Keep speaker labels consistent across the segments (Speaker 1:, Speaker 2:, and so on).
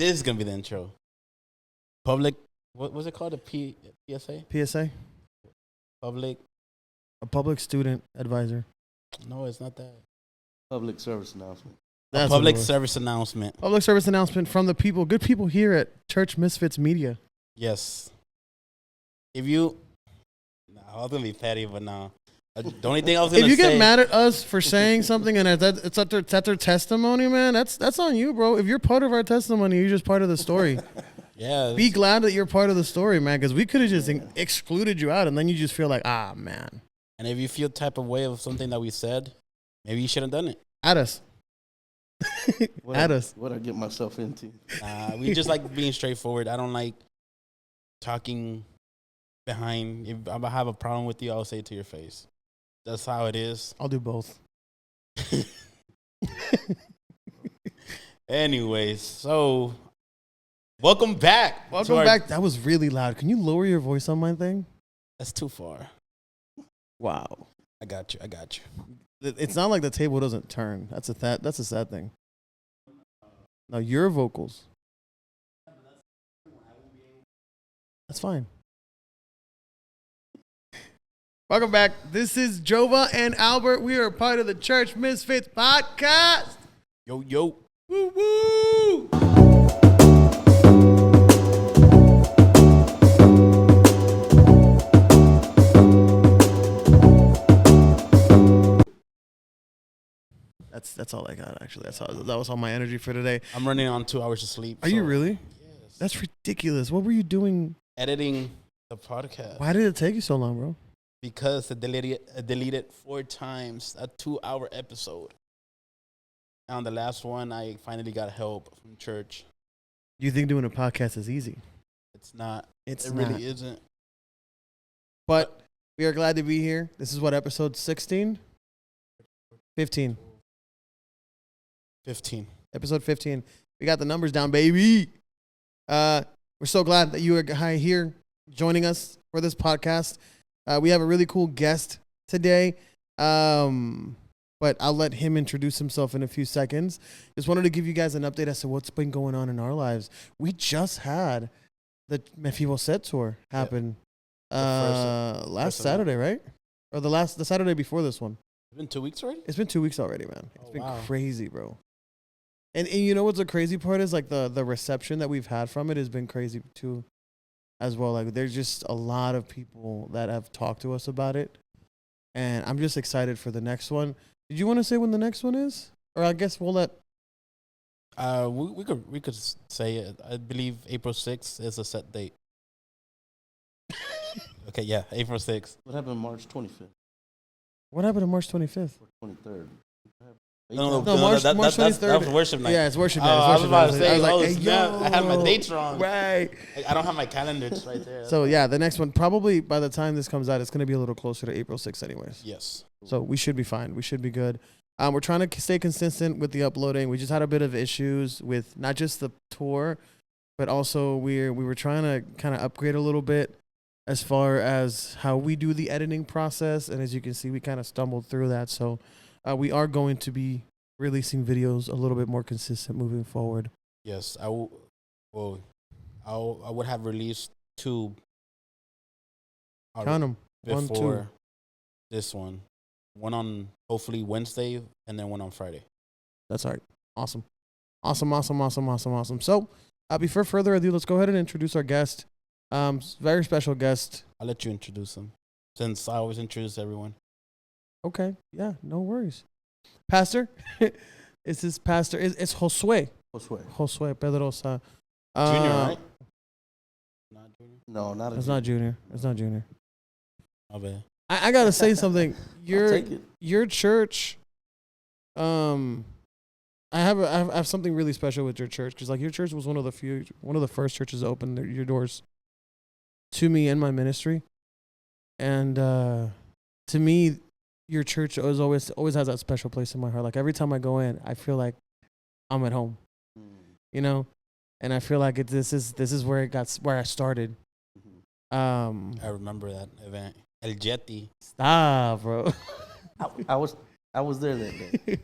Speaker 1: This is gonna be the intro. Public. What was it called? PSA.
Speaker 2: PSA. A public student advisor.
Speaker 1: No, it's not that.
Speaker 3: Public service announcement.
Speaker 1: A public service announcement.
Speaker 2: Public service announcement from the people, good people here at Chrchmsfts Media.
Speaker 1: Yes. If you, I was gonna be petty, but no. The only thing I was gonna say.
Speaker 2: If you get mad at us for saying something and it's at their testimony, man, that's on you, bro. If you're part of our testimony, you're just part of the story.
Speaker 1: Yeah.
Speaker 2: Be glad that you're part of the story, man, because we could have just excluded you out, and then you just feel like, man.
Speaker 1: And if you feel type of way of something that we said, maybe you shouldn't have done it.
Speaker 2: At us.
Speaker 3: What I get myself into.
Speaker 1: We just like being straightforward. I don't like talking behind. If I have a problem with you, I'll say it to your face. That's how it is.
Speaker 2: I'll do both.
Speaker 1: Anyways, so welcome back.
Speaker 2: Welcome back. That was really loud. Can you lower your voice on my thing?
Speaker 1: That's too far.
Speaker 2: Wow.
Speaker 1: I got you.
Speaker 2: It's not like the table doesn't turn. That's a sad thing. No, your vocals. That's fine. Welcome back. This is Jova and Albert. We are part of the Chrchmsfts podcast.
Speaker 1: Yo.
Speaker 2: Woo woo. That's all I got, actually. That was all my energy for today.
Speaker 1: I'm running on 2 hours of sleep.
Speaker 2: Are you really?
Speaker 1: Yes.
Speaker 2: That's ridiculous. What were you doing?
Speaker 1: Editing the podcast.
Speaker 2: Why did it take you so long, bro?
Speaker 1: Because I deleted 4 times a 2-hour episode. And on the last one, I finally got help from church.
Speaker 2: You think doing a podcast is easy?
Speaker 1: It's not.
Speaker 2: It
Speaker 1: really isn't.
Speaker 2: But we are glad to be here. This is what, episode 16? 15.
Speaker 1: 15.
Speaker 2: Episode 15. We got the numbers down, baby. We're so glad that you are here joining us for this podcast. We have a really cool guest today, but I'll let him introduce himself in a few seconds. Just wanted to give you guys an update as to what's been going on in our lives. We just had the MSFTS tour happen last Saturday, right? Or the Saturday before this one.
Speaker 1: It's been 2 weeks already?
Speaker 2: It's been 2 weeks already, man. It's been
Speaker 1: wow.
Speaker 2: crazy, bro. And you know what's the crazy part is, like, the reception that we've had from it has been crazy too as well. Like, there's just a lot of people that have talked to us about it, and I'm just excited for the next one. Did you want to say when the next one is? Or I guess we'll let...
Speaker 1: We could say it. I believe April 6th is a set date. Okay, yeah, April 6th.
Speaker 3: What happened March 25th?
Speaker 2: What happened on March 25th?
Speaker 3: Or 23rd?
Speaker 2: No, March 23rd.
Speaker 1: That was worship night.
Speaker 2: Yeah, it's worship night.
Speaker 1: I was about to say,
Speaker 2: hey,
Speaker 1: I had my dates wrong.
Speaker 2: Right.
Speaker 1: I don't have my calendars right there.
Speaker 2: So, yeah, the next one, probably by the time this comes out, it's going to be a little closer to April 6th anyways.
Speaker 1: Yes.
Speaker 2: So we should be fine. We should be good. We're trying to stay consistent with the uploading. We just had a bit of issues with not just the tour, but also we were trying to kind of upgrade a little bit as far as how we do the editing process. And as you can see, we kind of stumbled through that. So we are going to be releasing videos a little bit more consistent moving forward.
Speaker 1: Yes, I would have released 2.
Speaker 2: Count them.
Speaker 1: Before
Speaker 2: 1, 2.
Speaker 1: This one. One on hopefully Wednesday and then one on Friday.
Speaker 2: That's all right. Awesome. So before further ado, let's go ahead and introduce our guest. Very special guest.
Speaker 1: I'll let you introduce him since I always introduce everyone.
Speaker 2: Okay. Yeah, no worries. Pastor? It's his pastor. It's Josue. Josue Pedroza.
Speaker 1: Junior, right? Not junior?
Speaker 3: No, not a
Speaker 2: It's not junior. It's not junior.
Speaker 1: My bad.
Speaker 2: I got to say something.
Speaker 3: take it.
Speaker 2: Your church, I have something really special with your church, because like your church was one of the first churches to open your doors to me and my ministry. And to me, your church always has that special place in my heart. Like every time I go in, I feel like I'm at home, you know, and I feel like this is where I started.
Speaker 1: I remember that event. El Jetty.
Speaker 2: Stop, bro.
Speaker 3: I was there that day.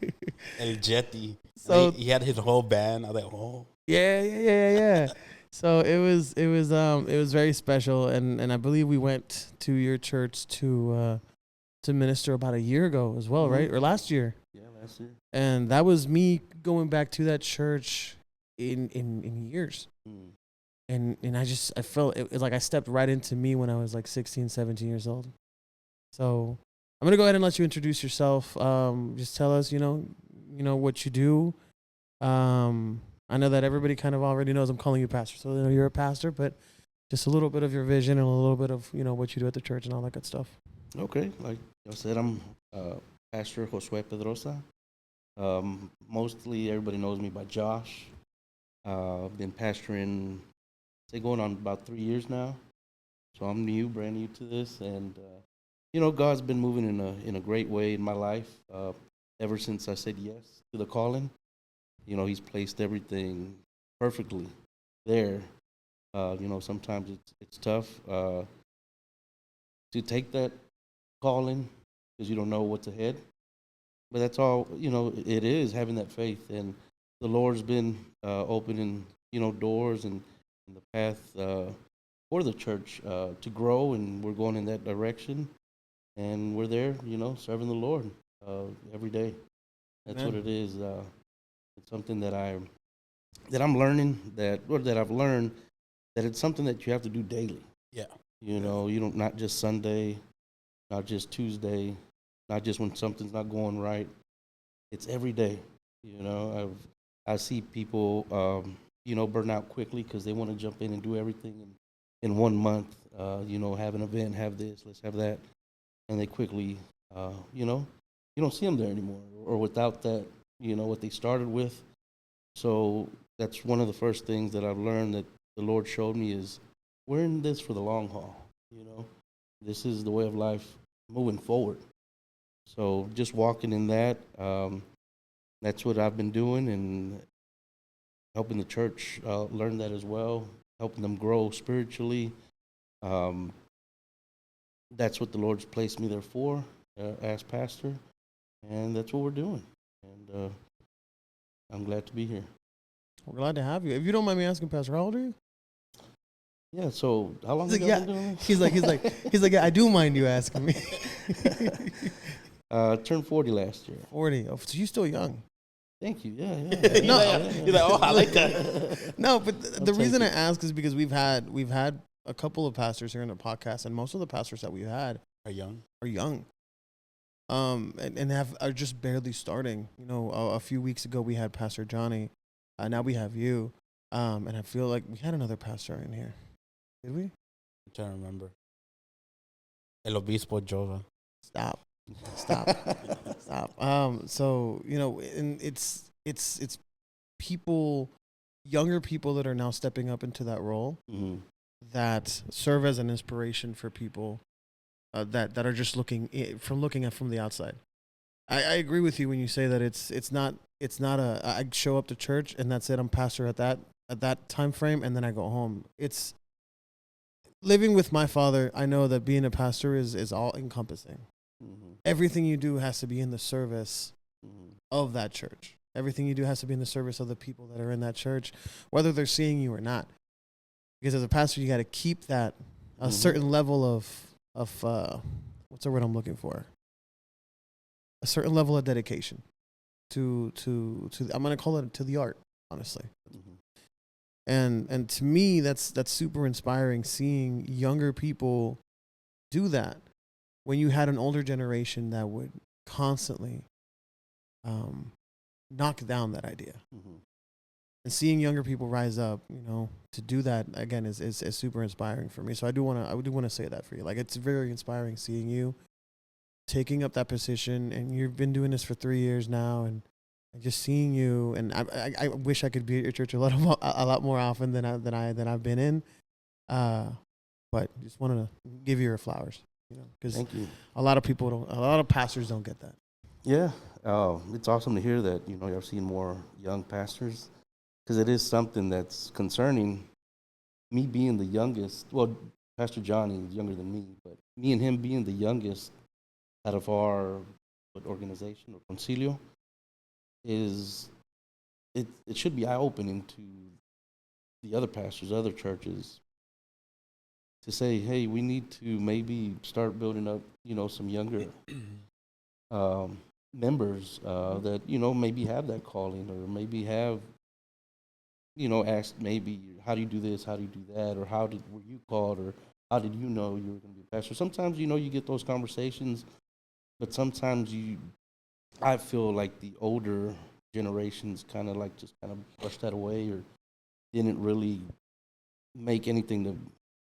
Speaker 1: El Jetty.
Speaker 2: So
Speaker 1: he had his whole band. I was like, oh.
Speaker 2: Yeah. So it was very special, and I believe we went to your church to minister about a year ago as well, right? Or last year.
Speaker 3: Yeah, last year.
Speaker 2: And that was me going back to that church in years.
Speaker 3: Mm.
Speaker 2: And I felt it was like I stepped right into me when I was like 16, 17 years old. So I'm going to go ahead and let you introduce yourself. Just tell us, you know what you do. I know that everybody kind of already knows I'm calling you pastor. So they know you're a pastor, but just a little bit of your vision and a little bit of, what you do at the church and all that good stuff.
Speaker 3: Okay, like I said, I'm Pastor Pedroza We. Mostly everybody knows me by Josh. I've been pastoring, say, going on about 3 years now. So I'm brand new to this, and God's been moving in a great way in my life. Ever since I said yes to the calling, He's placed everything perfectly there. Sometimes it's tough to take that calling because you don't know what's ahead. But that's all, it is having that faith. And the Lord's been opening, doors and the path for the church to grow, and we're going in that direction. And we're there, serving the Lord every day. That's
Speaker 2: Amen.
Speaker 3: what it is. It's something that I'm learning that I've learned that it's something that you have to do daily.
Speaker 1: Yeah.
Speaker 3: You don't, not just Sunday, not just Tuesday, not just when something's not going right. It's every day. I see people burn out quickly because they want to jump in and do everything in 1 month. Have an event, have this, let's have that, and they quickly you don't see them there anymore, or without that, what they started with. So that's one of the first things that I've learned that the Lord showed me is we're in this for the long haul. This is the way of life moving forward. So just walking in that, that's what I've been doing, and helping the church learn that as well, helping them grow spiritually. That's what the Lord's placed me there for as pastor, and that's what we're doing. And I'm glad to be here.
Speaker 2: We're glad to have you. If you don't mind me asking, Pastor, how old are you?
Speaker 3: Yeah. So how long
Speaker 2: He's
Speaker 3: have
Speaker 2: like,
Speaker 3: you been doing this?
Speaker 2: He's like, yeah, I do mind you asking me.
Speaker 3: Turned 40 last year.
Speaker 2: 40. Oh, so you're still young.
Speaker 3: Thank you. Yeah.
Speaker 2: No.
Speaker 1: He's like, oh, I like that.
Speaker 2: No, but the
Speaker 3: take
Speaker 2: reason I
Speaker 3: it.
Speaker 2: ask is because we've had a couple of pastors here in the podcast, and most of the pastors that we've had
Speaker 1: Are young.
Speaker 2: are young. And are just barely starting. A few weeks ago we had Pastor Johnny. Now we have you. And I feel like we had another pastor in here. Did we?
Speaker 1: I'm trying to remember. El Obispo Jova.
Speaker 2: Stop. So, and it's people, younger people that are now stepping up into that role that serve as an inspiration for people that are just looking at from the outside. I agree with you when you say that it's not I show up to church and that's it. I'm pastor at that time frame, and then I go home. It's living with my father. I know that being a pastor is all encompassing. Everything you do has to be in the service of that church. Everything you do has to be in the service of the people that are in that church, whether they're seeing you or not. Because as a pastor, you got to keep that a certain level of what's the word I'm looking for? A certain level of dedication to I'm gonna call it to the art, honestly. And to me, that's super inspiring, seeing younger people do that when you had an older generation that would constantly knock down that idea. And seeing younger people rise up, to do that again is super inspiring for me. So I do want to say that for you. Like, it's very inspiring seeing you taking up that position, and you've been doing this for 3 years now, and just seeing you. And I wish I could be at your church a lot more often than I've been in. But just wanted to give you your flowers, because a lot of pastors don't get that.
Speaker 3: Yeah. It's awesome to hear that, I've seen more young pastors, because it is something that's concerning. Me being the youngest, well, Pastor Johnny is younger than me, but me and him being the youngest out of our organization or concilio it should be eye-opening to the other pastors, other churches, to say, hey, we need to maybe start building up, some younger members that, maybe have that calling, or maybe have, asked maybe, how do you do this? How do you do that? Or were you called? Or how did you know you were going to be a pastor? Sometimes, you get those conversations, but sometimes I feel like the older generations kind of brushed that away, or didn't really make anything to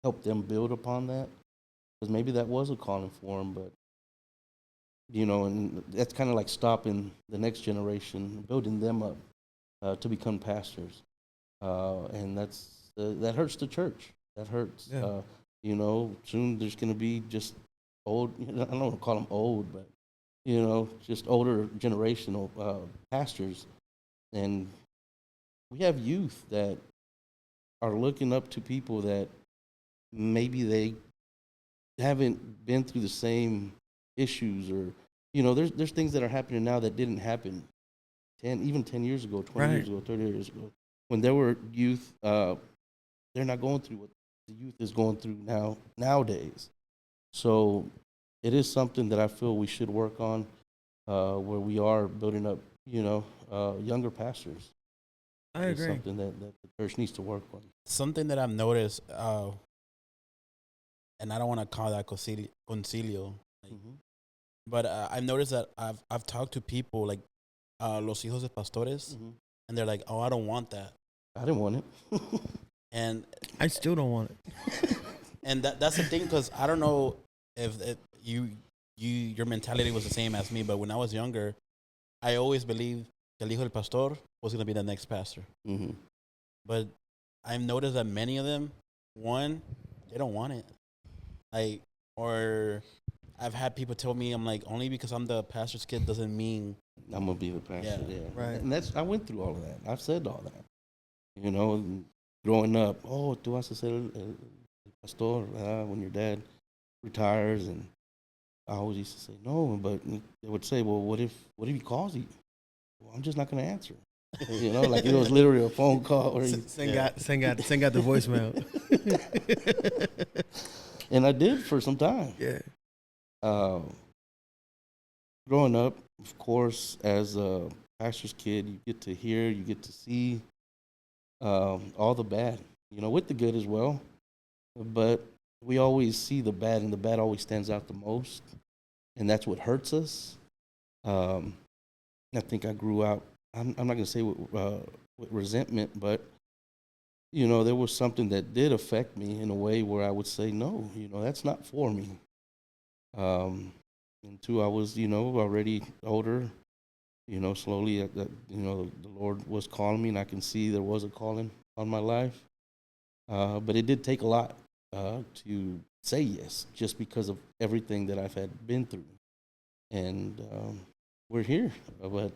Speaker 3: help them build upon that, because maybe that was a calling for them, but and that's kind of like stopping the next generation, building them up to become pastors, and that hurts the church. That hurts.
Speaker 2: Yeah.
Speaker 3: Soon there's going to be just old. I don't want to call them old, but just older generational pastors, and we have youth that are looking up to people that maybe they haven't been through the same issues, or there's things that are happening now that didn't happen 10 years ago, 20 years ago, 30 years ago, when there were youth. They're not going through what the youth is going through nowadays. So it is something that I feel we should work on, where we are building up younger pastors.
Speaker 2: I
Speaker 3: It's
Speaker 2: agree.
Speaker 3: something that the church needs to work on.
Speaker 1: Something that I've noticed, and I don't want to call that concilio, like,
Speaker 3: Mm-hmm.
Speaker 1: but I've noticed that I've talked to people like los hijos de pastores,
Speaker 3: Mm-hmm.
Speaker 1: and they're like, "Oh, I don't want that,"
Speaker 3: I didn't want it.
Speaker 1: and
Speaker 2: I still don't want it.
Speaker 1: that's the thing, because I don't know if your mentality was the same as me, but when I was younger, I always believed el hijo del pastor was gonna be the next pastor,
Speaker 3: Mm-hmm.
Speaker 1: but I've noticed that many of them, one, they don't want it, like, or I've had people tell me, I'm like, only because I'm the pastor's kid doesn't mean.
Speaker 3: I'm gonna be the pastor.
Speaker 1: Yeah.
Speaker 3: Yeah,
Speaker 2: Right.
Speaker 3: And I went through all of that. I've said all that. And growing up, oh, tú vas a ser el pastor when your dad retires, and I always used to say no, but they would say, well, what if he calls you? Well, I'm just not gonna answer. Like it was literally a phone call, or
Speaker 2: Send out the voicemail.
Speaker 3: and I did for some time.
Speaker 2: Yeah.
Speaker 3: Growing up, of course, as a pastor's kid, you get to hear, you get to see all the bad, with the good as well. But we always see the bad, and the bad always stands out the most, and that's what hurts us. I think I grew out. I'm not gonna say with resentment, but there was something that did affect me in a way where I would say, no, that's not for me. And two, I was, already older. Slowly, the Lord was calling me, and I can see there was a calling on my life. But it did take a lot to say yes, just because of everything that I've had been through. And we're here. But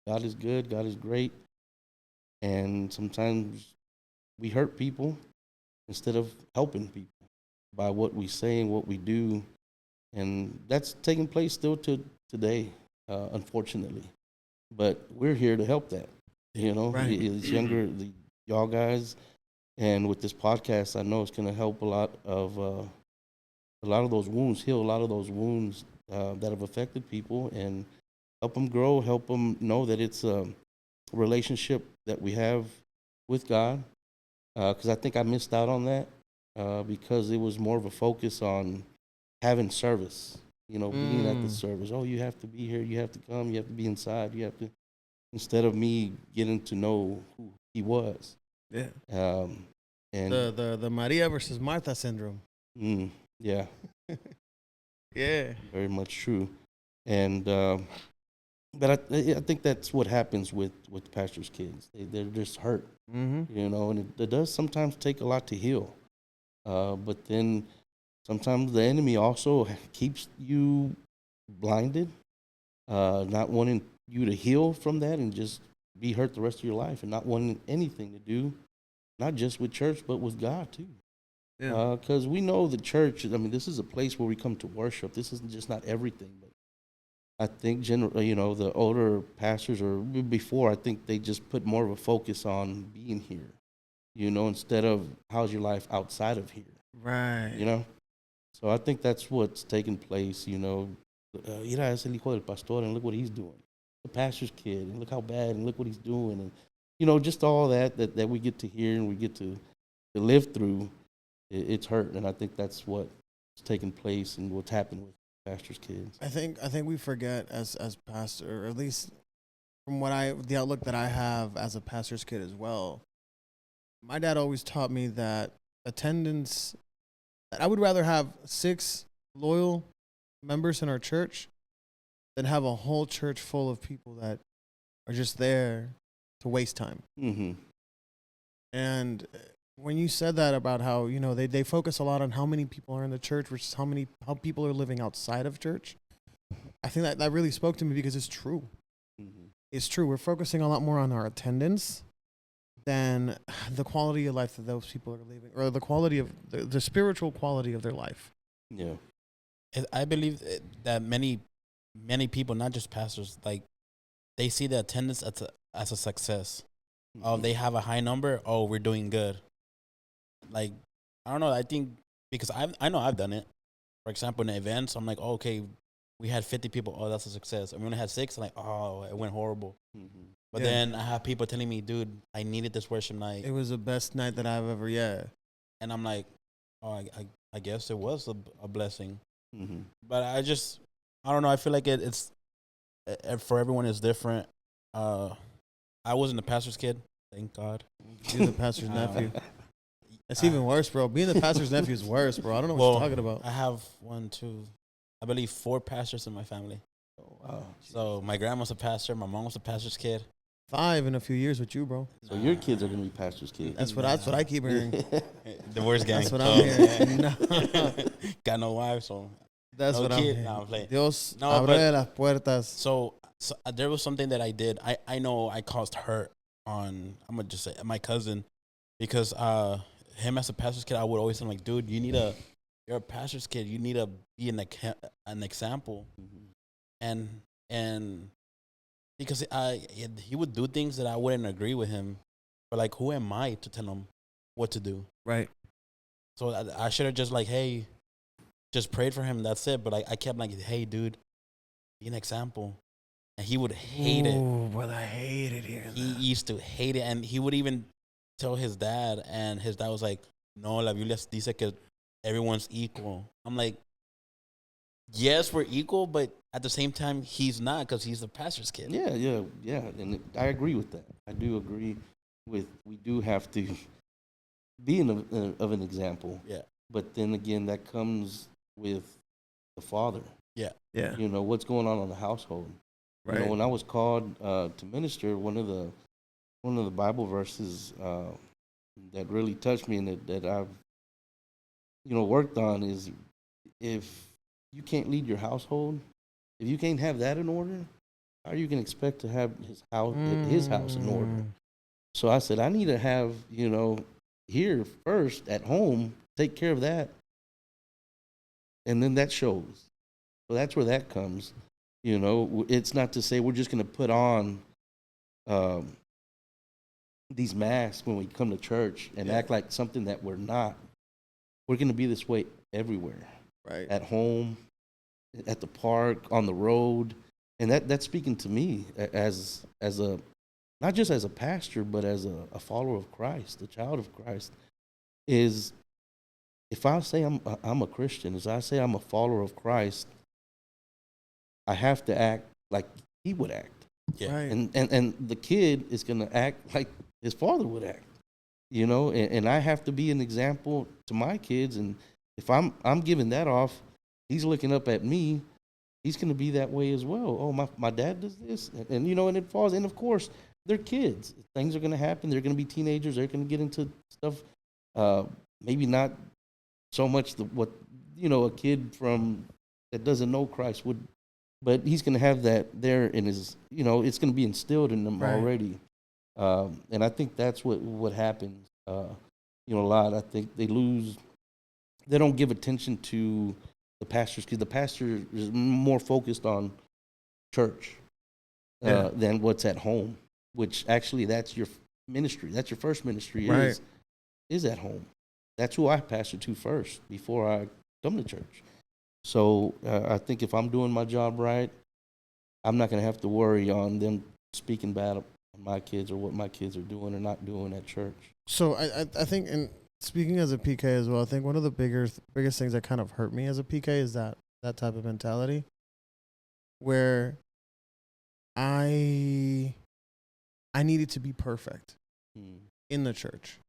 Speaker 3: God is good. God is great. And sometimes we hurt people instead of helping people by what we say and what we do. And that's taking place still to today, unfortunately. But we're here to help that.
Speaker 2: Right.
Speaker 3: These younger, y'all guys, and with this podcast, I know it's going to help a lot of those wounds, heal a lot of those wounds that have affected people, and help them grow, help them know that it's a relationship that we have with God. Because I think I missed out on that because it was more of a focus on having service, being at the service. Oh, you have to be here, you have to come, you have to be inside, you have to, instead of me getting to know who he was.
Speaker 2: Yeah.
Speaker 3: And
Speaker 2: The Maria versus Martha syndrome.
Speaker 3: Yeah,
Speaker 2: Yeah.
Speaker 3: very much true. And but I think that's what happens with pastors' kids. They're just hurt,
Speaker 2: Mm-hmm.
Speaker 3: and it does sometimes take a lot to heal. But then sometimes the enemy also keeps you blinded, not wanting you to heal from that and just be hurt the rest of your life, and not wanting anything to do, not just with church, but with God too.
Speaker 2: Yeah.
Speaker 3: Because we know the church, I mean, this is a place where we come to worship. This isn't just not everything, but I think, the older pastors, or before, I think they just put more of a focus on being here. instead of how's your life outside of here,
Speaker 2: Right.
Speaker 3: So I think that's what's taking place, Mira, es el hijo del pastor, and look what he's doing. The pastor's kid, and look how bad, and look what he's doing. And, just all that we get to hear and we get to live through, it's hurt. And I think that's what's taking place and what's happened with pastors' kids.
Speaker 2: I think we forget as pastor, or at least from the outlook that I have as a pastor's kid as well. My dad always taught me that attendance, that I would rather have 6 loyal members in our church than have a whole church full of people that are just there to waste time.
Speaker 3: Mm-hmm.
Speaker 2: And when you said that about how, they focus a lot on how many people are in the church versus how people are living outside of church, I think that really spoke to me because it's true.
Speaker 3: Mm-hmm.
Speaker 2: It's true. We're focusing a lot more on our attendance than the quality of life that those people are living, or the quality of the spiritual quality of their life.
Speaker 3: Yeah.
Speaker 1: I believe that many people, not just pastors, like they see the attendance as a success.
Speaker 3: Mm-hmm.
Speaker 1: Oh, they have a high number. Oh, we're doing good. Like, I don't know. I think because I know I've done it. For example, in events, I'm like, oh, okay, we had 50 people. Oh, that's a success. And we only had 6. I'm like, oh, it went horrible.
Speaker 3: Mm-hmm.
Speaker 1: But then I have people telling me, dude, I needed this worship night.
Speaker 2: It was the best night that I've ever,
Speaker 1: And I'm like, oh, I guess it was a blessing.
Speaker 3: Mm-hmm.
Speaker 1: But I don't know. I feel like it's for everyone is different. I wasn't a pastor's kid, thank God.
Speaker 2: You're the pastor's nephew. It's even worse, bro. Being the pastor's nephew is worse, bro. I don't know what you're talking about.
Speaker 1: I have 4 pastors in my family.
Speaker 3: Oh, wow.
Speaker 1: So my grandma's a pastor. My mom was a pastor's kid.
Speaker 2: 5 in a few years with you, bro.
Speaker 3: So your kids are gonna be pastors' kids.
Speaker 2: That's what I keep hearing.
Speaker 1: The worst gang.
Speaker 2: That's what I'm hearing. No.
Speaker 1: Got no wife, so
Speaker 2: That's
Speaker 1: no
Speaker 2: what I'm
Speaker 1: kid.
Speaker 2: hearing.
Speaker 1: No, I'm playing.
Speaker 2: Dios
Speaker 1: No,
Speaker 2: abre las puertas.
Speaker 1: So there was something that I did. I know I caused hurt on, I'm gonna just say, my cousin, because him as a pastor's kid, I would always say, like, dude, you're a pastor's kid. You need to be an example.
Speaker 3: Mm-hmm.
Speaker 1: And because he would do things that I wouldn't agree with him, but like, who am I to tell him what to do?
Speaker 2: Right.
Speaker 1: So I should have just like, hey, just prayed for him. That's it. But I kept like, hey, dude, be an example. And he would hate it.
Speaker 2: Oh, brother, I hated hearing
Speaker 1: He
Speaker 2: that.
Speaker 1: used to hate it, and he would even tell his dad, and his dad was like, no, la Biblia dice que everyone's equal. I'm like, yes, we're equal, but at the same time, he's not, because he's the pastor's kid.
Speaker 3: Yeah, and I agree with that. I do agree with, we do have to be of an example.
Speaker 1: Yeah.
Speaker 3: But then again, that comes with the father.
Speaker 2: Yeah.
Speaker 3: What's going on in the household.
Speaker 2: Right.
Speaker 3: When I was called to minister, one of the Bible verses that really touched me and that I've worked on is, if you can't lead your household, if you can't have that in order, how are you going to expect to have his house in order? So I said, I need to have here first at home, take care of that, and then that shows. So that's where that comes. It's not to say we're just going to put on these masks when we come to church and act like something that we're not. We're going to be this way everywhere.
Speaker 2: Right.
Speaker 3: At home, at the park, on the road. And that's speaking to me as a, not just as a pastor, but as a follower of Christ, a child of Christ, is if I say I'm a Christian, as I say I'm a follower of Christ, I have to act like he would act.
Speaker 1: Yeah.
Speaker 2: Right.
Speaker 3: And the kid is going to act like his father would act, and I have to be an example to my kids. And if I'm giving that off, he's looking up at me, he's going to be that way as well. Oh, my dad does this. And and it falls. And of course, they're kids. Things are going to happen. They're going to be teenagers. They're going to get into stuff. Maybe not so much what a kid that doesn't know Christ would. But he's going to have that there in his, it's going to be instilled in them already. And I think that's what happens, a lot. I think they don't give attention to the pastors, because the pastor is more focused on church than what's at home, which actually that's your ministry. That's your first ministry, is is at home. That's who I pastor to first before I come to church. So I think if I'm doing my job right, I'm not going to have to worry on them speaking bad on my kids or what my kids are doing or not doing at church.
Speaker 2: So I think, and speaking as a PK as well, I think one of the biggest things that kind of hurt me as a PK is that type of mentality where I needed to be perfect in the church.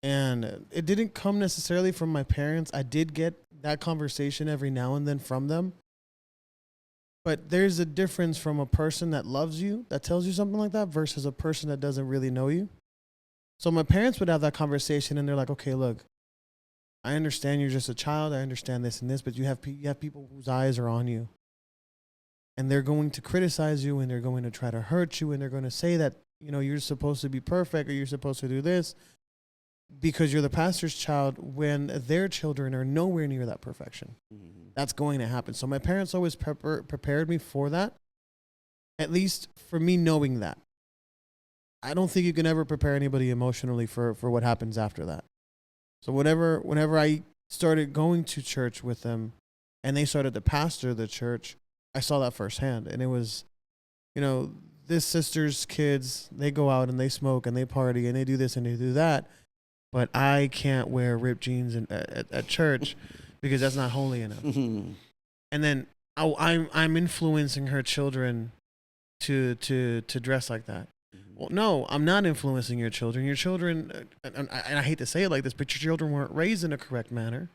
Speaker 2: And it didn't come necessarily from my parents. I did get that conversation every now and then from them. But there's a difference from a person that loves you, that tells you something like that, versus a person that doesn't really know you. So my parents would have that conversation, and they're like, okay, look, I understand you're just a child. I understand this and this, but you have people whose eyes are on you. And they're going to criticize you, and they're going to try to hurt you, and they're going to say that, you're supposed to be perfect or you're supposed to do this because you're the pastor's child when their children are nowhere near that perfection. Mm-hmm. That's going to happen. So my parents always prepared me for that, at least for me knowing that. I don't think you can ever prepare anybody emotionally for what happens after that. So whenever I started going to church with them and they started to pastor the church, I saw that firsthand. And it was, this sister's kids, they go out and they smoke and they party and they do this and they do that. But I can't wear ripped jeans at church because that's not holy enough. And then I'm influencing her children to dress like that. Well, no, I'm not influencing your children. Your children, and I hate to say it like this, but your children weren't raised in a correct manner.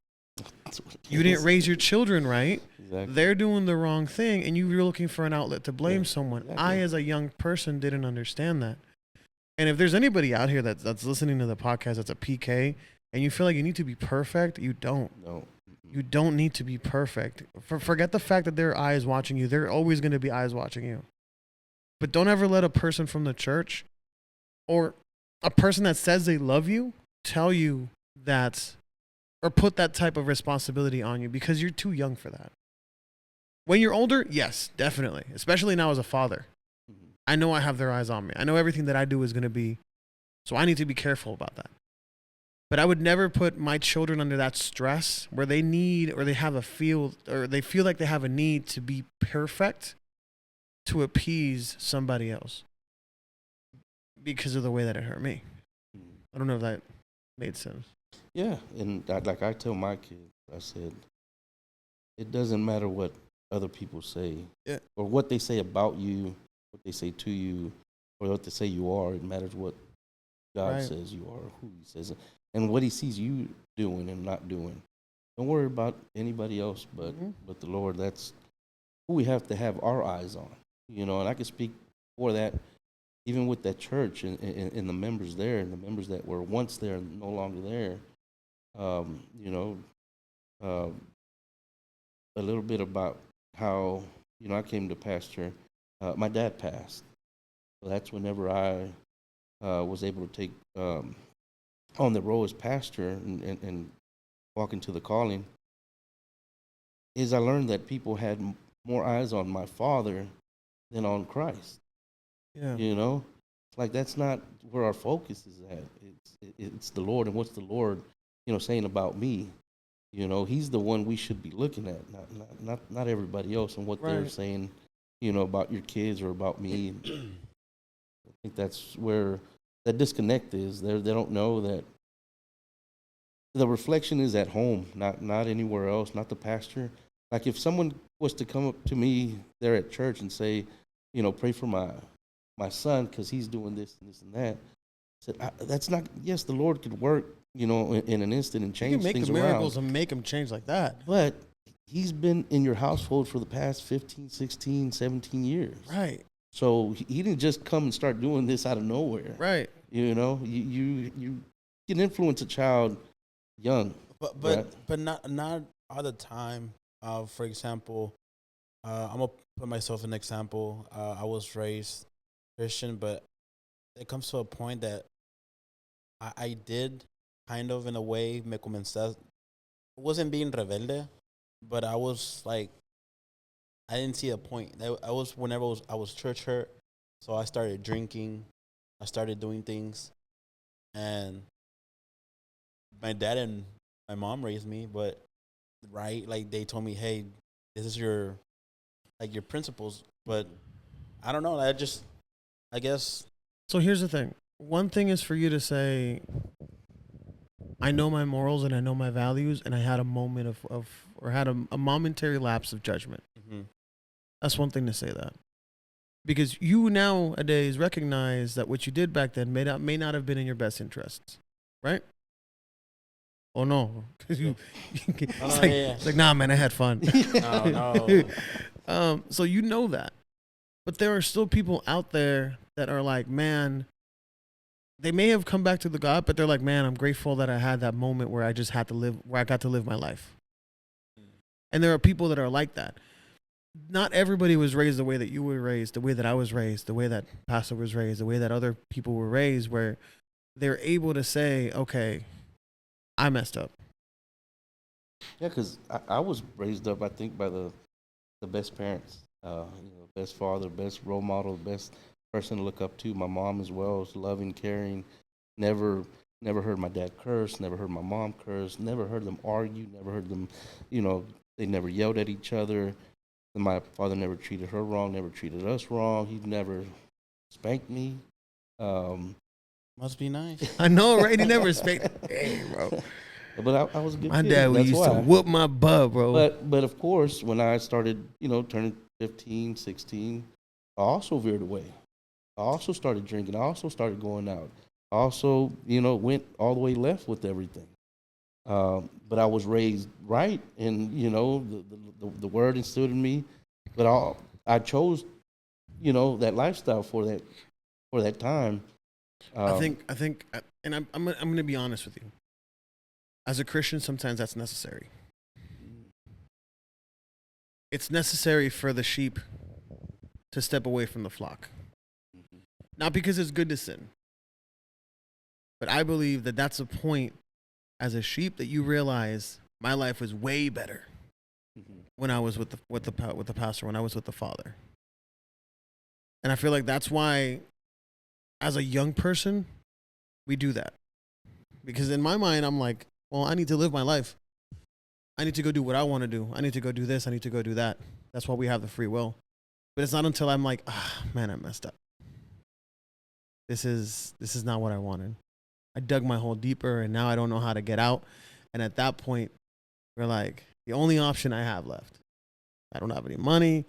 Speaker 2: You didn't raise your children right. Exactly. They're doing the wrong thing, and you're looking for an outlet to blame someone. Exactly. I, as a young person, didn't understand that. And if there's anybody out here that's listening to the podcast that's a PK, and you feel like you need to be perfect, you don't. No. You don't need to be perfect. Forget the fact that there are eyes watching you. There are always going to be eyes watching you. But don't ever let a person from the church or a person that says they love you tell you that or put that type of responsibility on you because you're too young for that. When you're older, yes, definitely. Especially now as a father. I know I have their eyes on me. I know everything that I do is going to be, so I need to be careful about that. But I would never put my children under that stress where they need or they have a feel or they feel like they have a need to be perfect to appease somebody else because of the way that it hurt me. I don't know if that made sense.
Speaker 3: Yeah, and like I tell my kids, I said, it doesn't matter what other people say or what they say about you, what they say to you, or what they say you are. It matters what God says you are, who He says it, and what He sees you doing and not doing. Don't worry about anybody else but the Lord. That's who we have to have our eyes on. And I can speak for that, even with that church and the members there and the members that were once there and no longer there. A little bit about how, I came to pastor. My dad passed. So that's whenever I was able to take on the role as pastor and walk into the calling, is I learned that people had more eyes on my father than on Christ. Yeah. Like that's not where our focus is at. It's the Lord, and what's the Lord, saying about me. He's the one we should be looking at, not everybody else and what they're saying, about your kids or about me. I think that's where that disconnect is. They don't know that the reflection is at home, not anywhere else, not the pastor. Like if someone was to come up to me there at church and say, pray for my son because he's doing this and this and that. I said, that's not, yes, the Lord could work, in an instant and change things around. You can make the miracles
Speaker 2: and make them change like that.
Speaker 3: But he's been in your household for the past 15, 16, 17 years.
Speaker 2: Right.
Speaker 3: So he didn't just come and start doing this out of nowhere.
Speaker 2: Right.
Speaker 3: You can influence a child young.
Speaker 1: But not all the time. For example, I'm gonna put myself in an example. I was raised Christian, but it comes to a point that I did kind of in a way me comencé. It wasn't being rebelde, but I was like, I didn't see a point. I was church hurt, so I started drinking. I started doing things, and my dad and my mom raised me, but right, like they told me, hey, this is your like your principles. But I don't know. I guess
Speaker 2: So here's the thing. One thing is for you to say, I know my morals and I know my values, and I had a moment of or had a momentary lapse of judgment.
Speaker 1: mhm.
Speaker 2: That's one thing to say that. Because you nowadays recognize that what you did back then may not have been in your best interests, right? Oh no, because you, it's
Speaker 1: Oh, no,
Speaker 2: like
Speaker 1: yeah,
Speaker 2: it's like nah, man, I had fun.
Speaker 1: yeah. No, no.
Speaker 2: So you know that, but there are still people out there that are like, man, they may have come back to the God, but they're like, man, I'm grateful that I had that moment where I just had to live, where I got to live my life. And there are people that are like that. Not everybody was raised the way that you were raised, the way that I was raised, the way that Pastor was raised, the way that other people were raised, where they're able to say, okay, I messed up.
Speaker 3: Yeah, because I was raised up, I think, by the best parents, best father, best role model, best person to look up to. My mom as well was loving, caring. Never, never heard my dad curse. Never heard my mom curse. Never heard them argue. Never heard them, they never yelled at each other. And my father never treated her wrong. Never treated us wrong. He never spanked me. Um,
Speaker 1: Must be nice.
Speaker 2: I know, right? He never expected. Hey, bro.
Speaker 3: but I was a good
Speaker 2: My
Speaker 3: kid.
Speaker 2: dad
Speaker 3: That's
Speaker 2: used to
Speaker 3: why.
Speaker 2: whoop my butt, bro.
Speaker 3: But of course, when I started, turning 15, 16, I also veered away. I also started drinking. I also started going out. I also, went all the way left with everything. But I was raised right, and the word instilled in me. But I chose, that lifestyle for that time.
Speaker 2: I think, and I'm going to be honest with you. As a Christian, sometimes that's necessary. It's necessary for the sheep to step away from the flock. Not because it's good to sin, but I believe that that's a point as a sheep that you realize my life was way better when I was with the pastor, when I was with the Father. And I feel like that's why, as a young person, we do that. Because in my mind, I'm like, well, I need to live my life. I need to go do what I want to do. I need to go do this. I need to go do that. That's why we have the free will. But it's not until I'm like, man, I messed up. This is not what I wanted. I dug my hole deeper, and now I don't know how to get out. And at that point, we're like, the only option I have left. I don't have any money.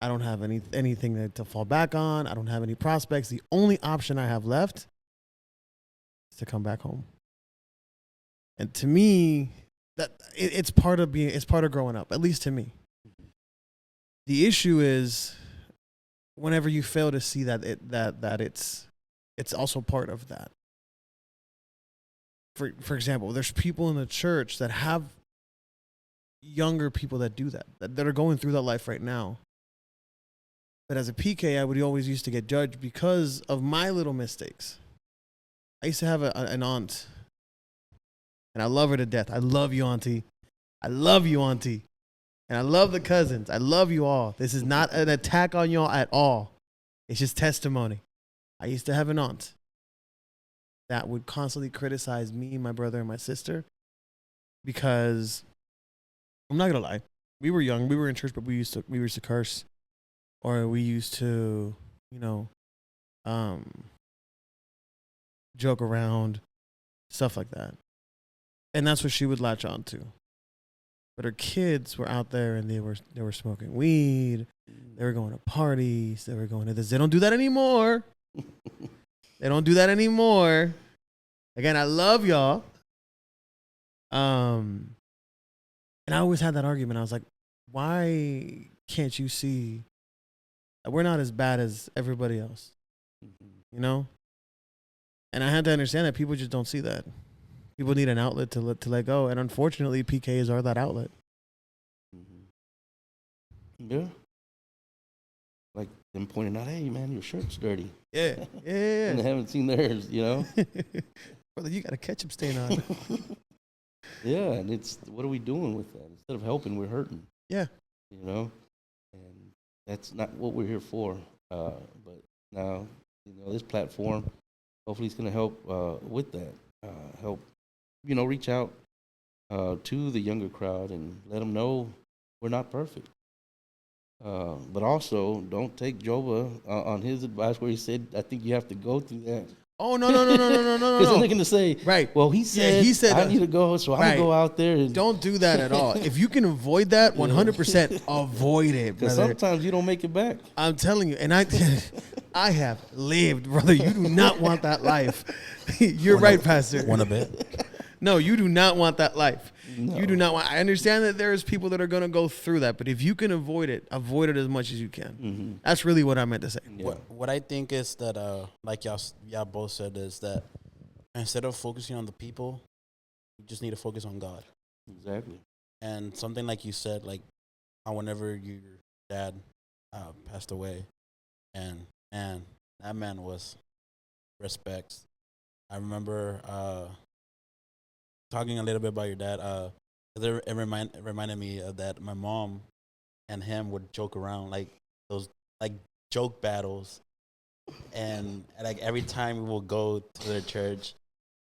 Speaker 2: I don't have anything to fall back on. I don't have any prospects. The only option I have left is to come back home. And to me, it's part of growing up, at least to me. The issue is whenever you fail to see that it's also part of that. For example, there's people in the church that have younger people that do that are going through that life right now. But as a PK, I would always used to get judged because of my little mistakes. I used to have an aunt, and I love her to death. I love you, auntie. I love you, auntie. And I love the cousins. I love you all. This is not an attack on y'all at all. It's just testimony. I used to have an aunt that would constantly criticize me, my brother, and my sister because I'm not gonna lie. We were young. We were in church, but we used to curse, or we used to, joke around, stuff like that. And that's what she would latch on to. But her kids were out there and they were smoking weed. They were going to parties. They were going to this. They don't do that anymore. They don't do that anymore. Again, I love y'all. And I always had that argument. I was like, why can't you see that we're not as bad as everybody else? You know? And I had to understand that people just don't see that. People need an outlet to let go. And unfortunately, PKs are that outlet.
Speaker 3: Yeah. Like them pointing out, hey, man, your shirt's dirty.
Speaker 2: Yeah.
Speaker 3: And they haven't seen theirs,
Speaker 2: Brother, you got a ketchup stain on.
Speaker 3: Yeah, and it's, what are we doing with that? Instead of helping, we're hurting.
Speaker 2: Yeah.
Speaker 3: And that's not what we're here for. But now, this platform, hopefully it's going to help with that, help reach out to the younger crowd and let them know we're not perfect. But also, don't take Jova on his advice where he said, I think you have to go through that.
Speaker 2: Oh, no.
Speaker 3: Because then they're going to say,
Speaker 2: right.
Speaker 3: Well, he said I need to go, so I'm going to go out there. And
Speaker 2: don't do that at all. If you can avoid that, 100% avoid it,
Speaker 3: because
Speaker 2: brother.
Speaker 3: sometimes you don't make it back.
Speaker 2: I'm telling you, and I have lived, brother. You do not want that life. You're right, Pastor.
Speaker 1: Want a bit?
Speaker 2: No, you do not want that life.
Speaker 3: No.
Speaker 2: You do not want. I understand that there's people that are going to go through that, but if you can avoid it as much as you can.
Speaker 3: Mm-hmm.
Speaker 2: That's really what I meant to say.
Speaker 3: Yeah.
Speaker 1: What I think is that, like y'all both said, is that instead of focusing on the people, you just need to focus on God.
Speaker 3: Exactly.
Speaker 1: And something like you said, like whenever your dad passed away, and that man was respect. I remember talking a little bit about your dad. It reminded me of that. My mom and him would joke around, like those like joke battles, and like every time we will go to their church,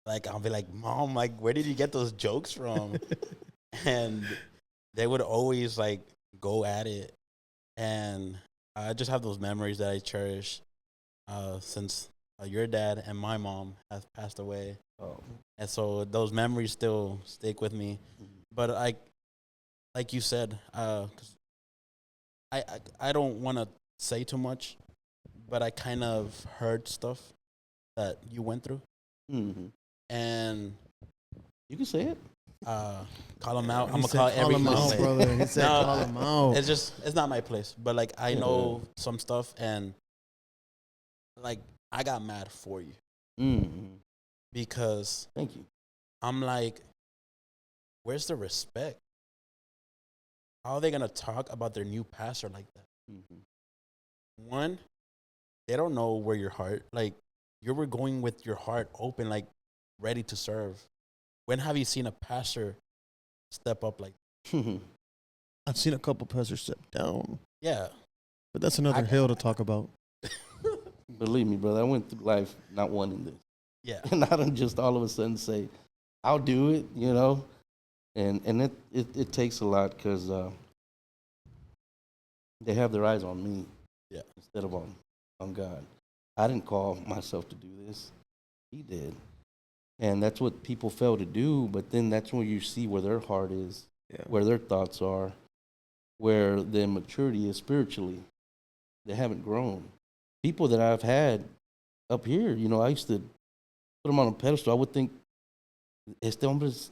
Speaker 1: like I'll be like, Mom, like where did you get those jokes from? And they would always like go at it, and I just have those memories that I cherish since your dad and my mom have passed away.
Speaker 3: Oh.
Speaker 1: And so those memories still stick with me. But like you said, 'cause I don't want to say too much, but I kind of heard stuff that you went through,
Speaker 3: Mm-hmm.
Speaker 1: and
Speaker 3: You can say it.
Speaker 1: call them out.
Speaker 2: He
Speaker 1: I'm gonna
Speaker 2: said,
Speaker 1: call every
Speaker 2: him out,
Speaker 1: place.
Speaker 2: brother. He said,
Speaker 1: No,
Speaker 2: call him out.
Speaker 1: It's not my place, but like I know some stuff, and like I got mad for you
Speaker 3: Mm-hmm.
Speaker 1: because
Speaker 3: Thank you.
Speaker 1: I'm like, where's the respect? How are they gonna talk about their new pastor like that?
Speaker 3: Mm-hmm.
Speaker 1: One, they don't know where your heart, like you were going with your heart open, like ready to serve. When have you seen a pastor step up like that?
Speaker 2: I've seen a couple pastors step down,
Speaker 1: Yeah.
Speaker 2: but that's another hill to talk about.
Speaker 3: Believe me, brother, I went through life not wanting this.
Speaker 1: Yeah.
Speaker 3: And I don't just all of a sudden say, I'll do it, And it takes a lot because they have their eyes on me instead of on God. I didn't call myself to do this. He did. And that's what people fail to do, but then that's when you see where their heart is, where their thoughts are, where their maturity is spiritually. They haven't grown. People that I've had up here, I used to put them on a pedestal. I would think, este hombre's,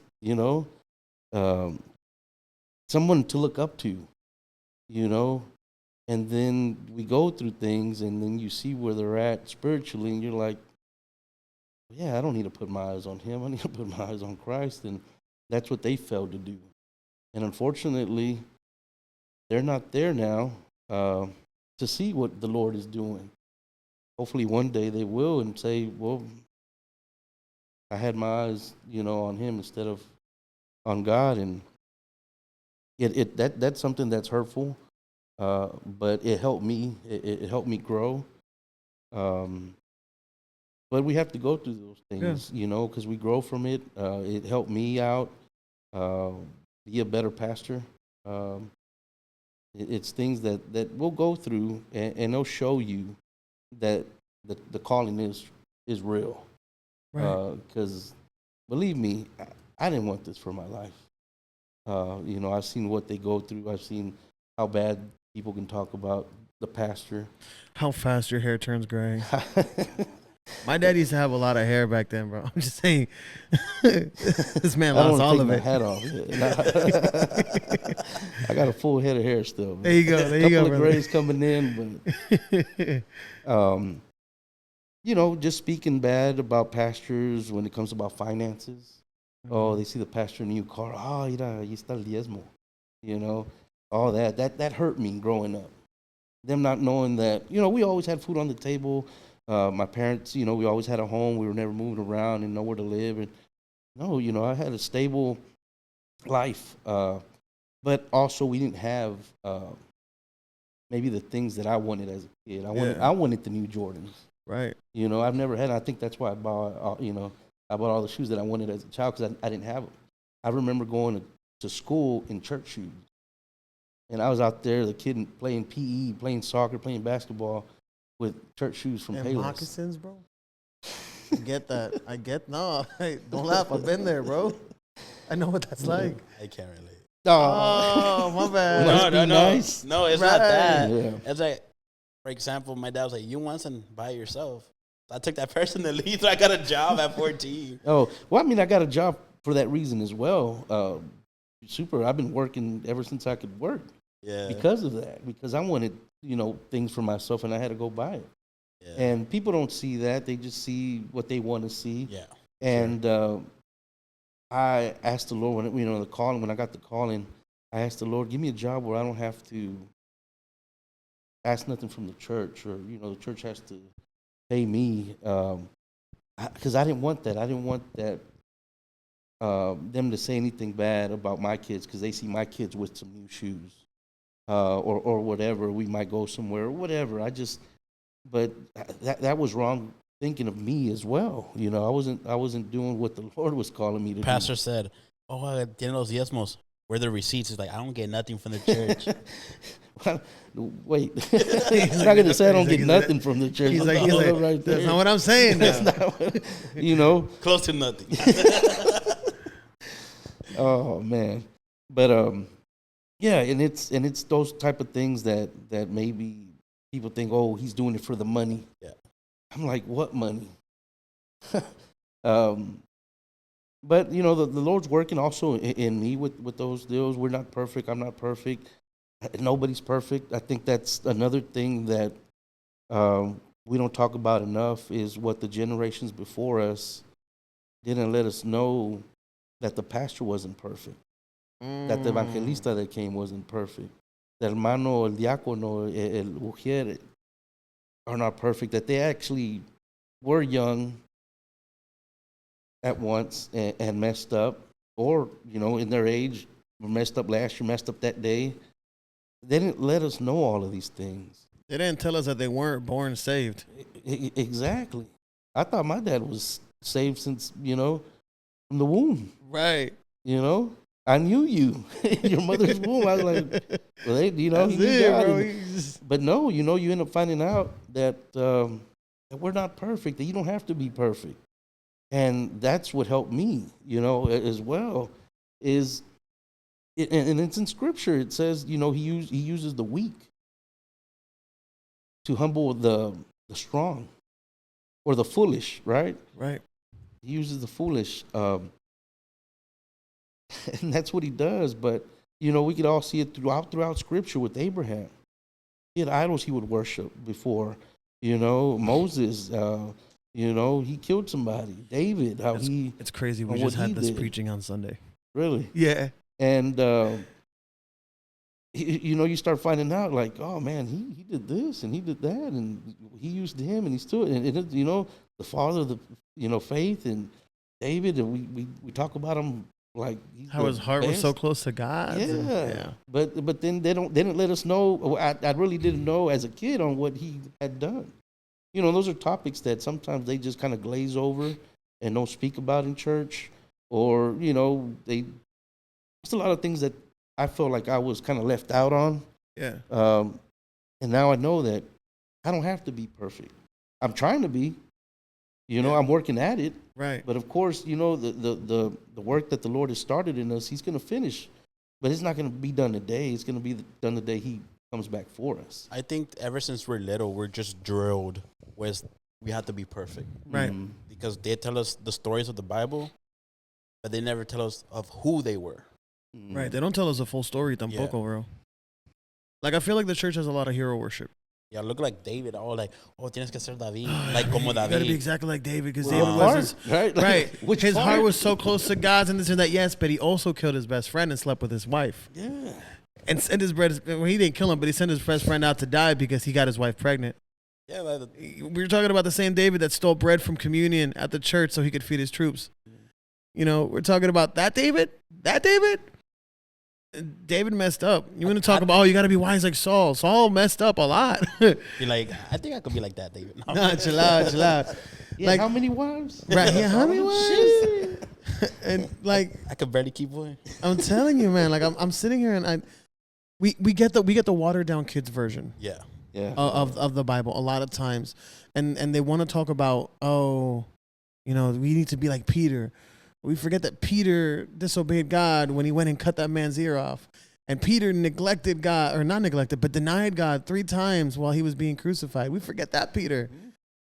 Speaker 3: someone to look up to, and then we go through things and then you see where they're at spiritually and you're like, yeah, I don't need to put my eyes on him. I need to put my eyes on Christ. And that's what they failed to do. And unfortunately, they're not there now to see what the Lord is doing. Hopefully one day they will and say, well, I had my eyes, on him instead of on God. And that's something that's hurtful, but it helped me. It helped me grow. But we have to go through those things, because we grow from it. It helped me out, be a better pastor. It's things that we'll go through, and they'll show you that the calling is real.
Speaker 2: Right.
Speaker 3: Because believe me, I didn't want this for my life. I've seen what they go through. I've seen how bad people can talk about the pastor.
Speaker 2: How fast your hair turns gray. My dad used to have a lot of hair back then, bro. I'm just saying. This man lost all of it.
Speaker 3: I don't take my hat off. I got a full head of hair still.
Speaker 2: There you go. There you go,
Speaker 3: couple of grays coming in, but just speaking bad about pastors when it comes about finances. Mm-hmm. Oh, they see the pastor in a new car. Oh, mira, ahí está el diezmo. All that hurt me growing up. Them not knowing that, we always had food on the table. My parents, we always had a home. We were never moving around and nowhere to live. And no, I had a stable life. But also we didn't have maybe the things that I wanted as a kid. I wanted the new Jordans.
Speaker 2: Right.
Speaker 3: I've never had. I think that's why I bought. I bought all the shoes that I wanted as a child because I didn't have them. I remember going to school in church shoes. And I was out there, the kid playing PE, playing soccer, playing basketball with church shoes from Payless.
Speaker 2: Moccasins, bro. I get that. No, hey, don't laugh. I've been there, bro. I know what that's like.
Speaker 1: I can't relate.
Speaker 2: Oh, my bad.
Speaker 1: No,
Speaker 3: nice.
Speaker 1: no, it's
Speaker 2: Right.
Speaker 1: not that.
Speaker 3: Yeah.
Speaker 1: It's like, for example, my dad was like, "You want some by yourself." So I took that personally, so I got a job at 14.
Speaker 3: Oh, well, I mean, I got a job for that reason as well. Super. I've been working ever since I could work
Speaker 1: Yeah,
Speaker 3: because of that. Because I wanted, things for myself, and I had to go buy it.
Speaker 1: yeah,
Speaker 3: And people don't see that; they just see what they want to see.
Speaker 1: yeah.
Speaker 3: And I asked the Lord when I got the calling, I asked the Lord, give me a job where I don't have to ask nothing from the church, or the church has to pay me, because I didn't want that. I didn't want that them to say anything bad about my kids because they see my kids with some new shoes, or whatever. We might go somewhere or whatever. But that was wrong thinking of me as well. I wasn't doing what the Lord was calling me to
Speaker 1: Pastor said, "Oh, tiene los diezmos. Where are the receipts?" He's like, "I don't get nothing from the church."
Speaker 3: Wait, he's not going to say I don't get nothing from the church.
Speaker 2: He's like,
Speaker 3: right there.
Speaker 2: that's not what I'm saying.
Speaker 3: That's
Speaker 2: Now.
Speaker 3: not what,
Speaker 1: Close to nothing.
Speaker 3: Oh man, but yeah, and it's those type of things that maybe people think, oh, he's doing it for the money.
Speaker 1: Yeah.
Speaker 3: I'm like, what money? But the Lord's working also in me with those deals. We're not perfect. I'm not perfect. Nobody's perfect. I think that's another thing that we don't talk about enough is what the generations before us didn't let us know, that the pastor wasn't perfect, that the evangelista that came wasn't perfect, the hermano, el diácono, el mujer are not perfect, that they actually were young at once and messed up, or, in their age, were messed up last year, messed up that day. They didn't let us know all of these things.
Speaker 2: They didn't tell us that they weren't born saved.
Speaker 3: Exactly. I thought my dad was saved since, from the womb.
Speaker 2: Right.
Speaker 3: I knew you, your mother's womb. I was like, well,
Speaker 2: That's
Speaker 3: he knew
Speaker 2: it,
Speaker 3: God.
Speaker 2: bro.
Speaker 3: But no, you end up finding out that we're not perfect, that you don't have to be perfect. And that's what helped me, as well, is, and it's in Scripture. It says, he uses the weak to humble the strong, or the foolish, right?
Speaker 2: Right.
Speaker 3: He uses the foolish, and that's what he does. But we could all see it throughout Scripture with Abraham. He had idols he would worship before. Moses. He killed somebody. David.
Speaker 2: It's crazy. We just had this preaching on Sunday.
Speaker 3: Really?
Speaker 2: Yeah.
Speaker 3: And you start finding out, like, oh man, he did this and he did that, and he used him, and he stood, and the father of the faith, and David, and we talk about him like
Speaker 2: how his heart was so close to God.
Speaker 3: Yeah. But then they didn't let us know. I really didn't know as a kid on what he had done. Those are topics that sometimes they just kind of glaze over and don't speak about in church, or there's a lot of things that I felt like I was kind of left out on.
Speaker 2: Yeah.
Speaker 3: And now I know that I don't have to be perfect. I'm trying to be. I'm working at it.
Speaker 2: Right.
Speaker 3: But of course, the work that the Lord has started in us, He's going to finish. But it's not going to be done today. It's going to be done the day He comes back for us.
Speaker 1: I think ever since we're little, we're just drilled with we have to be perfect.
Speaker 2: Right.
Speaker 1: Because they tell us the stories of the Bible, but they never tell us of who they were.
Speaker 2: Right. They don't tell us the full story tampoco, bro. Like, I feel like the church has a lot of hero worship.
Speaker 1: Yeah, look like David. Oh, like, tienes que ser David. Like, como David.
Speaker 2: You gotta be exactly like David, because David was right.
Speaker 3: Which
Speaker 2: his
Speaker 3: part?
Speaker 2: heart was so close to God's and this and that. Yes, but he also killed his best friend and slept with his wife.
Speaker 3: Yeah.
Speaker 2: And sent his well, he didn't kill him, but he sent his best friend out to die because he got his wife pregnant.
Speaker 1: Yeah,
Speaker 2: we were talking about the same David that stole bread from communion at the church so he could feed his troops. We're talking about that David. David messed up. You want to talk about, you got to be wise like Saul. Saul messed up a lot.
Speaker 1: Be like, I think I could be like that, David.
Speaker 2: Nah, chill out.
Speaker 3: Yeah,
Speaker 2: Like,
Speaker 3: how many wives?
Speaker 2: right? Yeah, how many
Speaker 3: Shit.
Speaker 2: wives? And like,
Speaker 1: I could barely keep one.
Speaker 2: I'm telling you, man. Like, I'm sitting here and we get the watered down kids version
Speaker 1: Yeah.
Speaker 3: Yeah.
Speaker 2: of the Bible a lot of times, and they want to talk about, oh, you know, we need to be like Peter. We forget that Peter disobeyed God when he went and cut that man's ear off. And Peter neglected God, or not neglected, but denied God 3 times while he was being crucified. We forget that Peter.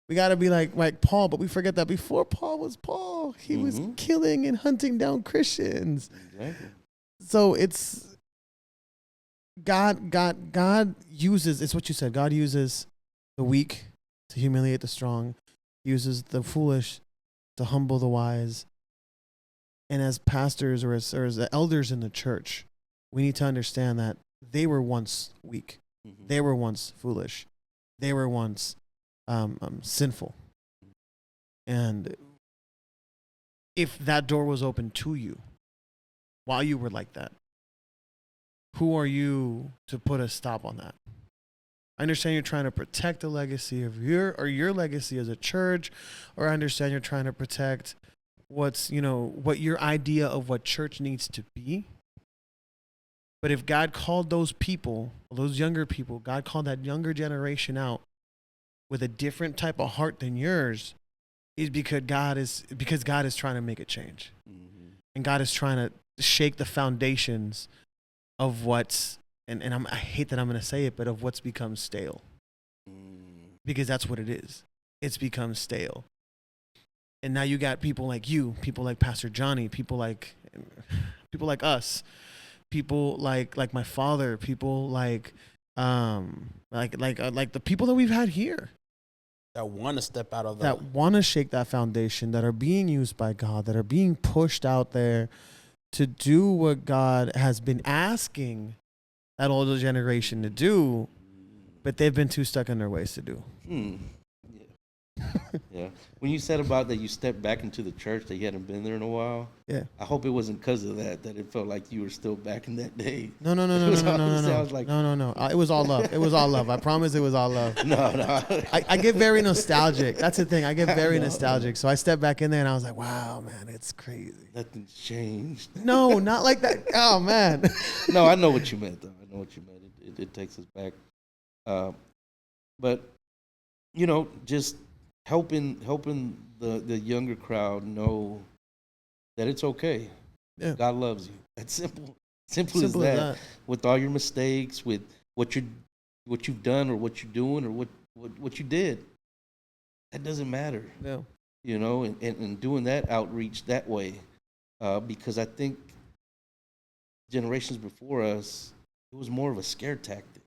Speaker 2: We got to be like Paul, but we forget that before Paul was Paul, he was killing and hunting down Christians.
Speaker 3: Exactly.
Speaker 2: So it's God uses, it's what you said, God uses the weak to humiliate the strong, uses the foolish to humble the wise. And as pastors or as the elders in the church, we need to understand that they were once weak.
Speaker 3: Mm-hmm.
Speaker 2: They were once foolish. They were once sinful. And if that door was open to you while you were like that, who are you to put a stop on that? I understand you're trying to protect the legacy of your legacy as a church, or I understand you're trying to protect what your idea of what church needs to be. But if God called those people, those younger people, God called that younger generation out with a different type of heart than yours, is because God is trying to make a change.
Speaker 3: Mm-hmm.
Speaker 2: And God is trying to shake the foundations of what's, and I hate that I'm going to say it, but of what's become stale. Because that's what it is. It's become stale. And now you got people like you, people like Pastor Johnny, people like us, people like my father, people like the people that we've had here
Speaker 1: That want to step out of
Speaker 2: that want to shake that foundation, that are being used by God, that are being pushed out there to do what God has been asking that older generation to do, but they've been too stuck in their ways to do.
Speaker 3: Yeah. When you said about that you stepped back into the church, that you hadn't been there in a while.
Speaker 2: Yeah.
Speaker 3: I hope it wasn't because of that it felt like you were still back in that day.
Speaker 2: No.
Speaker 3: I was like,
Speaker 2: No. It was all love. It was all love. I promise it was all love.
Speaker 3: No.
Speaker 2: I get very nostalgic. That's the thing. I get very nostalgic. So I stepped back in there and I was like, wow, man, it's crazy.
Speaker 3: Nothing's changed.
Speaker 2: No, not like that. Oh, man.
Speaker 3: No, I know what you meant, though. I know what you meant. It takes us back. But, just helping the younger crowd know that it's okay.
Speaker 2: Yeah.
Speaker 3: God loves you. That's simple. Simple as that. With all your mistakes, with what you've done or what you're doing or what you did, that doesn't matter.
Speaker 2: Yeah.
Speaker 3: And doing that outreach that way, because I think generations before us, it was more of a scare tactic.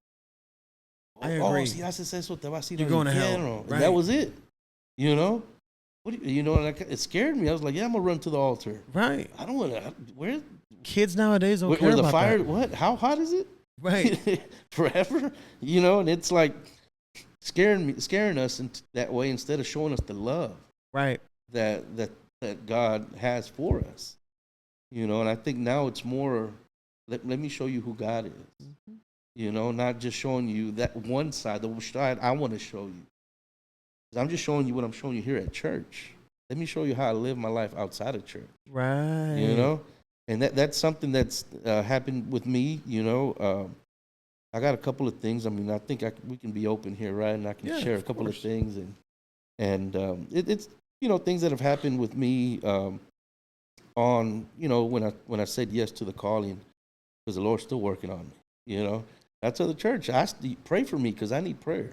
Speaker 2: I agree.
Speaker 3: Si haces eso, te vas a ir
Speaker 2: You're going to hell.
Speaker 3: And
Speaker 2: right.
Speaker 3: that was it. And it scared me. I was like, yeah, I'm gonna run to the altar.
Speaker 2: Right.
Speaker 3: I don't want to. Where
Speaker 2: kids nowadays don't care
Speaker 3: the
Speaker 2: about
Speaker 3: fire?
Speaker 2: that.
Speaker 3: What? How hot is it?
Speaker 2: Right.
Speaker 3: Forever. And it's like scaring us in that way instead of showing us the love.
Speaker 2: Right.
Speaker 3: That God has for us. And I think now it's more. Let me show you who God is. Mm-hmm. Not just showing you that one side, the side I want to show you. I'm just showing you what I'm showing you here at church. Let me show you how I live my life outside of church.
Speaker 2: Right.
Speaker 3: And that's something that's happened with me. I got a couple of things. I mean, I think we can be open here, right? And I can share a couple of things, and it's things that have happened with me. On when I said yes to the calling, because the Lord's still working on me. I tell the church, pray for me because I need prayer.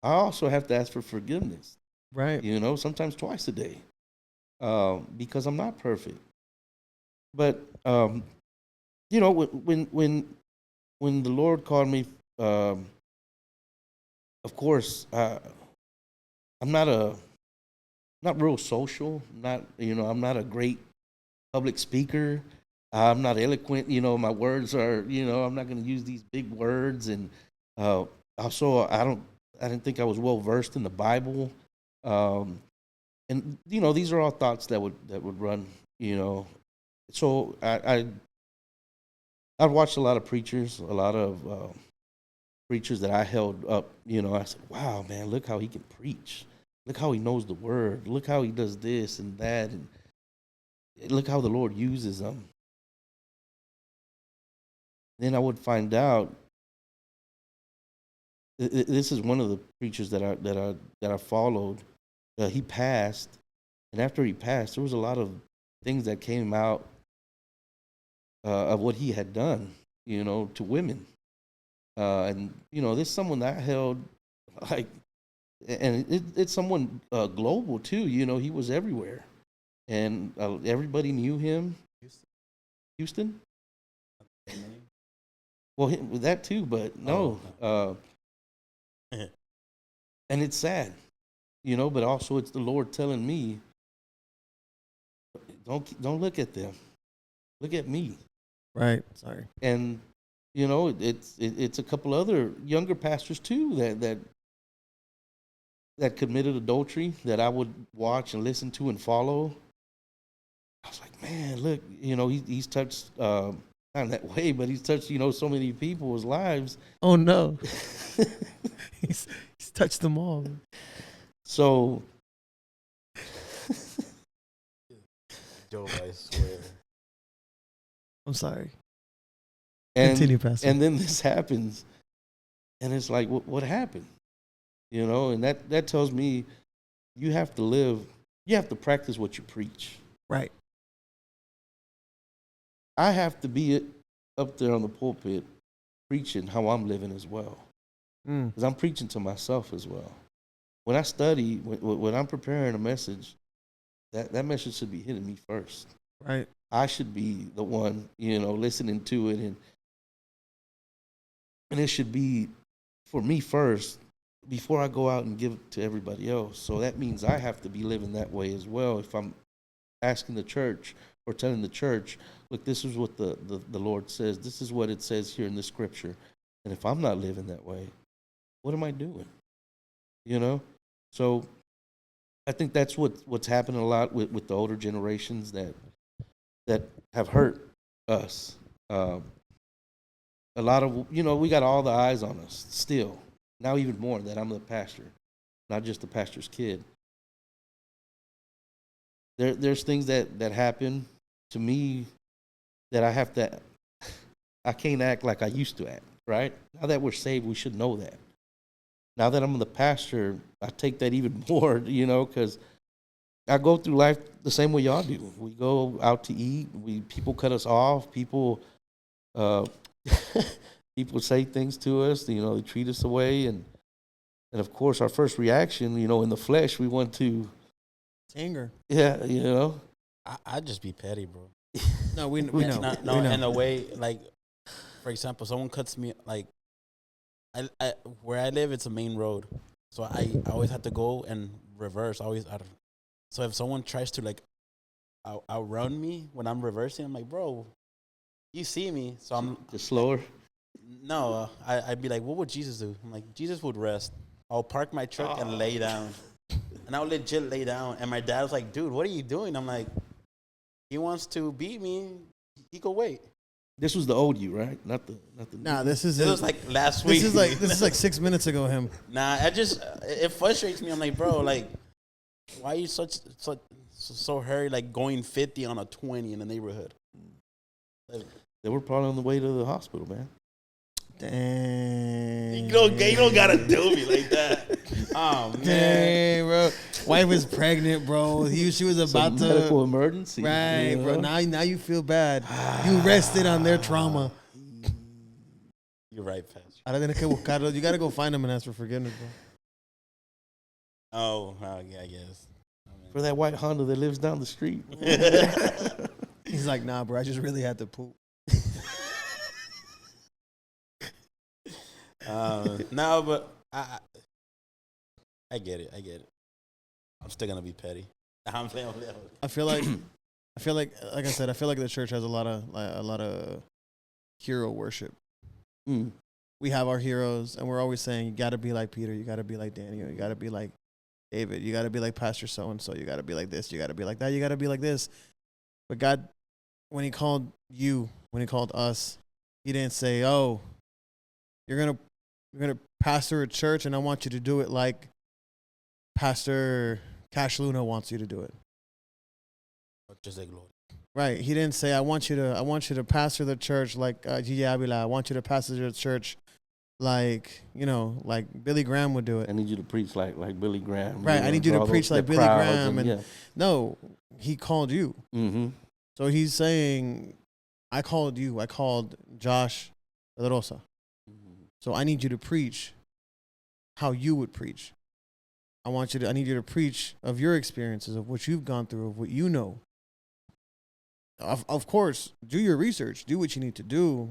Speaker 3: I also have to ask for forgiveness.
Speaker 2: Right.
Speaker 3: Sometimes twice a day, because I'm not perfect. But when the Lord called me, of course, I'm not real social. I'm not a great public speaker. I'm not eloquent. My words are. I'm not going to use these big words, and also I didn't think I was well versed in the Bible, and these are all thoughts that would run. So I've watched a lot of preachers, a lot of preachers that I held up. I said, "Wow, man, look how he can preach! Look how he knows the word. Look how he does this and that, and look how the Lord uses them. Then I would find out. This is one of the preachers that I followed. He passed, and after he passed, there was a lot of things that came out of what he had done, to women. And this is someone that I held like, and it's someone global too. He was everywhere, and everybody knew him. Houston. Well, that too, but no. And it's sad, but also it's the Lord telling me, don't look at them, look at me.
Speaker 2: Right. Sorry.
Speaker 3: And it's a couple other younger pastors too that committed adultery that I would watch and listen to and follow. I was like, man, look, he's touched not in that way, but he's touched so many people's lives.
Speaker 2: Oh no. he's touched them all.
Speaker 3: So
Speaker 1: Joe, I swear.
Speaker 2: I'm sorry.
Speaker 3: and
Speaker 2: Continue, Pastor.
Speaker 3: and then this happens, and it's like, what happened? And that tells me you have to practice what you preach.
Speaker 2: Right.
Speaker 3: I have to be up there on the pulpit preaching how I'm living as well, because I'm preaching to myself as well. When I study, when I'm preparing a message, that message should be hitting me first.
Speaker 2: Right.
Speaker 3: I should be the one, listening to it, and it should be for me first before I go out and give it to everybody else. So that means I have to be living that way as well. If I'm asking the church or telling the church, look, this is what the Lord says. This is what it says here in the scripture. And if I'm not living that way, what am I doing? So I think that's what's happening a lot with the older generations that have hurt us. A lot of, we got all the eyes on us still. Now even more that I'm the pastor, not just the pastor's kid. There's things that happen to me that I can't act like I used to act, right? Now that we're saved, we should know that. Now that I'm the pastor, I take that even more, because I go through life the same way y'all do. We go out to eat. People cut us off. People people say things to us. They treat us away, and of course, our first reaction, in the flesh, we want to
Speaker 2: anger.
Speaker 3: Yeah.
Speaker 1: I'd just be petty, bro.
Speaker 2: No, we know.
Speaker 1: No,
Speaker 2: We know.
Speaker 1: in a way, like, for example, someone cuts me, like, I where I live, it's a main road, so I always have to go and reverse. So if someone tries to, like, outrun me when I'm reversing, I'm like, bro, you see me, so I'm
Speaker 3: just slower.
Speaker 1: No, I'd be like, what would Jesus do? I'm like, Jesus would rest. I'll park my truck and lay down, and I'll legit lay down. And my dad was like, dude, what are you doing? I'm like, he wants to beat me. He could wait.
Speaker 3: This was the old you, right? Not the.
Speaker 2: Nah, this
Speaker 1: was like last week.
Speaker 2: This is like 6 minutes ago. Him.
Speaker 1: Nah, it frustrates me. I'm like, bro, like, why are you so hurried, like going 50 on a 20 in the neighborhood? Like,
Speaker 3: they were probably on the way to the hospital, man.
Speaker 2: Dang.
Speaker 1: You don't gotta do me like that. Oh man,
Speaker 2: dang, bro. Wife was pregnant, bro. She was about to
Speaker 3: medical emergency,
Speaker 2: right, bro. Now you feel bad. You rested on their trauma.
Speaker 1: You're right, Pastor.
Speaker 2: You gotta go find him and ask for forgiveness, bro.
Speaker 1: Oh, yeah, I guess.
Speaker 3: For that white Honda that lives down the street.
Speaker 2: He's like, nah, bro. I just really had to poop.
Speaker 1: No, but I get it. I'm still gonna be petty. I'm playing.
Speaker 2: I feel like I said, I feel like the church has a lot of hero worship. We have our heroes, and we're always saying, you got to be like Peter, you got to be like Daniel, you got to be like David, you got to be like Pastor so and so, you got to be like this, you got to be like that, you got to be like this. But God, when He called us, He didn't say, "Oh, you're gonna pastor a church, and I want you to do it like Pastor Cash Luna wants you to do it.
Speaker 1: Just say glory.
Speaker 2: Right. He didn't say, I want you to pastor the church like Gigi Avila. I want you to pastor the church like, like Billy Graham would do it.
Speaker 3: I need you to preach like Billy Graham.
Speaker 2: Right. I need you to preach like Billy Graham. And no, he called you.
Speaker 3: Mm-hmm.
Speaker 2: So he's saying, I called you. I called Josh Pedroza.
Speaker 3: Mm-hmm.
Speaker 2: So I need you to preach how you would preach. I need you to preach of your experiences, of what you've gone through, of what you know. Of course, do your research, do what you need to do,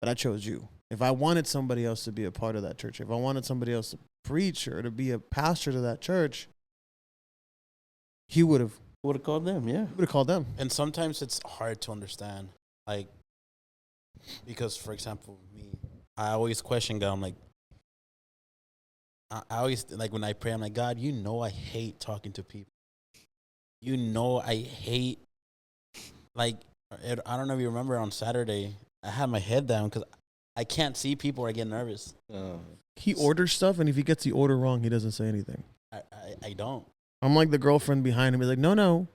Speaker 2: but I chose you. If I wanted somebody else to be a part of that church, if I wanted somebody else to preach or to be a pastor to that church, he would have
Speaker 3: called them, yeah.
Speaker 2: He would have called them.
Speaker 1: And sometimes it's hard to understand, like, because, for example, me, I always question God. I'm like, I always, like, when I pray, I'm like, God, I hate talking to people. I hate, like, I don't know if you remember on Saturday, I had my head down because I can't see people or I get nervous.
Speaker 2: He orders stuff, and if he gets the order wrong, he doesn't say anything.
Speaker 1: I don't.
Speaker 2: I'm like the girlfriend behind him. He's like, no.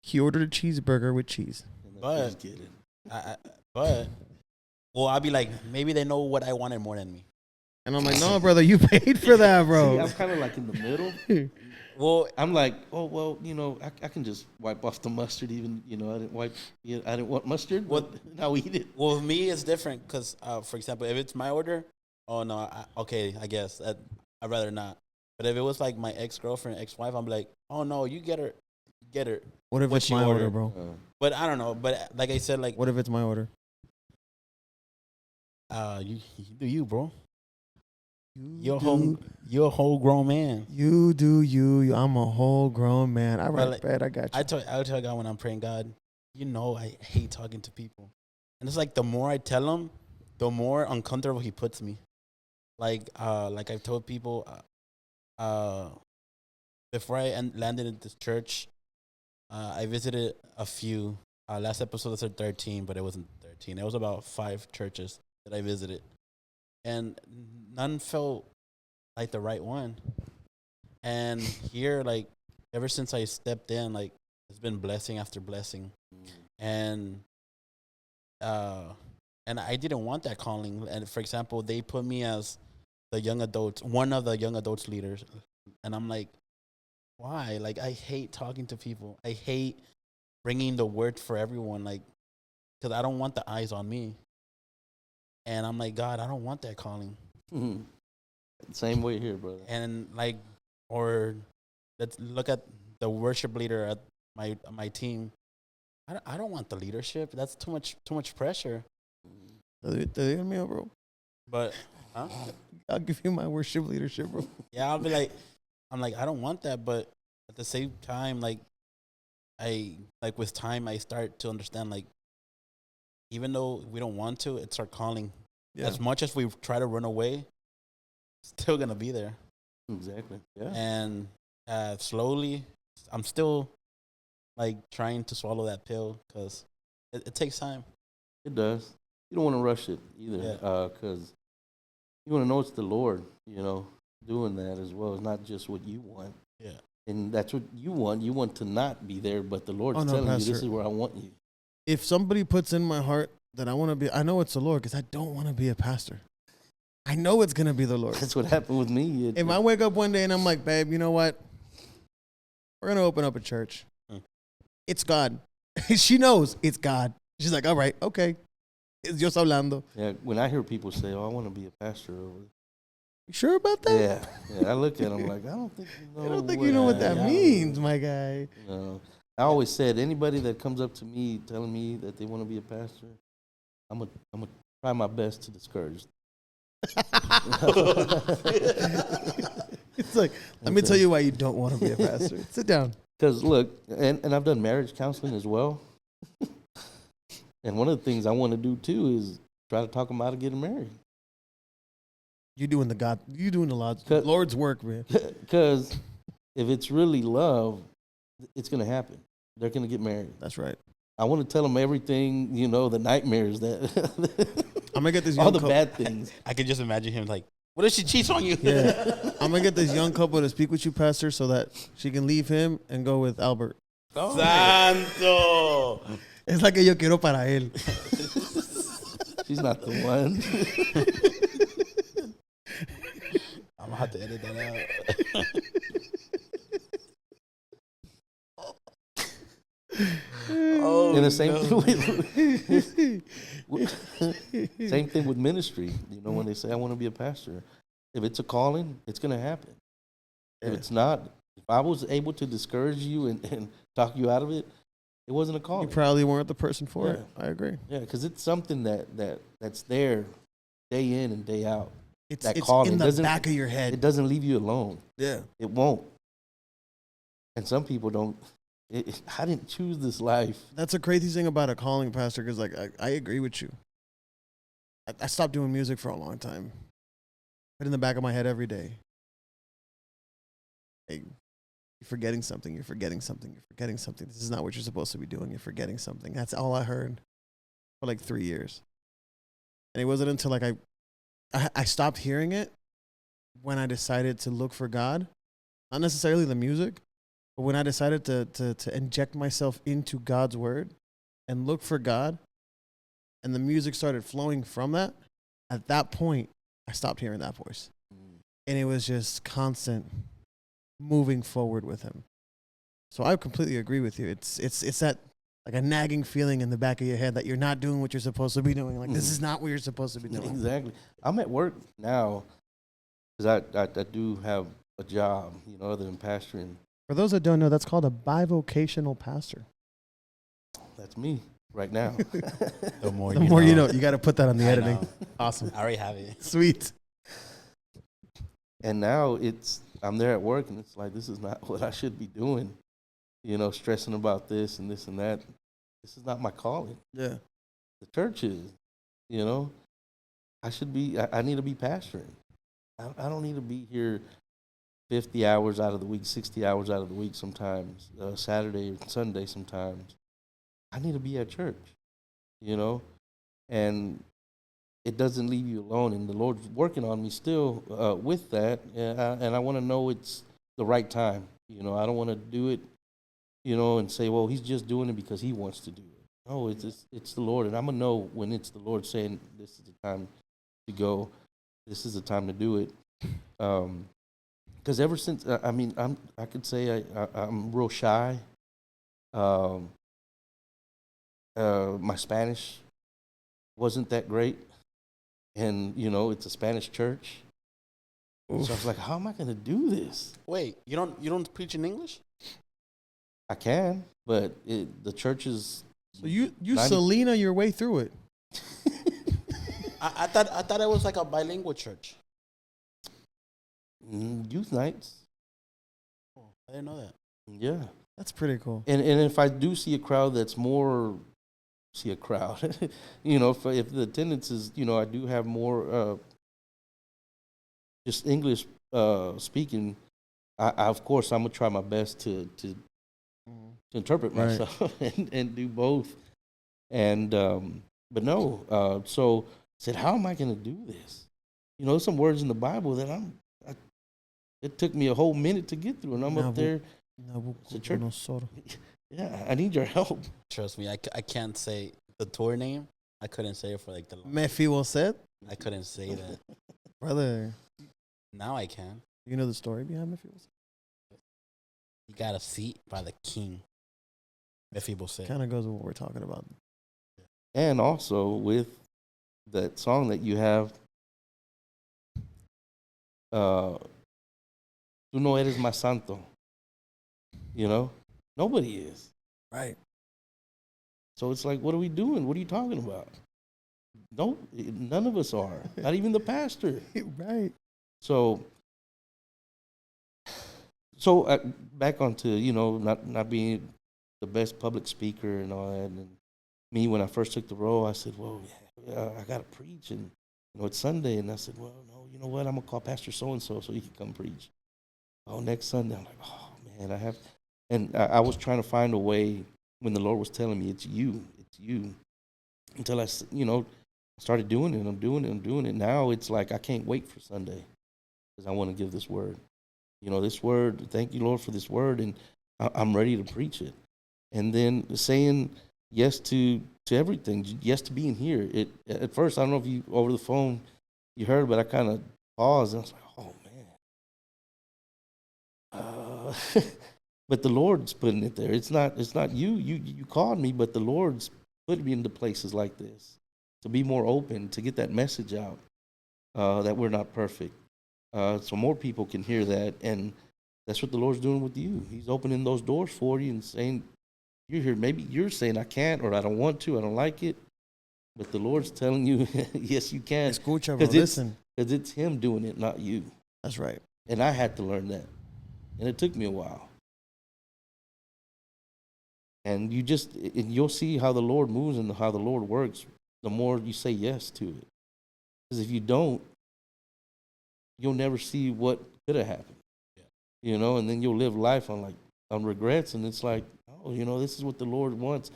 Speaker 2: He ordered a cheeseburger with cheese.
Speaker 1: But, well, I'll be like, maybe they know what I wanted more than me.
Speaker 2: And I'm like, no, brother, you paid for that, bro.
Speaker 3: See, I'm kind of like in the middle. Well, I'm like, I can just wipe off the mustard. Even I didn't want mustard. But now eat it.
Speaker 1: Well, with me, it's different because, for example, if it's my order, oh no, okay, I guess I'd rather not. But if it was like my ex-girlfriend, ex-wife, I'm like, oh no, you get her.
Speaker 2: What if it's my order, bro?
Speaker 1: But I don't know. But like I said, like,
Speaker 2: what if it's my order?
Speaker 1: You do you, bro. You're a whole grown man.
Speaker 2: You do you. I'm a whole grown man. All right, bad. I got you.
Speaker 1: I tell God when I'm praying, God, I hate talking to people, and it's like the more I tell him, the more uncomfortable he puts me. Like I've told people, before I landed at this church, I visited a few. Last episode I said 13, but it wasn't 13. It was about 5 churches that I visited. And none felt like the right one. And here, like, ever since I stepped in, like, it's been blessing after blessing. And I didn't want that calling. And, for example, they put me as one of the young adults leaders. And I'm like, why? Like, I hate talking to people. I hate bringing the word for everyone, like, because I don't want the eyes on me. And I'm like, God, I don't want that calling.
Speaker 3: Mm-hmm. Same way here, brother.
Speaker 1: And like, or let's look at the worship leader at my team. I don't want the leadership. That's too much pressure.
Speaker 2: Bro.
Speaker 1: But
Speaker 2: I'll give you my worship leadership, bro.
Speaker 1: Yeah, I'll be like, I don't want that. But at the same time, like, with time, I start to understand, like, even though we don't want to, it's our calling. Yeah. As much as we try to run away, it's still going to be there.
Speaker 3: Exactly. Yeah.
Speaker 1: And slowly, I'm still, like, trying to swallow that pill because it takes time.
Speaker 3: It does. You don't want to rush it either because you want to know it's the Lord, doing that as well. It's not just what you want.
Speaker 1: Yeah.
Speaker 3: And that's what you want. You want to not be there, but the Lord's telling you, this is where I want you.
Speaker 2: If somebody puts in my heart that I want to be, I know it's the Lord because I don't want to be a pastor. I know it's going to be the Lord.
Speaker 3: That's what happened with me.
Speaker 2: If I wake up one day and I'm like, babe, you know what? We're going to open up a church. It's God. She knows it's God. She's like, all right, okay. It's Dios hablando.
Speaker 3: Yeah, when I hear people say, oh, I want to be a pastor.
Speaker 2: You sure about that?
Speaker 3: Yeah. I look at them like, I don't think
Speaker 2: you know what that means, my guy.
Speaker 3: I always said, anybody that comes up to me telling me that they want to be a pastor, I'm gonna try my best to discourage them.
Speaker 2: It's like, let me tell you why you don't want to be a pastor. Sit down.
Speaker 3: Because look, and I've done marriage counseling as well. And one of the things I want to do too is try to talk them out of getting married.
Speaker 2: You're doing the Lord's work, man.
Speaker 3: Because if it's really love, it's going to happen. They're going to get married.
Speaker 2: That's right.
Speaker 3: I want to tell them everything, the nightmares that
Speaker 2: I'm going to get this
Speaker 3: all the bad things.
Speaker 1: I could just imagine him like, What if she cheats on you?
Speaker 2: Yeah. I'm going to get this young couple to speak with you, Pastor, so that she can leave him and go with Albert.
Speaker 1: Oh. Santo.
Speaker 2: Es la que yo quiero para él.
Speaker 3: She's not the one.
Speaker 1: I'm gonna have to edit that out. Oh,
Speaker 3: And the same thing same thing with ministry. You know, when they say I want to be a pastor, if it's a calling, it's gonna happen. If it's not, if I was able to discourage you and talk you out of it, it wasn't a calling.
Speaker 2: You probably weren't the person for it.
Speaker 3: Yeah.
Speaker 2: I agree.
Speaker 3: Yeah, because it's something that's there day in and day out.
Speaker 2: It's
Speaker 3: calling
Speaker 2: in the
Speaker 3: doesn't-
Speaker 2: back of your
Speaker 3: It
Speaker 2: head.
Speaker 3: doesn't leave you alone.
Speaker 2: Yeah.
Speaker 3: It won't. And some people don't. I didn't choose this life.
Speaker 2: That's a crazy thing about a calling, Pastor, because like I agree with you. I stopped doing music for a long time. But in the back of my head every day, hey, you're forgetting something. You're forgetting something. You're forgetting something. This is not what you're supposed to be doing. You're forgetting something. That's all I heard for like 3 years. And it wasn't until like I stopped hearing it when I decided to look for God, not necessarily the music, but when I decided to inject myself into God's word and look for God, and the music started flowing from that, at that point, I stopped hearing that voice. And it was just constant moving forward with him. So I completely agree with you. It's that like a nagging feeling in the back of your head that you're not doing what you're supposed to be doing. Like, this is not what you're supposed to be doing.
Speaker 3: Exactly. I'm at work now because I do have a job, you know, other than pastoring.
Speaker 2: For those that don't know, that's called a bivocational pastor.
Speaker 3: That's me right now.
Speaker 1: The more
Speaker 2: You know. You got to put that on the
Speaker 1: I
Speaker 2: editing.
Speaker 1: know.
Speaker 2: Awesome.
Speaker 1: I already have it.
Speaker 2: Sweet.
Speaker 3: And now I'm there at work, and it's like, this is not what I should be doing. You know, stressing about this and this and that. This is not my calling.
Speaker 2: Yeah.
Speaker 3: The church is, you know. I need to be pastoring. I don't need to be here 50 hours out of the week, 60 hours out of the week sometimes, Saturday or Sunday sometimes. I need to be at church, you know. And it doesn't leave you alone. And the Lord's working on me still with that. And I want to know it's the right time. You know, I don't want to do it, you know, and say, well, he's just doing it because he wants to do it. No, it's the Lord. And I'm going to know when it's the Lord saying this is the time to go. This is the time to do it. Because ever since, I could say I'm real shy. My Spanish wasn't that great. And, you know, it's a Spanish church. Oof. So I was like, how am I going to do this?
Speaker 1: Wait, you don't preach in English?
Speaker 3: I can, but the church is.
Speaker 2: So you Selena your way through it.
Speaker 1: I thought it was like a bilingual church.
Speaker 3: Youth nights.
Speaker 1: Oh, I didn't know that.
Speaker 3: Yeah.
Speaker 2: That's pretty cool.
Speaker 3: And if I do see a crowd that's more, you know, if the attendance is, you know, I do have more just English speaking, I of course, I'm going to try my best to interpret myself and do both. And, but no, so I said, how am I going to do this? You know, there's some words in the Bible that it took me a whole minute to get through, and I'm up there. Yeah, I need your help.
Speaker 1: Trust me, I can't say the tour name. I couldn't say it for like the
Speaker 2: MSFTS?
Speaker 1: I couldn't say that.
Speaker 2: Brother.
Speaker 1: Now I can.
Speaker 2: You know the story behind MSFTS?
Speaker 1: He got a seat by the king. MSFTS.
Speaker 2: Kind of goes with what we're talking about.
Speaker 3: And also with that song that you have, Tú no eres más santo. You know? Nobody is.
Speaker 2: Right.
Speaker 3: So it's like, what are we doing? What are you talking about? No, none of us are. Not even the pastor.
Speaker 2: Right.
Speaker 3: So back onto, you know, not being the best public speaker and all that. And me, when I first took the role, I said, well, yeah, I got to preach. And, you know, it's Sunday. And I said, well, no, you know what? I'm going to call Pastor so-and-so so he can come preach. Oh, next Sunday. I'm like, oh, man, I have. And I was trying to find a way when the Lord was telling me, it's you. Until I, you know, started doing it. I'm doing it. Now it's like I can't wait for Sunday because I want to give this word. This word. Thank you, Lord, for this word, and I'm ready to preach it. And then saying yes to everything, yes to being here. At first, I don't know if you over the phone you heard, but I kind of paused and I was like, oh man. But the Lord's putting it there. It's not you. You called me, but the Lord's put me into places like this to be more open, to get that message out that we're not perfect, so more people can hear that. And that's what the Lord's doing with you. He's opening those doors for you and saying, you're here. Maybe you're saying I can't, or I don't want to, I don't like it, but the Lord's telling you, yes, you can.
Speaker 2: Escucha, bro. Listen,
Speaker 3: because it's Him doing it, not you.
Speaker 2: That's right.
Speaker 3: And I had to learn that, and it took me a while. And you'll see how the Lord moves and how the Lord works the more you say yes to it. Because if you don't, you'll never see what could have happened. Yeah. And then you'll live life on regrets, and it's like, oh, this is what the Lord wants.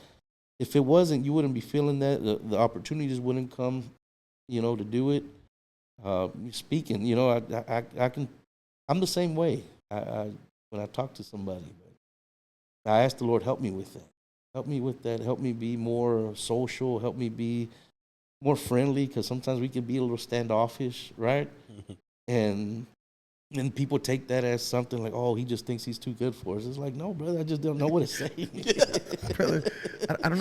Speaker 3: If it wasn't, you wouldn't be feeling that. The opportunities wouldn't come, to do it. Speaking, I'm the same way. When I talk to somebody, I ask the Lord, help me with that. Help me with that. Help me be more social. Help me be more friendly, because sometimes we can be a little standoffish, right? And people take that as something like, oh, he just thinks he's too good for us. It's like, no, brother, I just don't know what to say.
Speaker 2: Brother, I don't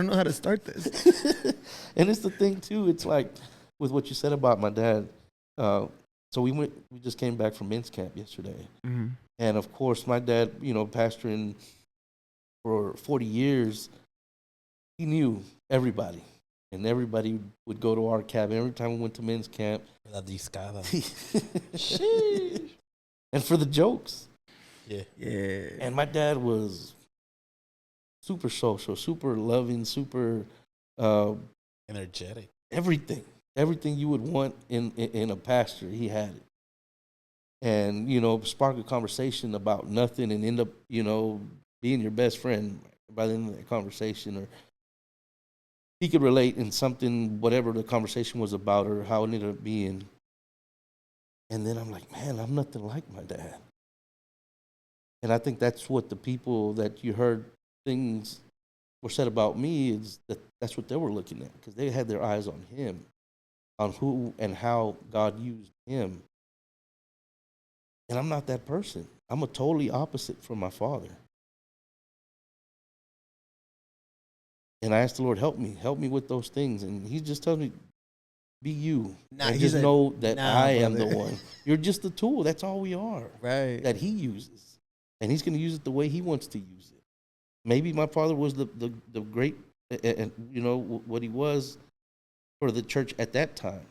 Speaker 2: know how to start this.
Speaker 3: And it's the thing too. It's like with what you said about my dad. So we just came back from men's camp yesterday, and of course, my dad, pastoring for 40 years, he knew everybody, and everybody would go to our cabin every time we went to men's camp.
Speaker 1: La discada.
Speaker 3: And for the jokes.
Speaker 1: Yeah.
Speaker 3: And my dad was super social, super loving, super
Speaker 1: energetic.
Speaker 3: Everything you would want in a pastor, he had it. And spark a conversation about nothing and end up being your best friend by the end of that conversation. Or he could relate in something, whatever the conversation was about or how it ended up being. And then I'm like, man, I'm nothing like my dad. And I think that's what the people that you heard things were said about me, is that's what they were looking at, because they had their eyes on him, on who and how God used him. And I'm not that person. I'm a totally opposite from my father. And I asked the Lord, help me with those things. And he just tells me, be you. And just know that I am the one. You're just the tool. That's all we are.
Speaker 2: Right.
Speaker 3: That he uses. And he's going to use it the way he wants to use it. Maybe my father was the great, what he was for the church at that time.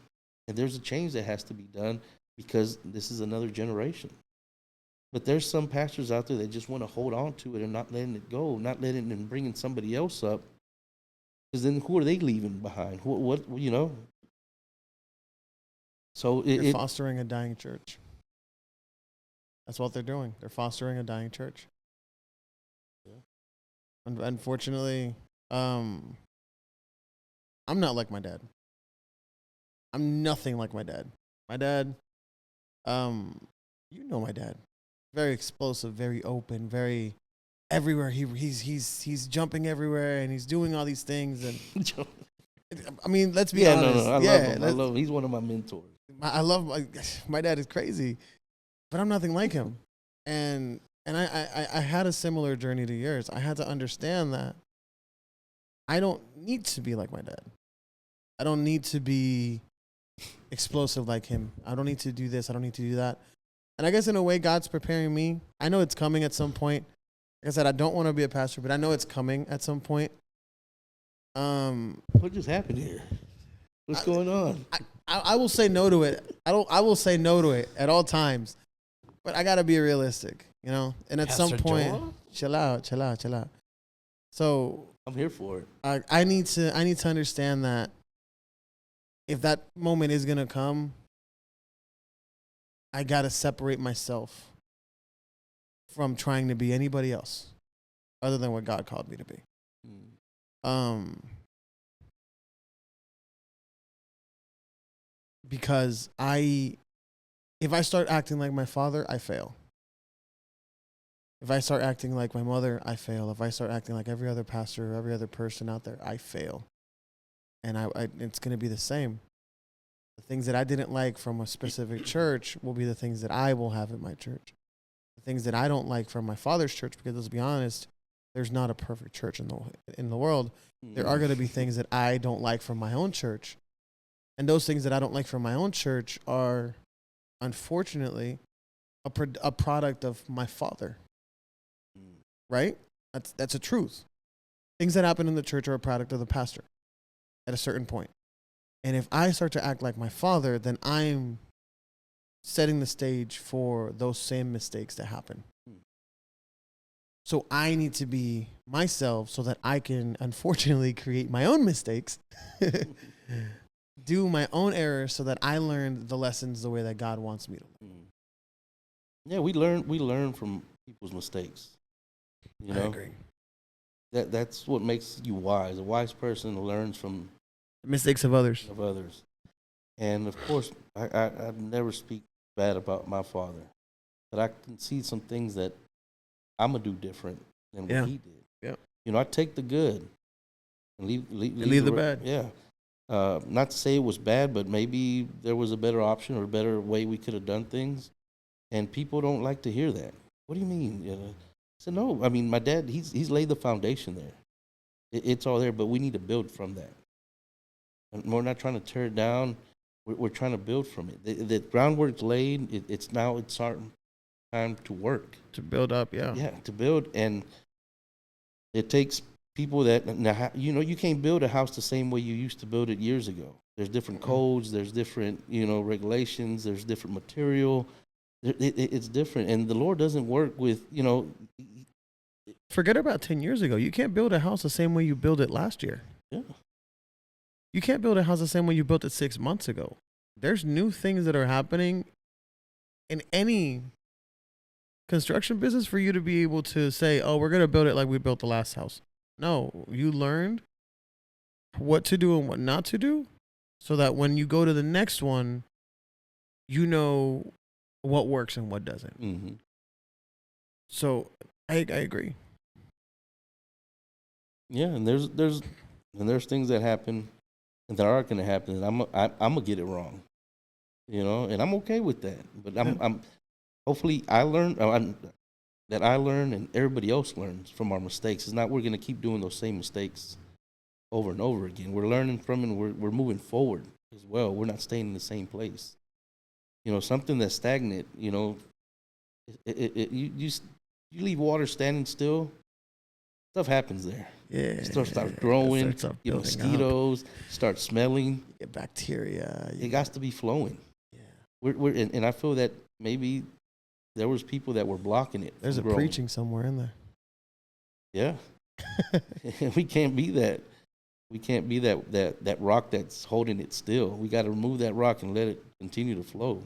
Speaker 3: And there's a change that has to be done, because this is another generation. But there's some pastors out there that just want to hold on to it and not letting it go, not letting it and bringing somebody else up. Because then who are they leaving behind? What So
Speaker 2: they're fostering a dying church. That's what they're doing. They're fostering a dying church. Yeah. Unfortunately, I'm not like my dad. I'm nothing like my dad. My dad, my dad. Very explosive, very open, very everywhere. He's jumping everywhere, and he's doing all these things. And I mean, let's be honest.
Speaker 3: I love him. I love him. He's one of my mentors.
Speaker 2: I love my dad is crazy, but I'm nothing like him. And I had a similar journey to yours. I had to understand that I don't need to be like my dad. I don't need to be explosive like him. I don't need to do this. I don't need to do that. And I guess in a way, God's preparing me. I know it's coming at some point. Like I said, I don't want to be a pastor, but I know it's coming at some point.
Speaker 3: What just happened here? What's going on?
Speaker 2: I will say no to it. I will say no to it at all times. But I gotta be realistic, And at
Speaker 1: Pastor
Speaker 2: some point,
Speaker 1: Joel?
Speaker 2: chill out. So
Speaker 3: I'm here for it.
Speaker 2: I need to understand that if that moment is gonna come, I gotta separate myself from trying to be anybody else other than what God called me to be. because if I start acting like my father, I fail. If I start acting like my mother, I fail. If I start acting like every other pastor, every other person out there, I fail. And it's going to be the same. The things that I didn't like from a specific church will be the things that I will have at my church. The things that I don't like from my father's church, because let's be honest, there's not a perfect church in the world. There are going to be things that I don't like from my own church. And those things that I don't like from my own church are, unfortunately, a product of my father. Right? That's a truth. Things that happen in the church are a product of the pastor at a certain point. And if I start to act like my father, then I'm setting the stage for those same mistakes to happen. So I need to be myself so that I can, unfortunately, create my own mistakes, do my own errors so that I learn the lessons the way that God wants me to learn.
Speaker 3: Yeah, we learn from people's mistakes. You know?
Speaker 2: I agree.
Speaker 3: That's what makes you wise. A wise person learns from
Speaker 2: The mistakes of others.
Speaker 3: And of course, I never speak bad about my father, but I can see some things that I'm gonna do different than what he did.
Speaker 2: Yeah.
Speaker 3: You know, I take the good and
Speaker 2: leave the bad.
Speaker 3: Yeah. Not to say it was bad, but maybe there was a better option or a better way we could have done things. And people don't like to hear that. What do you mean? I said, no. I mean, my dad, he's laid the foundation there. It's all there, but we need to build from that. And we're not trying to tear it down. We're trying to build from it. The groundwork's laid. It's our time to work.
Speaker 2: To build up, yeah.
Speaker 3: Yeah, to build. And it takes people that, now, you know, you can't build a house the same way you used to build it years ago. There's different codes. There's different, regulations. There's different material. It's different. And the Lord doesn't work with,
Speaker 2: Forget about 10 years ago. You can't build a house the same way you built it last year.
Speaker 3: Yeah.
Speaker 2: You can't build a house the same way you built it 6 months ago. There's new things that are happening in any construction business for you to be able to say, oh, we're going to build it like we built the last house. No, you learned what to do and what not to do so that when you go to the next one, you know what works and what doesn't.
Speaker 3: Mm-hmm.
Speaker 2: So I agree.
Speaker 3: Yeah, and there's things that happen and that are going to happen, and I'm gonna get it wrong, and I'm okay with that. But I'm hopefully I learn and everybody else learns from our mistakes. It's not we're going to keep doing those same mistakes over and over again. We're learning from it, and we're moving forward as well. We're not staying in the same place. Something that's stagnant. You leave water standing still, stuff happens there.
Speaker 2: Yeah.
Speaker 3: Stuff starts growing. Mosquitoes start smelling.
Speaker 2: Get bacteria.
Speaker 3: It got to be flowing.
Speaker 2: Yeah.
Speaker 3: And I feel that maybe there was people that were blocking it.
Speaker 2: There's a
Speaker 3: growing.
Speaker 2: preaching somewhere in there.
Speaker 3: Yeah. We can't be that. We can't be that rock that's holding it still. We got to remove that rock and let it continue to flow.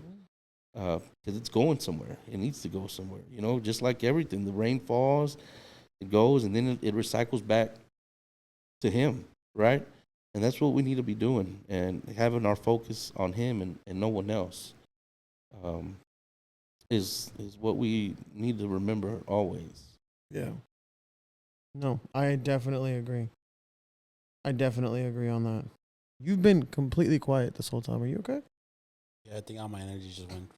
Speaker 3: Because it's going somewhere. It needs to go somewhere. Just like everything. The rain falls, it goes, and then it recycles back to Him, right? And that's what we need to be doing, and having our focus on Him and no one else is what we need to remember always.
Speaker 2: Yeah. No, I definitely agree. I definitely agree on that. You've been completely quiet this whole time. Are you okay?
Speaker 1: Yeah, I think all my energy just went.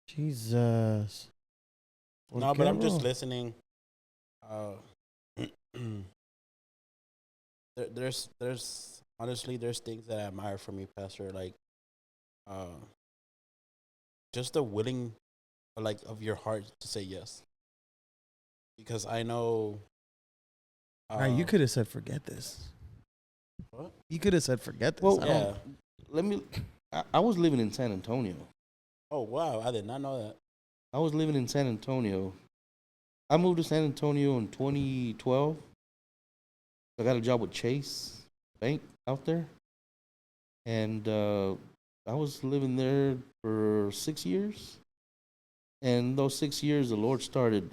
Speaker 2: Jesus.
Speaker 1: No, but I'm just listening. There's honestly there's things that I admire from you, Pastor. Like, just the willing, of your heart to say yes. Because I know.
Speaker 2: You could have said, "Forget this."
Speaker 1: What?
Speaker 2: You could have said, "Forget this."
Speaker 3: Well,
Speaker 1: yeah.
Speaker 3: I was living in San Antonio.
Speaker 1: Oh wow, I did not know that.
Speaker 3: I was living in San Antonio. I moved to San Antonio in 2012. I got a job with Chase Bank out there. And I was living there for 6 years. And those 6 years, the Lord started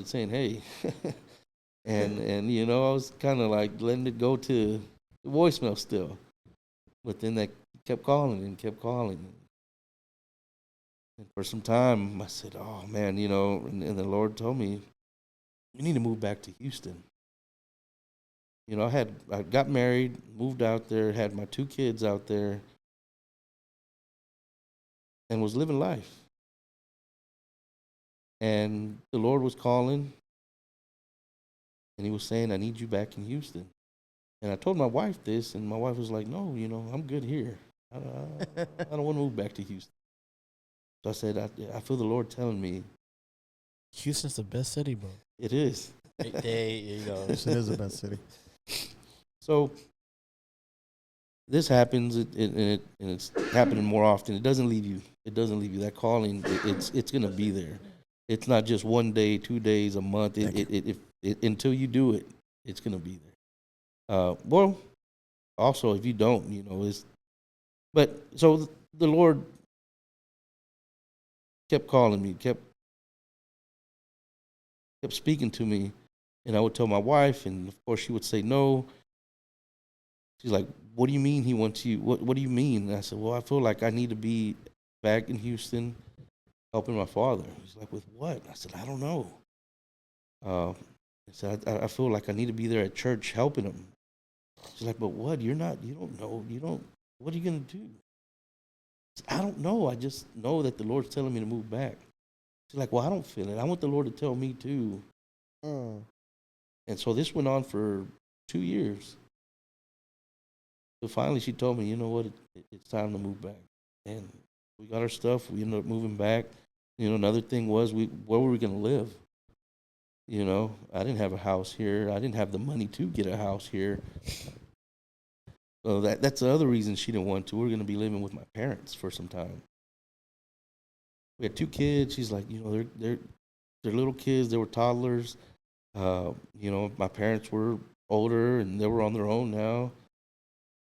Speaker 3: saying, hey. and I was kind of like letting it go to the voicemail still. But then they kept calling and kept calling. And for some time, I said, oh, man, and the Lord told me, you need to move back to Houston. I got married, moved out there, had my 2 kids out there, and was living life. And the Lord was calling, and he was saying, I need you back in Houston. And I told my wife this, and my wife was like, no, I'm good here. I don't want to move back to Houston. So I said, I feel the Lord telling me.
Speaker 1: Houston's the best city, bro.
Speaker 3: It is.
Speaker 1: There you go.
Speaker 2: Houston is the best city.
Speaker 3: So this happens, and it's happening more often. It doesn't leave you. It doesn't leave you. That calling, it's going to be there. It's not just 1 day, 2 days, a month. Until you do it, it's going to be there. Well, also if you don't, But so the Lord kept calling me, kept speaking to me, and I would tell my wife, and of course she would say no. She's like, what do you mean he wants you? What do you mean? And I said, well, I feel like I need to be back in Houston helping my father. He's like, with what? I said, I don't know. I said, I feel like I need to be there at church helping him. She's like, but what? You don't know. What are you going to do? I said, I don't know. I just know that the Lord's telling me to move back. She's like, well, I don't feel it. I want the Lord to tell me too. And so this went on for 2 years. So finally she told me, you know what, it's time to move back. And we got our stuff. We ended up moving back. Another thing was, where were we going to live? I didn't have a house here. I didn't have the money to get a house here. So that's the other reason she didn't want to. We were going to be living with my parents for some time. We had 2 kids. She's like, they're little kids. They were toddlers. My parents were older and they were on their own now.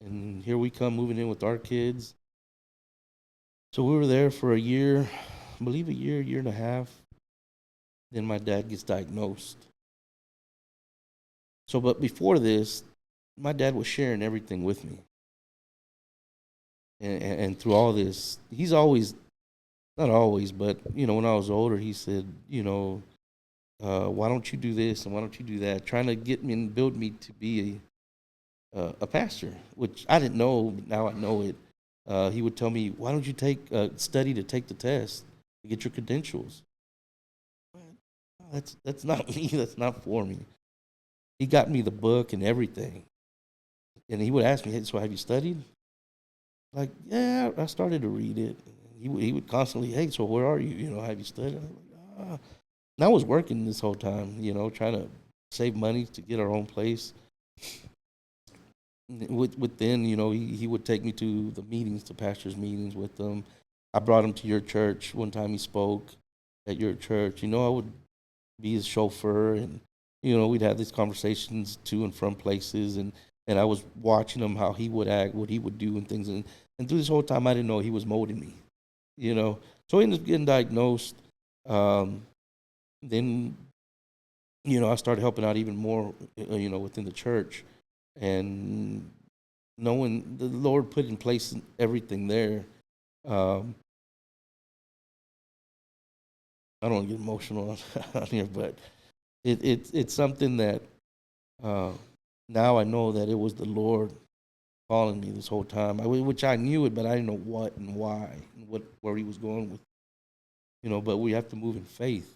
Speaker 3: And here we come moving in with our kids. So we were there for a year, I believe a year and a half. Then my dad gets diagnosed. So, but before this, my dad was sharing everything with me. And through all this, he's always, not always, but, when I was older, he said, why don't you do this and why don't you do that? Trying to get me and build me to be a pastor, which I didn't know, but now I know it. He would tell me, why don't you study to take the test to get your credentials? That's not me. That's not for me. He got me the book and everything. And he would ask me, hey, so have you studied? Like, yeah, I started to read it. He would constantly, hey, so where are you? Have you studied? I'm like, ah. And I was working this whole time, trying to save money to get our own place. Then, he would take me to the meetings, the pastors' meetings with them. I brought him to your church. One time he spoke at your church. I would be his chauffeur, and, we'd have these conversations to and from places, and I was watching him, how he would act, what he would do and things. And through this whole time, I didn't know he was molding me, So he ended up getting diagnosed. Then, I started helping out even more, within the church. And knowing the Lord put in place everything there. I don't want to get emotional on here, but it's something that now I know that it was the Lord calling me this whole time, which I knew it, but I didn't know what and why and where he was going with, but we have to move in faith,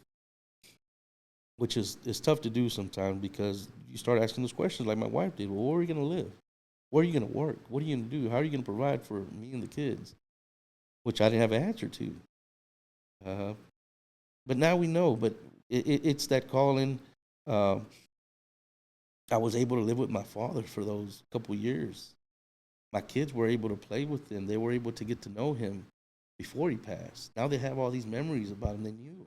Speaker 3: which is tough to do sometimes, because you start asking those questions like my wife did. Well, where are you going to live? Where are you going to work? What are you going to do? How are you going to provide for me and the kids? Which I didn't have an answer to. But now we know. But it's that calling. I was able to live with my father for those couple years. My kids were able to play with him. They were able to get to know him before he passed. Now they have all these memories about him they knew.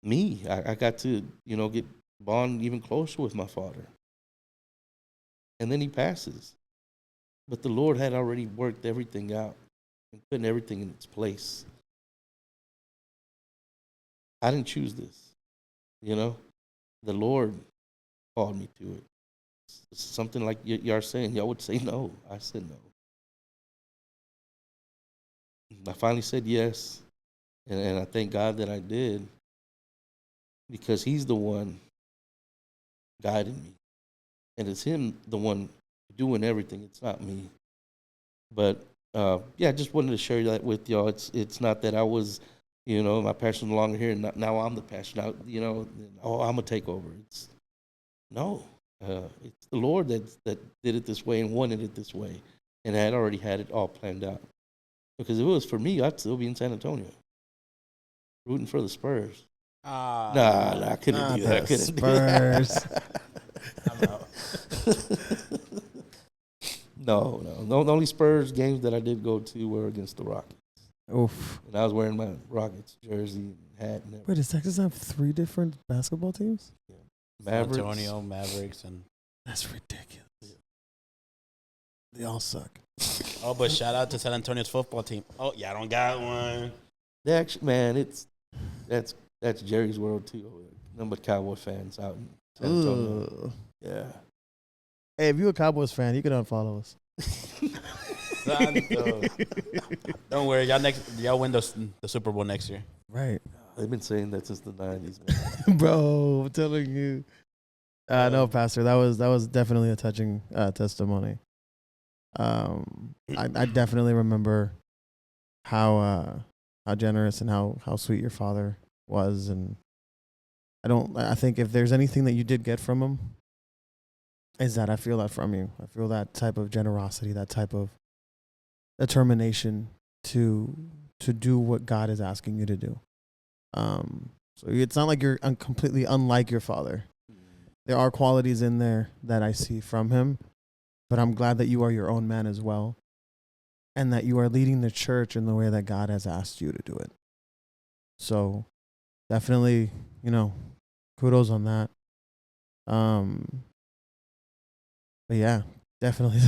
Speaker 3: Me, I got to, get bond even closer with my father. And then he passes. But the Lord had already worked everything out and put everything in its place. I didn't choose this, The Lord called me to it. It's something like y'all saying. Y'all would say no. I said no. I finally said yes, and I thank God that I did, because He's the one guiding me, and it's Him the one doing everything. It's not me. But yeah, I just wanted to share that with y'all. It's not that I was, my pastor's no longer here, and now I'm the pastor. Now, I'm gonna take over. It's no, it's the Lord that did it this way and wanted it this way, and I had already had it all planned out. Because if it was for me, I'd still be in San Antonio, rooting for the Spurs. Nah, I couldn't do that. I couldn't
Speaker 2: Spurs.
Speaker 3: do that. I'm out. No. The only Spurs games that I did go to were against the Rockets.
Speaker 2: Oof.
Speaker 3: And I was wearing my Rockets jersey and hat and everything.
Speaker 2: Wait, does Texas have 3 different basketball teams?
Speaker 3: Yeah.
Speaker 1: San Antonio, Mavericks, and
Speaker 2: That's ridiculous. They all suck.
Speaker 1: oh, but shout out to San Antonio's football team. Oh, yeah, I don't got one.
Speaker 3: They actually, man, that's Jerry's world too. Nothing but Cowboy fans out in San Antonio.
Speaker 2: Ugh.
Speaker 3: Yeah.
Speaker 2: Hey, if you're a Cowboys fan, you can unfollow us.
Speaker 1: Don't worry, y'all win the Super Bowl next year.
Speaker 2: Right.
Speaker 3: They've been saying that since the 90s, man.
Speaker 2: Bro, I'm telling you. No, Pastor, that was definitely a touching testimony. I definitely remember how generous and how sweet your father was, and I think if there's anything that you did get from him, is that I feel that from you. I feel that type of generosity, that type of determination to do what God is asking you to do. So it's not like you're completely unlike your father. There are qualities in there that I see from him, but I'm glad that you are your own man as well, and that you are leading the church in the way that God has asked you to do it. So definitely, kudos on that. But yeah, definitely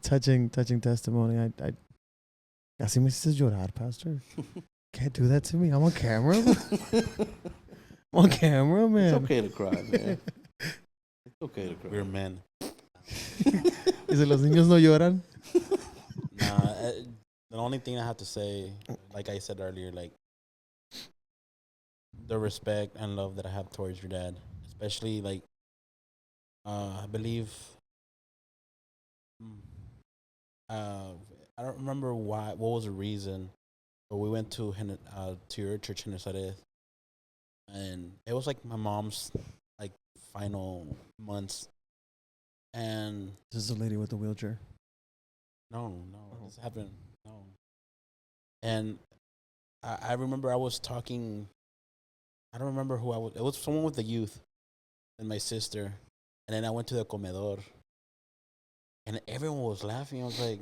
Speaker 2: touching testimony. I casi me hiciste llorar, Pastor. Can't do that to me. I'm on camera. I'm on camera, man.
Speaker 3: It's okay to cry, man. It's okay to cry.
Speaker 1: We're men.
Speaker 2: Dice, los niños no lloran.
Speaker 1: Nah, the only thing I have to say, like I said earlier, like the respect and love that I have towards your dad, especially like I believe I don't remember what was the reason, but we went to your church in Nazaret, and it was like my mom's like final months, and
Speaker 2: This is the lady with the wheelchair.
Speaker 1: no, this happened, no, and I remember I was talking. I don't remember who I was. It was someone with the youth, and my sister, and then I went to the comedor, and everyone was laughing. I was like,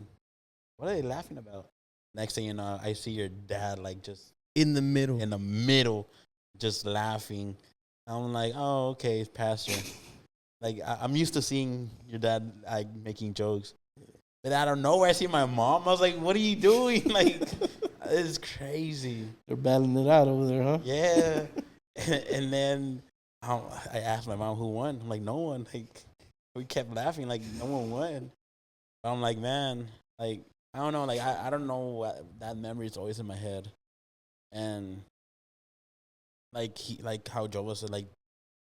Speaker 1: "What are they laughing about?" Next thing you know, I see your dad like just
Speaker 2: In the middle.
Speaker 1: just laughing. I'm like, "Oh, okay, it's Pastor." Like I'm used to seeing your dad like making jokes, but out of nowhere I see my mom. I was like, "What are you doing?" Like, it's crazy.
Speaker 3: They're battling it out over there, huh?
Speaker 1: Yeah. And then I asked my mom who won. I'm like, no one. Like, we kept laughing. Like, no one won. But I'm like, man, like, I don't know. Like, I don't know. That memory is always in my head. And like how Joe said, like,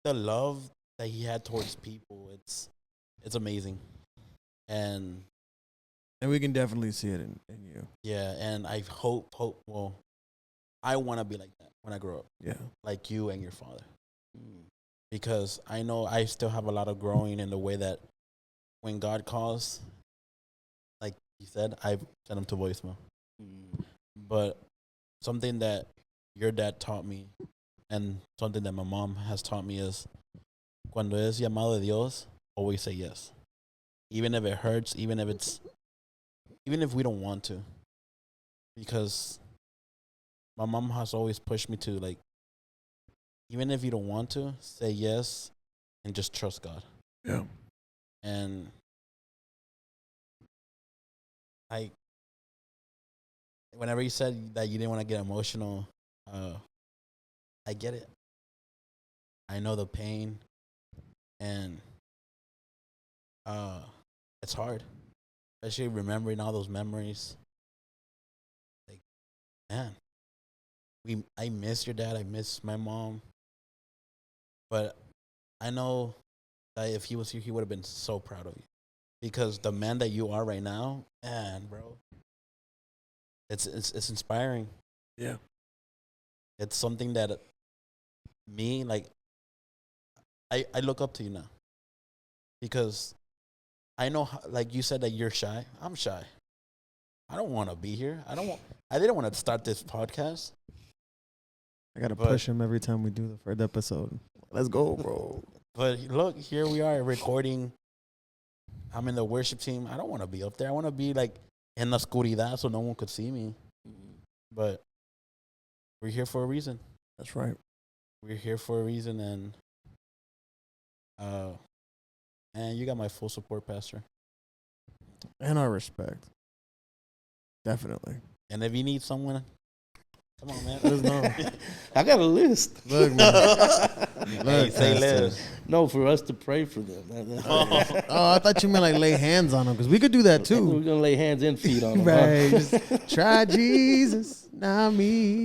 Speaker 1: the love that he had towards people, it's amazing. And
Speaker 2: we can definitely see it in you.
Speaker 1: yeah, and I hope, well, I want to be like that when I grow up.
Speaker 2: Yeah.
Speaker 1: Like you and your father. Because I know I still have a lot of growing in the way that when God calls, like you said, I send him to voicemail. But something that your dad taught me and something that my mom has taught me is cuando es llamado de Dios, always say yes. Even if it hurts, even if we don't want to. Because my mom has always pushed me to, like, even if you don't want to, say yes and just trust God.
Speaker 2: Yeah.
Speaker 1: And like, whenever you said that you didn't want to get emotional, I get it. I know the pain, and it's hard, especially remembering all those memories. Like, man, I miss your dad. I miss my mom. But I know that if he was here, he would have been so proud of you, because the man that you are right now, man, bro, it's inspiring.
Speaker 2: Yeah.
Speaker 1: It's something that me, like, I look up to you now, because I know how, like you said that you're shy. I'm shy. I don't want to be here. I didn't want to start this podcast.
Speaker 2: I gotta
Speaker 1: But-
Speaker 2: push him every time we do the third episode. Let's go, bro.
Speaker 1: But look, here we are recording. I'm in the worship team. I don't want to be up there. I want to be like in la oscuridad so no one could see me. But we're here for a reason.
Speaker 2: That's right.
Speaker 1: We're here for a reason, and you got my full support, Pastor.
Speaker 2: And our respect. Definitely.
Speaker 1: And if you need someone, come on, man.
Speaker 2: Let us know.
Speaker 3: I got a list.
Speaker 2: Look, man.
Speaker 1: Hey, say
Speaker 2: Pastor.
Speaker 1: less.
Speaker 3: No, for us to pray for them.
Speaker 2: Oh, I thought you meant like lay hands on them, because we could do that
Speaker 3: We're
Speaker 2: too.
Speaker 3: gonna lay hands and feet on them.
Speaker 2: Right.
Speaker 3: Huh?
Speaker 2: Just try Jesus, not me.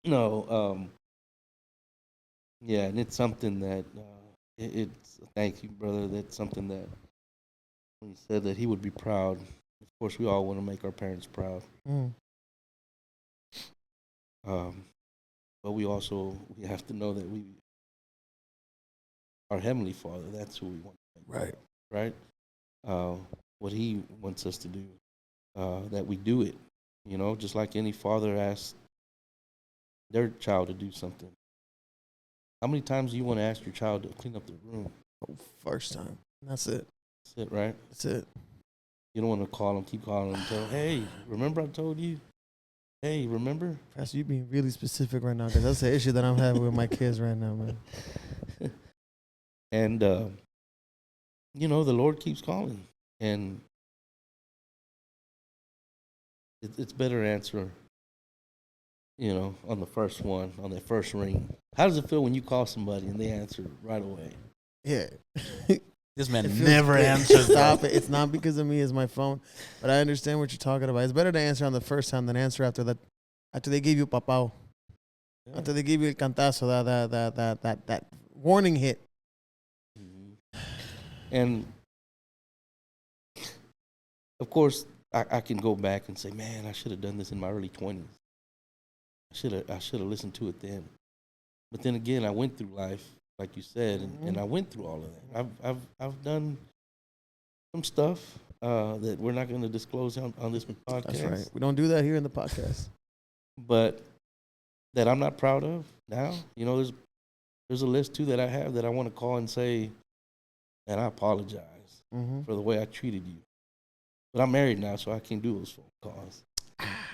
Speaker 3: No. Yeah, and it's something that it's. Thank you, brother. That's something that when he said that he would be proud. Of course, we all want to make our parents proud.
Speaker 2: Mm.
Speaker 3: But we have to know that our Heavenly Father, that's who we want to make
Speaker 2: Right.
Speaker 3: proud, right? What He wants us to do, that we do it. You know, just like any father asks their child to do something. How many times do you want to ask your child to clean up the room?
Speaker 2: Oh, first time. That's it.
Speaker 3: That's it, right?
Speaker 2: That's it.
Speaker 3: You don't want to call them, keep calling them, tell them, hey, remember I told you? Hey, remember?
Speaker 2: Pastor, you being really specific right now, because that's the issue that I'm having with my kids right now, man.
Speaker 3: And, the Lord keeps calling. And it's better to answer, on the first one, on the first ring. How does it feel when you call somebody and they answer right away?
Speaker 2: Yeah.
Speaker 1: This man
Speaker 2: It feels
Speaker 1: never
Speaker 2: good.
Speaker 1: answers.
Speaker 2: Stop it. It's not because of me, it's my phone. But I understand what you're talking about. It's better to answer on the first time than answer after they give you papao.
Speaker 3: Yeah.
Speaker 2: After they give you el cantazo, that warning hit.
Speaker 3: Mhm. And, of course, I can go back and say, man, I should have done this in my early 20s. I should have listened to it then. But then again, I went through life, like you said, and I went through all of that. I've done some stuff that we're not going to disclose on this podcast.
Speaker 2: That's right. We don't do that here in the podcast.
Speaker 3: But that I'm not proud of now. There's a list too that I have that I want to call and say, and I apologize
Speaker 2: Mm-hmm.
Speaker 3: for the way I treated you. But I'm married now, so I can't do those phone calls.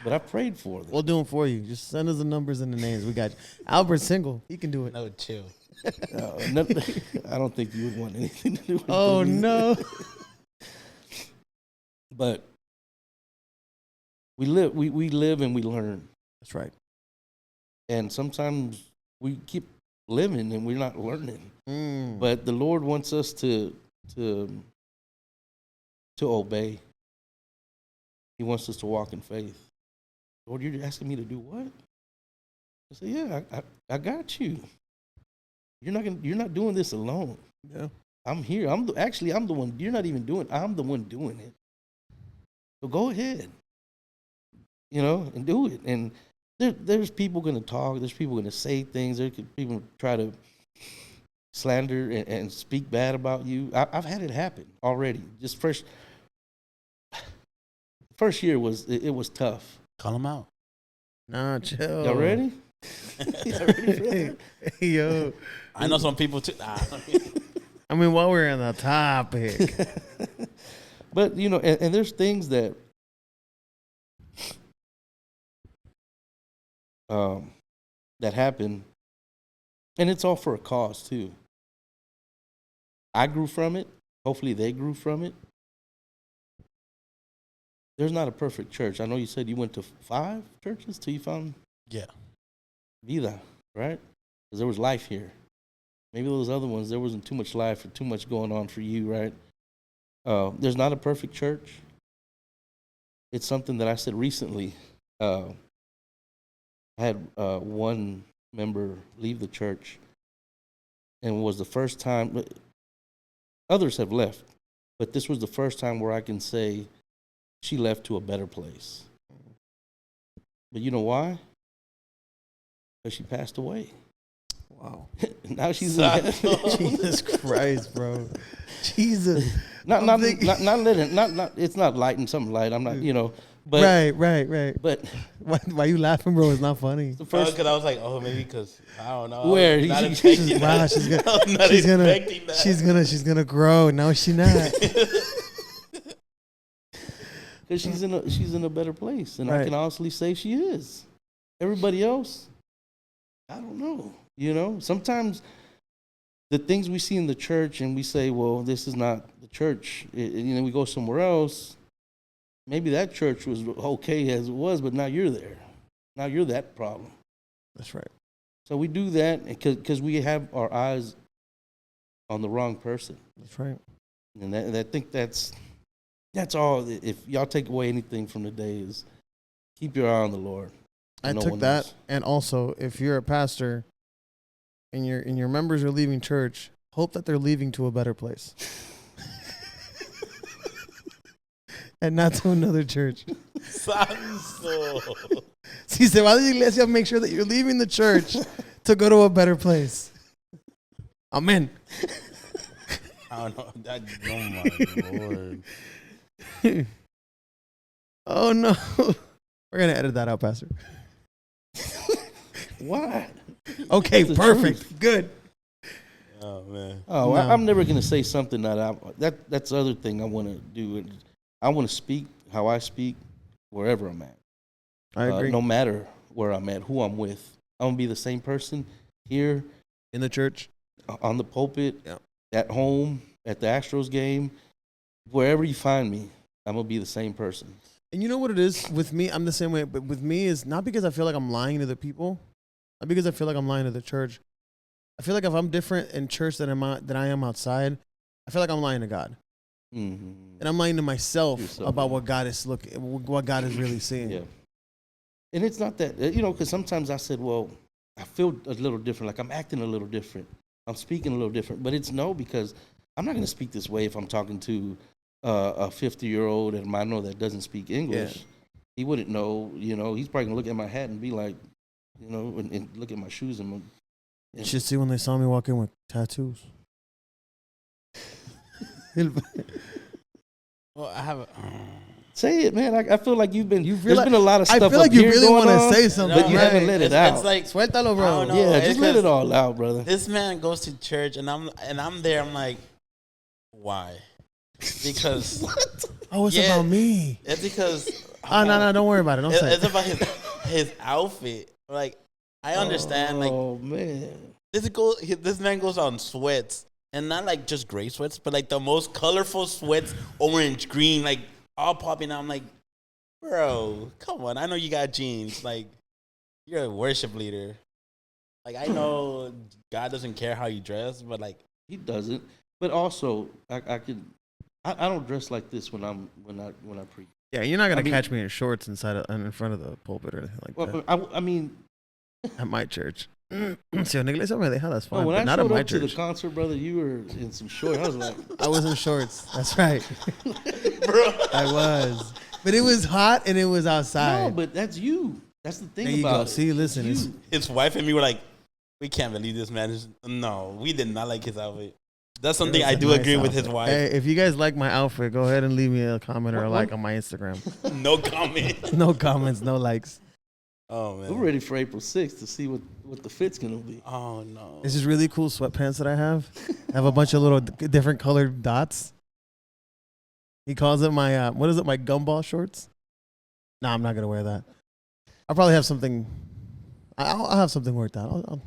Speaker 3: But I prayed for them.
Speaker 2: We'll do them for you. Just send us the numbers and the names. We got you. Albert's single. He can do it.
Speaker 1: No, chill.
Speaker 3: I don't think you would want anything to do with
Speaker 2: Oh,
Speaker 3: them.
Speaker 2: no.
Speaker 3: But we live and we learn.
Speaker 2: That's right.
Speaker 3: And sometimes we keep living and we're not learning.
Speaker 2: Mm.
Speaker 3: But the Lord wants us to obey. He wants us to walk in faith. Lord, you're asking me to do what? I say, yeah, I got you. You're not doing this alone.
Speaker 2: Yeah.
Speaker 3: I'm here. I'm the one. You're not even doing. I'm the one doing it. So go ahead. And do it. And there's people going to talk. There's people going to say things. There's people try to slander and speak bad about you. I've had it happen already. Just first year was tough.
Speaker 1: Call him out.
Speaker 2: Nah, chill.
Speaker 3: Y'all ready? Y'all ready for that?
Speaker 2: Hey, yo.
Speaker 1: I know some people too. Nah.
Speaker 2: I mean, while we're on the topic.
Speaker 3: But, and there's things that that happen, and it's all for a cause, too. I grew from it. Hopefully they grew from it. There's not a perfect church. I know you said you went to 5 churches till you found
Speaker 1: Yeah.
Speaker 3: Vida, right? Because there was life here. maybe those other ones, there wasn't too much life or too much going on for you, right? There's not a perfect church. It's something that I said recently. I had one member leave the church, and it was the first time. Others have left, but this was the first time where I can say she left to a better place. But you know why? Because she passed away.
Speaker 2: Wow.
Speaker 3: Now she's
Speaker 2: Jesus Christ, bro. Jesus.
Speaker 3: not it's not lighting something light. I'm not, but
Speaker 2: Right.
Speaker 3: But
Speaker 2: Why you laughing, bro? It's not funny.
Speaker 3: the first
Speaker 1: Because I was like, oh, maybe because I don't know.
Speaker 3: Where?
Speaker 1: Not
Speaker 3: Wow,
Speaker 1: expecting that.
Speaker 2: She's gonna grow. No, she's not.
Speaker 3: because she's in a better place, and I
Speaker 2: Right.
Speaker 3: can honestly say she is. Everybody else, I don't know. Sometimes the things we see in the church, and we say, well, this is not the church. We go somewhere else. Maybe that church was okay as it was, but now you're there. Now you're that problem.
Speaker 2: That's right.
Speaker 3: So we do that because we have our eyes on the wrong person.
Speaker 2: That's right.
Speaker 3: And I think that's all. If y'all take away anything from the day, is keep your eye on the Lord.
Speaker 2: I
Speaker 3: No
Speaker 2: took
Speaker 3: one
Speaker 2: that,
Speaker 3: else.
Speaker 2: and also, if you're a pastor and your members are leaving church, hope that they're leaving to a better place, and not to another church.
Speaker 1: Sanso.
Speaker 2: Si se va de la iglesia, make sure that you're leaving the church to go to a better place. Amen.
Speaker 1: I don't know. Oh, my Lord.
Speaker 2: Oh no, we're gonna edit that out, Pastor.
Speaker 3: Why?
Speaker 2: Okay,
Speaker 3: That's the
Speaker 2: perfect,
Speaker 3: truth.
Speaker 2: good.
Speaker 1: Oh, man.
Speaker 3: Oh,
Speaker 2: No.
Speaker 3: I'm never going to say something that's the other thing I want to do. I want to speak how I speak wherever I'm at.
Speaker 2: I agree.
Speaker 3: No matter where I'm at, who I'm with. I'm going to be the same person here
Speaker 2: In the church,
Speaker 3: on the pulpit,
Speaker 2: Yeah.
Speaker 3: at home, at the Astros game, wherever you find me, I'm going to be the same person.
Speaker 2: and you know what it is with me. I'm the same way, but with me is not because I feel like I'm lying to the people, not because I feel like I'm lying to the church. I feel like if I'm different in church than I am outside, I feel like I'm lying to God,
Speaker 3: Mm-hmm.
Speaker 2: and I'm lying to myself
Speaker 3: Yourself,
Speaker 2: about
Speaker 3: yeah.
Speaker 2: what God is really seeing.
Speaker 3: Yeah. And it's not that, because sometimes I said, well, I feel a little different, like I'm acting a little different. I'm speaking a little different. But it's no, because I'm not going to speak this way if I'm talking to a 50-year-old and I know that doesn't speak English.
Speaker 2: Yeah.
Speaker 3: He wouldn't know, he's probably going to look at my hat and be like, and look at my shoes and
Speaker 2: You should see when they saw me walk in with tattoos.
Speaker 1: Well, I have.
Speaker 3: say it, man. I feel like there's
Speaker 2: like-
Speaker 3: been a lot of stuff
Speaker 2: I feel like
Speaker 3: up
Speaker 2: you
Speaker 3: here
Speaker 2: really
Speaker 3: going
Speaker 2: want to
Speaker 3: on,
Speaker 2: say something,
Speaker 3: but you
Speaker 2: right?
Speaker 3: haven't let it out.
Speaker 1: It's like,
Speaker 2: Suéltalo,
Speaker 1: I
Speaker 2: bro.
Speaker 1: don't know.
Speaker 3: yeah,
Speaker 1: It's
Speaker 3: just let it
Speaker 1: 'cause
Speaker 3: all out, brother.
Speaker 1: This man goes to church, and I'm there. I'm like, why? Because
Speaker 2: Oh, it's
Speaker 1: Yeah.
Speaker 2: about me.
Speaker 1: it's because.
Speaker 2: Oh, no, don't worry about it. Don't say
Speaker 1: It's
Speaker 2: it.
Speaker 1: about his outfit. Like, I understand. Like,
Speaker 3: Oh man.
Speaker 1: this man goes on sweats, and not like just gray sweats, but like the most colorful sweats, orange, green, like all popping out. I'm like, bro, come on. I know you got jeans. Like, you're a worship leader. Like, I know God doesn't care how you dress, but like,
Speaker 3: He doesn't. But also, I don't dress like this when I preach.
Speaker 2: Yeah, you're not gonna
Speaker 3: I mean-
Speaker 2: catch me in shorts in front of the pulpit or anything like that.
Speaker 3: Well, I mean,
Speaker 2: At my church. Si una iglesia me deja, that's
Speaker 3: no,
Speaker 2: fine,
Speaker 3: when
Speaker 2: but
Speaker 3: I
Speaker 2: not at
Speaker 3: showed
Speaker 2: my
Speaker 3: up to the
Speaker 2: church.
Speaker 3: concert, brother, you were in some shorts. I was like,
Speaker 2: I was in shorts. That's right.
Speaker 1: bro,
Speaker 2: I was. But it was hot and it was outside.
Speaker 3: no, but that's you. That's the thing
Speaker 2: There you
Speaker 3: about
Speaker 2: go.
Speaker 3: it.
Speaker 2: See, listen,
Speaker 3: It's
Speaker 2: it's-
Speaker 3: you.
Speaker 1: his wife and me were like, we can't believe this man is. No, we did not like his outfit. That's something
Speaker 2: It was
Speaker 1: I
Speaker 2: a
Speaker 1: do
Speaker 2: nice
Speaker 1: agree with his
Speaker 2: outfit.
Speaker 1: wife.
Speaker 2: Hey, if you guys like my outfit, go ahead and leave me a comment or a
Speaker 3: What-
Speaker 2: like
Speaker 3: what-
Speaker 2: on my Instagram.
Speaker 1: No comment.
Speaker 2: No comments, no likes.
Speaker 1: Oh man.
Speaker 3: We're ready for April 6th to see what the fit's gonna be.
Speaker 1: Oh no.
Speaker 2: This is really cool sweatpants that I have. I have a bunch of little different colored dots. He calls it my, what is it, my gumball shorts? No, I'm not going to wear that. I'll probably have something, I'll have something worked out.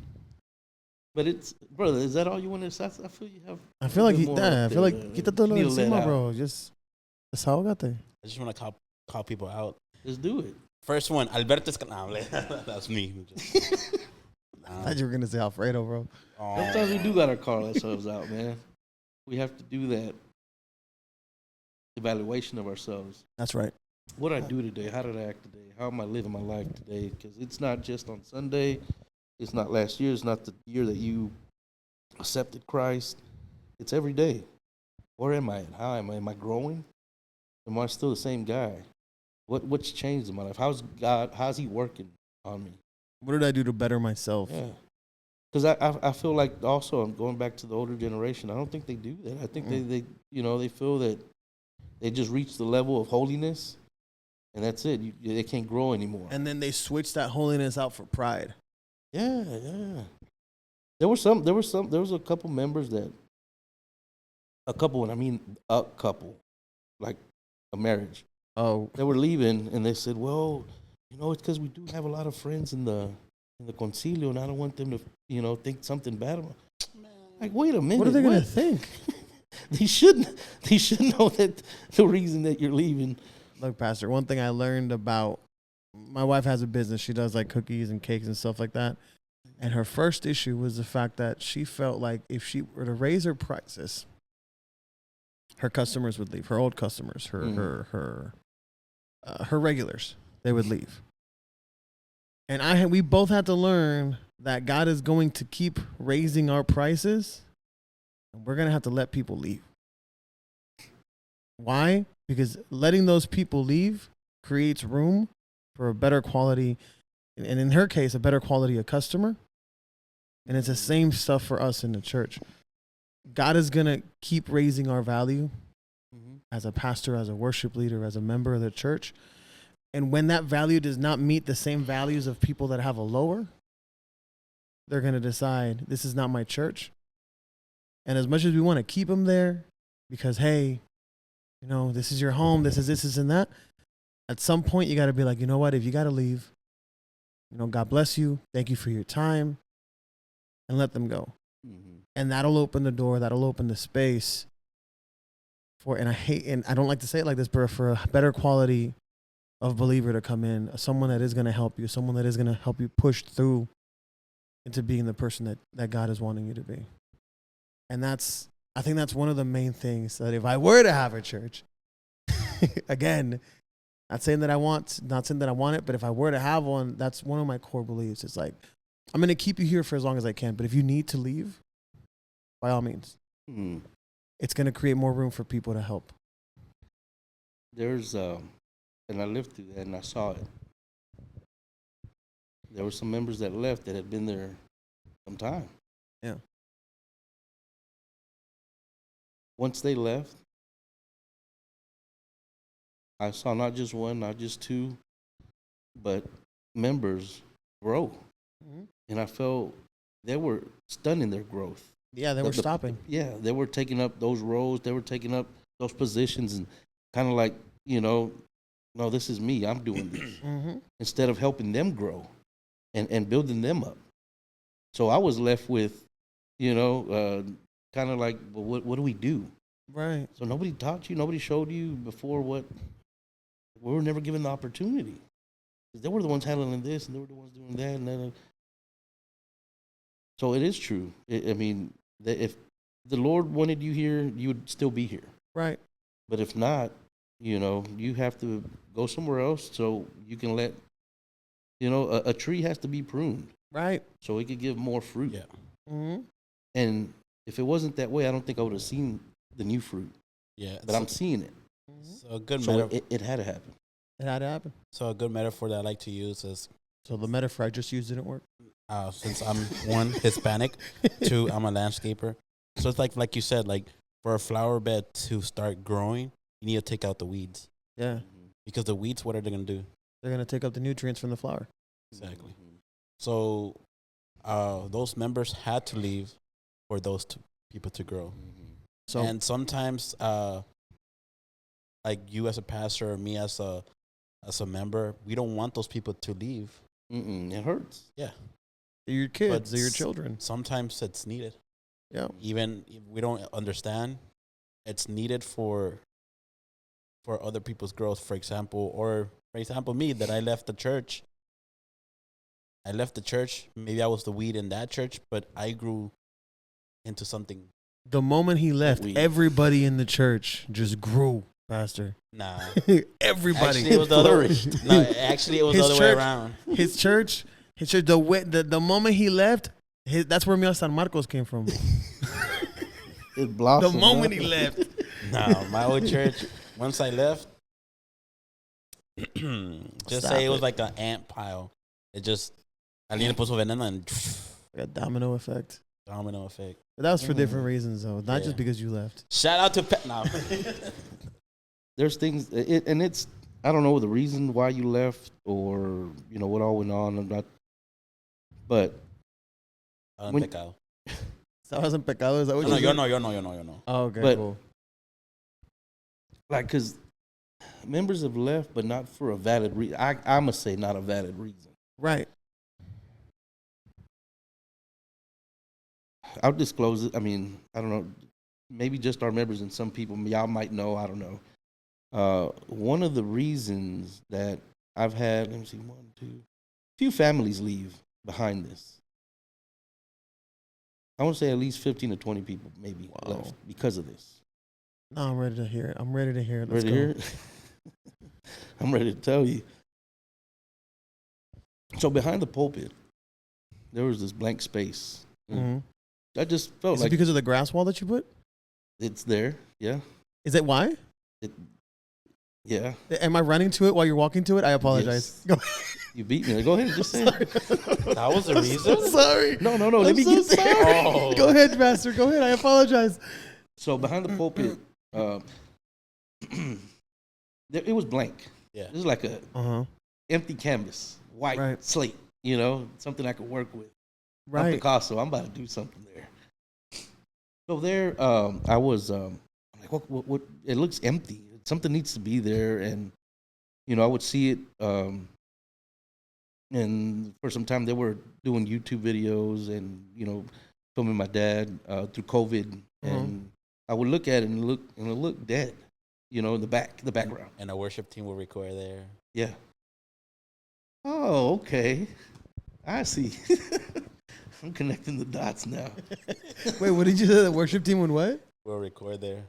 Speaker 3: But it's, brother, is that all you want to say? I feel you have.
Speaker 2: I feel
Speaker 3: a
Speaker 2: like,
Speaker 3: bit more up
Speaker 2: I feel
Speaker 3: there,
Speaker 2: like, quítate lo
Speaker 3: you need to let
Speaker 2: encima,
Speaker 3: out.
Speaker 2: bro. Just, desahógate.
Speaker 1: I just want to call people out.
Speaker 3: Just do it.
Speaker 1: First one, Alberto Escalable. That's me.
Speaker 2: I thought you were gonna say Alfredo, bro.
Speaker 3: Sometimes we do gotta call ourselves out, man. We have to do that evaluation of ourselves.
Speaker 2: That's right.
Speaker 3: What did I do today? How did I act today? How am I living my life today? Because it's not just on Sunday. It's not last year. It's not the year that you accepted Christ. It's every day. Where am I at? How am I? Am I growing? Am I still the same guy? What's changed in my life? How's he working on me?
Speaker 2: What did I do to better myself?
Speaker 3: Yeah. Because I feel like also I'm going back to the older generation. I don't think they do that. I think they they feel that they just reached the level of holiness, and that's it. They can't grow anymore.
Speaker 2: And then they switched that holiness out for pride.
Speaker 3: Yeah. There was a couple members a couple, like a marriage.
Speaker 2: Oh,
Speaker 3: They were leaving, and they said, "Well, it's because we do have a lot of friends in the concilio, and I don't want them to, think something bad about." Like, wait a minute,
Speaker 2: what are they gonna think?
Speaker 3: They should know that the reason that you're leaving.
Speaker 2: Look, Pastor, one thing I learned about my wife has a business. She does like cookies and cakes and stuff like that. And her first issue was the fact that she felt like if she were to raise her prices, her customers would leave. Her old customers, her regulars, they would leave. And we both had to learn that God is going to keep raising our prices, and we're going to have to let people leave. Why? Because letting those people leave creates room for a better quality, and in her case, a better quality of customer. And it's the same stuff for us in the church. God is going to keep raising our value as a pastor, as a worship leader, as a member of the church. And when that value does not meet the same values of people that have a lower, they're going to decide, this is not my church. And as much as we want to keep them there because, hey, this is your home, this and that, at some point you got to be like, you know what, if you got to leave, God bless you, thank you for your time, and let them go. And that'll open the door, that'll open the space and I don't like to say it like this, but for a better quality of believer to come in, someone that is going to help you, someone that is going to help you push through into being the person that God is wanting you to be. And I think that's one of the main things that if I were to have a church, again, not saying that I want it, but if I were to have one, that's one of my core beliefs. It's like, I'm going to keep you here for as long as I can, but if you need to leave, by all means, it's going to create more room for people to help.
Speaker 3: There's, and I lived through that and I saw it. There were some members that left that had been there some time.
Speaker 2: Yeah.
Speaker 3: Once they left, I saw not just one, not just two, but members grow. And I felt they were stunning their growth.
Speaker 2: Yeah, they were stopping.
Speaker 3: Yeah, they were taking up those roles. They were taking up those positions and kind of like, no, this is me. I'm doing this. Instead of helping them grow and building them up. So I was left with, kind of like, well, what do we do?
Speaker 2: Right.
Speaker 3: So nobody taught you, nobody showed you before we were never given the opportunity. They were the ones handling this, and they were the ones doing that, and then. So it is true. If the Lord wanted you here, you would still be here.
Speaker 2: Right.
Speaker 3: But if not, you have to go somewhere else so you can let, a tree has to be pruned.
Speaker 2: Right.
Speaker 3: So it could give more fruit.
Speaker 2: Yeah.
Speaker 3: And if it wasn't that way, I don't think I would have seen the new fruit.
Speaker 1: Yeah.
Speaker 3: But I'm seeing it.
Speaker 1: So a good
Speaker 3: So it had to happen.
Speaker 2: It had to happen.
Speaker 1: So a good metaphor that I like to use is.
Speaker 2: So the metaphor I just used didn't work?
Speaker 1: Since I'm one, Hispanic, two, I'm a landscaper. So it's like you said, like for a flower bed to start growing, you need to take out the weeds.
Speaker 2: Yeah.
Speaker 1: Because the weeds, what are they going to do?
Speaker 2: They're going to take up the nutrients from the flower.
Speaker 1: Exactly. So those members had to leave for those people to grow.
Speaker 2: So,
Speaker 1: and sometimes, like you as a pastor or me as a member, we don't want those people to leave.
Speaker 3: It hurts.
Speaker 1: Yeah.
Speaker 2: They're your kids, they're your children.
Speaker 1: Sometimes it's needed.
Speaker 2: Yeah.
Speaker 1: Even if we don't understand, it's needed for other people's growth, for example, me, that I left the church I left the church. Maybe I was the weed in that church, but I grew into something.
Speaker 2: The moment he left,
Speaker 3: We-
Speaker 2: everybody in the church just grew, Pastor.
Speaker 1: Nah.
Speaker 2: Everybody.
Speaker 1: Actually, it was the other.
Speaker 3: Flourished.
Speaker 1: No, actually, it was
Speaker 2: His
Speaker 1: the other way
Speaker 2: church-
Speaker 1: around.
Speaker 2: his church, the moment he left, that's where Mio San Marcos came from.
Speaker 3: It blossomed.
Speaker 2: The moment
Speaker 3: huh?
Speaker 2: he left.
Speaker 1: No, my old church. Once I left, just
Speaker 2: Stop
Speaker 1: say it was
Speaker 2: it.
Speaker 1: like an ant pile. It just alguien le puso veneno and
Speaker 2: Like a domino effect.
Speaker 1: domino effect.
Speaker 2: But that was for different reasons, though. Not
Speaker 1: Yeah.
Speaker 2: just because you left.
Speaker 1: Shout out to no.
Speaker 3: There's things, and it's, I don't know the reason why you left or, you know, what all went on. I'm not, but When-
Speaker 1: Pecado.
Speaker 2: ¿Estabas en pecado? Is that what
Speaker 1: No,
Speaker 2: you
Speaker 1: yo
Speaker 2: said?
Speaker 1: no, yo no, yo no, yo no.
Speaker 2: Oh, okay,
Speaker 3: But-
Speaker 2: cool.
Speaker 3: like, because members have left, but not for a valid reason. I must say, not a valid reason.
Speaker 2: Right.
Speaker 3: I'll disclose it. I mean, I don't know. Maybe just our members and some people, y'all might know. I don't know. One of the reasons that I've had, let me see, few families leave behind this. I want to say at least 15 to 20 people maybe
Speaker 2: Wow.
Speaker 3: left because of this.
Speaker 2: No, I'm ready to hear it. I'm ready to hear it. Let's
Speaker 3: Ready to
Speaker 2: go.
Speaker 3: hear it? I'm ready to tell you. So behind the pulpit, there was this blank space.
Speaker 2: Mhm.
Speaker 3: I just felt
Speaker 2: Is it
Speaker 3: like
Speaker 2: because of the grass wall that you put?
Speaker 3: it's there. Yeah.
Speaker 2: Is it why?
Speaker 3: Yeah.
Speaker 2: Am I running to it while you're walking to it? I apologize.
Speaker 3: Yes. You beat me. Go ahead and just say it.
Speaker 1: That was the reason.
Speaker 2: Sorry.
Speaker 3: No. Let
Speaker 2: I'm
Speaker 3: me
Speaker 2: so
Speaker 3: get there.
Speaker 2: sorry.
Speaker 1: Oh.
Speaker 2: Go ahead, Pastor. Go ahead. I apologize.
Speaker 3: So behind the pulpit, it was blank.
Speaker 1: Yeah.
Speaker 3: It was like a
Speaker 2: Uh-huh.
Speaker 3: empty canvas, white
Speaker 2: Right.
Speaker 3: slate. You know, something I could work with. I'm
Speaker 2: Right.
Speaker 3: Picasso. I'm about to do something there. So there, I was like, what? It looks empty. Something needs to be there, and you know, I would see it. And for some time, they were doing YouTube videos, and you know, filming my dad through COVID, and I would look at it and it looked dead. You know, in the background.
Speaker 1: And a worship team will record there.
Speaker 3: Yeah. Oh, okay. I see. I'm connecting the dots now.
Speaker 2: Wait, what did you say? The worship team would what?
Speaker 1: We'll record there.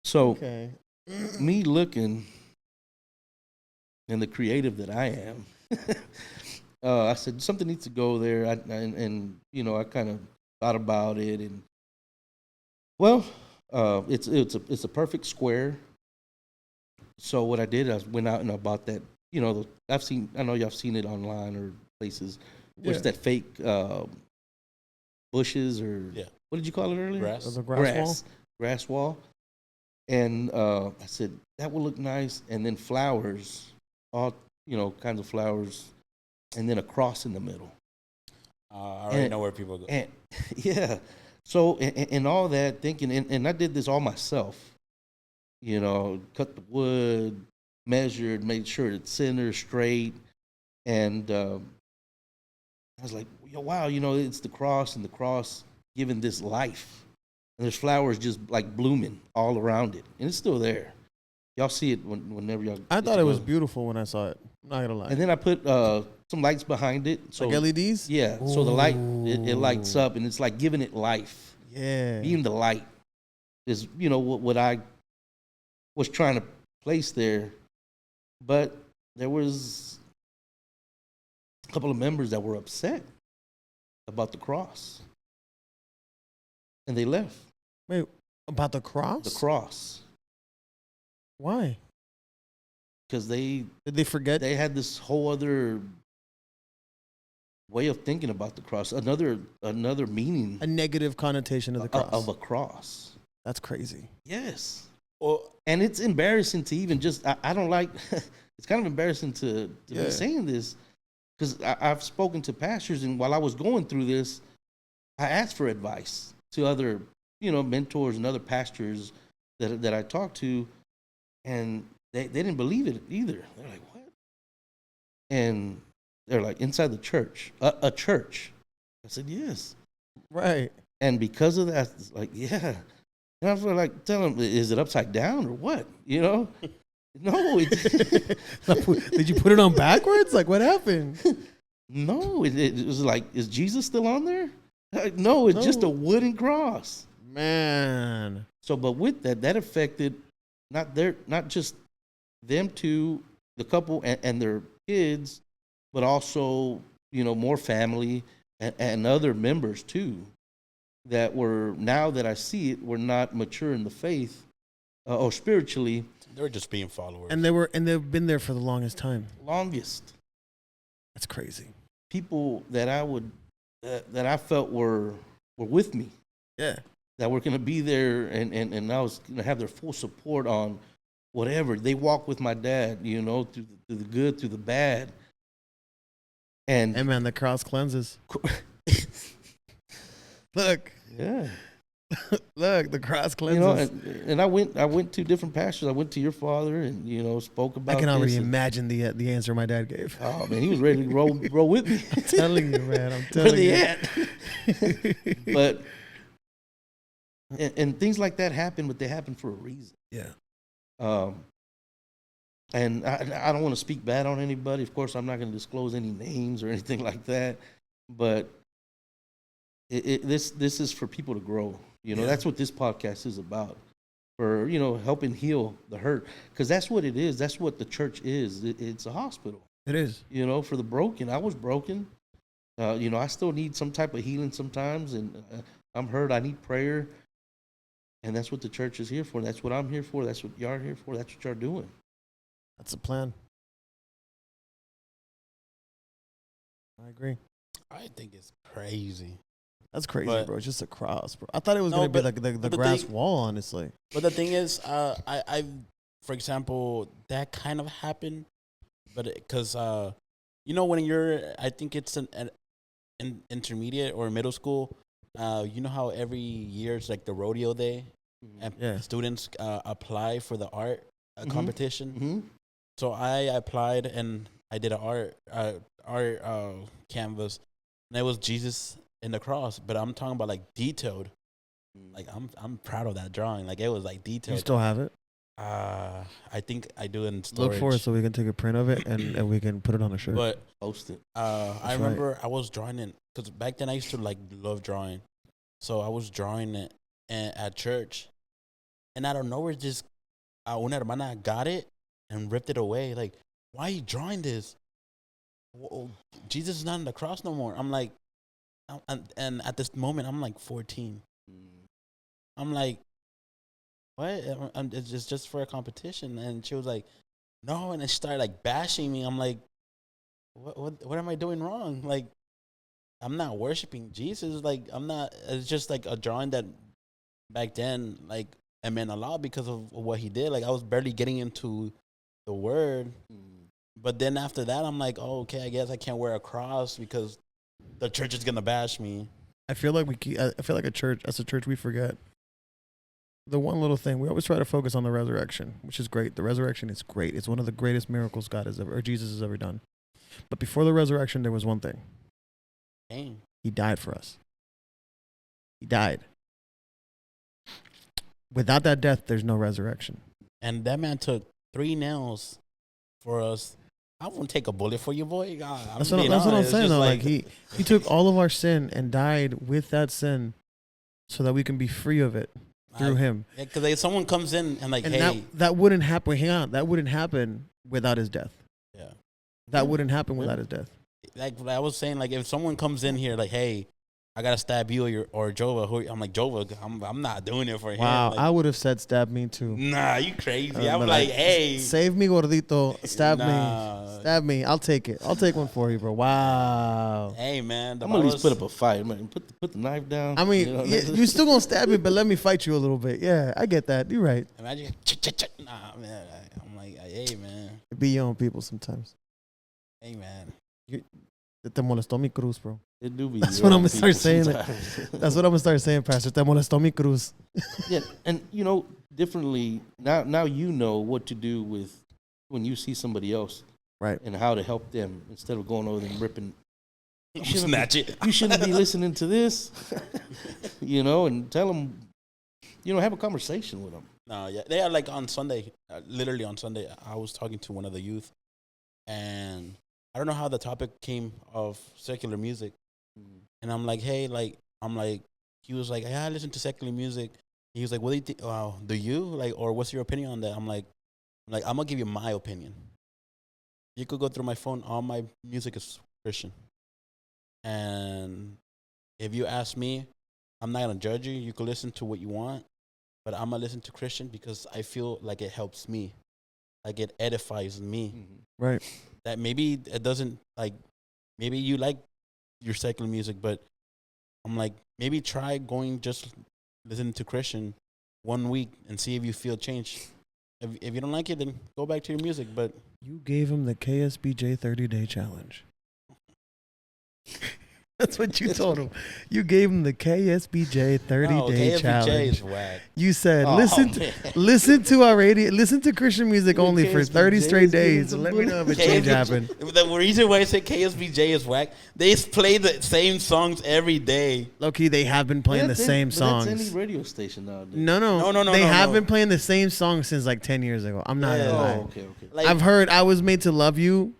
Speaker 3: So
Speaker 2: Okay.
Speaker 3: me looking and the creative that I am, I said something needs to go there. And you know, I kind of thought about it, and well, it's a perfect square. So what I did, I went out and I bought that. You know, I know y'all have seen it online or places. What's
Speaker 2: Yeah.
Speaker 3: that fake bushes or
Speaker 1: Yeah.
Speaker 3: what did you call it earlier?
Speaker 1: Grass.
Speaker 2: The grass
Speaker 3: Grass wall. And I said that will look nice, and then flowers, all kinds of flowers, and then a cross in the middle.
Speaker 1: I already know where people go.
Speaker 3: And yeah, so and all that thinking, and I did this all myself. You know, cut the wood, measured, made sure it's center, straight, and I was like, wow, you know, it's the cross, and the cross giving this life, and there's flowers just like blooming all around it, and it's still there. Y'all see it whenever y'all.
Speaker 2: I
Speaker 3: get
Speaker 2: thought
Speaker 3: to
Speaker 2: it was
Speaker 3: go.
Speaker 2: beautiful when I saw it. I'm not gonna lie.
Speaker 3: And then I put some lights behind it, so
Speaker 2: like LEDs?
Speaker 3: yeah, so the light it lights
Speaker 2: Ooh.
Speaker 3: up, and it's like giving it life.
Speaker 2: Yeah.
Speaker 3: Being the light is, you know, what I was trying to place there, but there was a couple of members that were upset about the cross, and they left.
Speaker 2: Wait, about the cross?
Speaker 3: The cross,
Speaker 2: Why?
Speaker 3: because they
Speaker 2: Did they forget?
Speaker 3: had this whole other way of thinking about the cross, another meaning
Speaker 2: A negative connotation of the cross.
Speaker 3: of a cross.
Speaker 2: That's crazy.
Speaker 3: Yes.
Speaker 1: Well,
Speaker 3: And it's embarrassing to even just, I don't like, it's kind of embarrassing to
Speaker 2: Yeah.
Speaker 3: be saying this, because I've spoken to pastors, and while I was going through this, I asked for advice to other, you know, mentors and other pastors that I talked to, and they didn't believe it either. They're like, what? And they're like, inside the church, a church. I said, yes.
Speaker 2: Right.
Speaker 3: And because of that, it's like, yeah. And I was like, tell them, is it upside down or what? You know? No,
Speaker 2: Did you put it on backwards? Like, what happened?
Speaker 3: no, it was like, is Jesus still on there? No, it's just a
Speaker 2: No.
Speaker 3: wooden cross.
Speaker 2: Man.
Speaker 3: So, but with that affected not just them two, the couple and their kids, but also, more family and other members too, that were, now that I see it, were not mature in the faith or spiritually.
Speaker 1: They were just being followers.
Speaker 2: And they've been there for the longest time.
Speaker 3: Longest
Speaker 2: That's crazy.
Speaker 3: people that that I felt were with me,
Speaker 2: Yeah.
Speaker 3: that were going to be there, and I was going to have their full support on whatever. They walked with my dad, through the good, through the bad. And
Speaker 2: Hey, man, the cross cleanses. Look.
Speaker 3: yeah,
Speaker 2: Look, the cross cleanses.
Speaker 3: and I went to different pastors. I went to your father and spoke about.
Speaker 2: I can already
Speaker 3: this.
Speaker 2: imagine the answer my dad gave.
Speaker 3: Oh man, he was ready to roll with me.
Speaker 2: I'm telling you, man. I'm
Speaker 3: Where
Speaker 2: telling
Speaker 3: they
Speaker 2: you.
Speaker 3: at? But and things like that happen, but they happen for a reason.
Speaker 2: Yeah.
Speaker 3: And I don't want to speak bad on anybody. Of course, I'm not going to disclose any names or anything like that. But this is for people to grow.
Speaker 2: Yeah.
Speaker 3: That's what this podcast is about. For helping heal the hurt, because that's what it is. That's what the church is. It's a hospital.
Speaker 2: It is.
Speaker 3: For the broken. I was broken. I still need some type of healing sometimes, and I'm hurt. I need prayer. And that's what the church is here for. That's what I'm here for. That's what y'all are here for. That's what y'all doing.
Speaker 2: That's the plan. I agree.
Speaker 1: I think it's crazy.
Speaker 2: That's crazy,
Speaker 1: But-
Speaker 2: bro. It's just a cross, bro. I thought it was
Speaker 1: No,
Speaker 2: going to be
Speaker 1: but-
Speaker 2: like the
Speaker 1: but the
Speaker 2: grass
Speaker 1: thing-
Speaker 2: wall, honestly.
Speaker 1: But the thing is, I for example, that kind of happened, but because when you're, I think it's an intermediate or middle school, you know how every year it's like the rodeo day, and
Speaker 2: Yeah.
Speaker 1: students apply for the art competition.
Speaker 3: Mm-hmm.
Speaker 1: So I applied and I did an art canvas, and it was Jesus in the cross. But I'm talking about like detailed. Like I'm proud of that drawing. Like it was like detailed.
Speaker 2: You still have it?
Speaker 1: I think I do in storage.
Speaker 2: Look for it so we can take a print of it and we can put it on a shirt.
Speaker 1: But
Speaker 3: Post it.
Speaker 1: I remember I was drawing it because back then I used to like love drawing, so I was drawing it at church, and out of nowhere, just una hermana got it and ripped it away. Like, why are you drawing this? Jesus is not on the cross no more. I'm like, and at this moment I'm like 14. I'm like, what? It's just for a competition. And she was like, no. And then she started like bashing me. I'm like, what am I doing wrong? Like, I'm not worshiping Jesus. Like, I'm not. It's just like a drawing that back then, like, it meant a lot because of what he did. Like, I was barely getting into the word. But then after that, I'm like, oh, okay, I guess I can't wear a cross because the church is gonna bash me.
Speaker 2: I feel like I feel like as a church, we forget the one little thing. We always try to focus on the resurrection, which is great. The resurrection is great. It's one of the greatest miracles God has ever, or Jesus has ever done. But before the resurrection, there was one thing.
Speaker 1: Dang.
Speaker 2: He died for us. He died. Without that death, there's no resurrection.
Speaker 1: And that man took 3 nails for us. I won't take a bullet for you, boy. God,
Speaker 2: That's what I'm saying, though. Like he took all of our sin and died with that sin so that we can be free of it through him.
Speaker 1: Yeah, because like, someone comes in and like,
Speaker 2: And
Speaker 1: hey.
Speaker 2: that wouldn't happen. Hang on. That wouldn't happen without his death.
Speaker 1: Yeah.
Speaker 2: That wouldn't happen without his death.
Speaker 1: Like I was saying, like if someone comes in here like, hey, I gotta stab you or Jova, I'm like, Jova, I'm not doing it for him.
Speaker 2: Wow,
Speaker 1: Like,
Speaker 2: I would have said stab me too.
Speaker 1: Nah, you crazy. I'm
Speaker 2: But
Speaker 1: like, hey,
Speaker 2: save me, gordito. Stab
Speaker 1: Nah.
Speaker 2: me. Stab me. I'll take it. I'll take one for you, bro. Wow.
Speaker 1: hey man, the
Speaker 3: I'm gonna at least
Speaker 1: Bible's-
Speaker 3: put up a fight, man. Put the knife down.
Speaker 2: I mean,
Speaker 3: you know?
Speaker 2: you're still gonna stab me, but let me fight you a little bit. Yeah, I get that. You're right.
Speaker 1: Imagine, nah, man. I'm like, hey man,
Speaker 2: Be your own people sometimes.
Speaker 1: hey man.
Speaker 2: Te molestó mi cruz, bro.
Speaker 3: It do be.
Speaker 2: That's
Speaker 3: your
Speaker 2: what I'm
Speaker 3: own
Speaker 2: gonna start
Speaker 3: people
Speaker 2: saying.
Speaker 3: sometimes.
Speaker 2: That's what I'm gonna start saying, Pastor. Te molestó mi cruz.
Speaker 3: Yeah, and differently now you know what to do with when you see somebody else,
Speaker 2: Right.
Speaker 3: and how to help them instead of going over and ripping. You
Speaker 1: Snatch it.
Speaker 3: You shouldn't be listening to this, and tell them, have a conversation with them.
Speaker 1: No, yeah, they are like on Sunday. Literally on Sunday, I was talking to one of the youth, and I don't know how the topic came of secular music, and I'm like, hey, like, I'm like, he was like, yeah, I listen to secular music. He was like, what do you think? Wow, do you like, or what's your opinion on that? I'm gonna give you my opinion. You could go through my phone. All my music is Christian, and if you ask me, I'm not gonna judge you. You can listen to what you want, but I'm gonna listen to Christian because I feel like it helps me, like it edifies me.
Speaker 2: Right.
Speaker 1: That maybe it doesn't like, maybe you like your secular music, but I'm like, maybe try going just listening to Christian 1 week and see if you feel change. If you don't like it, then go back to your music. But
Speaker 2: You gave him the KSBJ 30-day challenge. That's what you told him. You gave him the KSBJ 30-day
Speaker 1: KSBJ
Speaker 2: challenge.
Speaker 1: is whack.
Speaker 2: You said,
Speaker 3: Oh,
Speaker 2: listen to our radio, listen to Christian music
Speaker 3: The
Speaker 2: only for
Speaker 3: KSBJ
Speaker 2: 30 straight
Speaker 3: is giving
Speaker 2: days.
Speaker 3: some
Speaker 2: Let me know if a
Speaker 1: KSBJ
Speaker 2: change happened.
Speaker 1: The reason why I say KSBJ is whack, they play the same songs every day.
Speaker 2: Low-key, they have been playing the same songs.
Speaker 3: That's any radio station nowadays.
Speaker 2: No.
Speaker 1: No,
Speaker 2: They have
Speaker 1: no.
Speaker 2: been playing the same song since like 10 years ago. I'm not gonna lie.
Speaker 3: Oh, okay.
Speaker 1: Like,
Speaker 2: I've heard I Was Made to Love You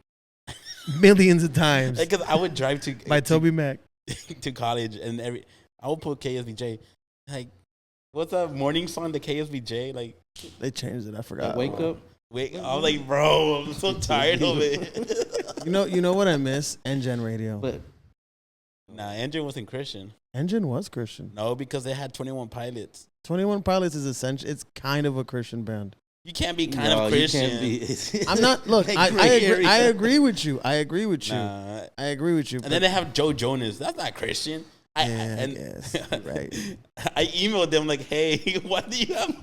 Speaker 2: millions of times
Speaker 1: because I would drive to
Speaker 2: by Toby Mac.
Speaker 1: to college, and I would put KSBJ. Like, what's that morning song? The KSBJ. Like,
Speaker 2: They changed it. I forgot.
Speaker 3: Wake up.
Speaker 1: wait, I'm like, bro, I'm so tired of it.
Speaker 2: You know what I miss? Engine Radio.
Speaker 3: But
Speaker 1: Nah, Engine wasn't Christian.
Speaker 2: Engine was Christian.
Speaker 1: No, because they had 21 Pilots.
Speaker 2: 21 Pilots is essential. It's kind of a Christian band.
Speaker 1: You can't be kind
Speaker 3: no,
Speaker 1: of
Speaker 3: you
Speaker 1: Christian.
Speaker 3: can't be.
Speaker 2: I'm not. Look,
Speaker 3: Like
Speaker 2: I
Speaker 3: gray
Speaker 2: agree.
Speaker 3: area.
Speaker 2: I agree with you. I agree with you.
Speaker 1: Nah.
Speaker 2: I agree with you.
Speaker 1: And then they have Joe Jonas. That's not Christian.
Speaker 2: I guess. You're right.
Speaker 1: I emailed them like, hey, why do you have?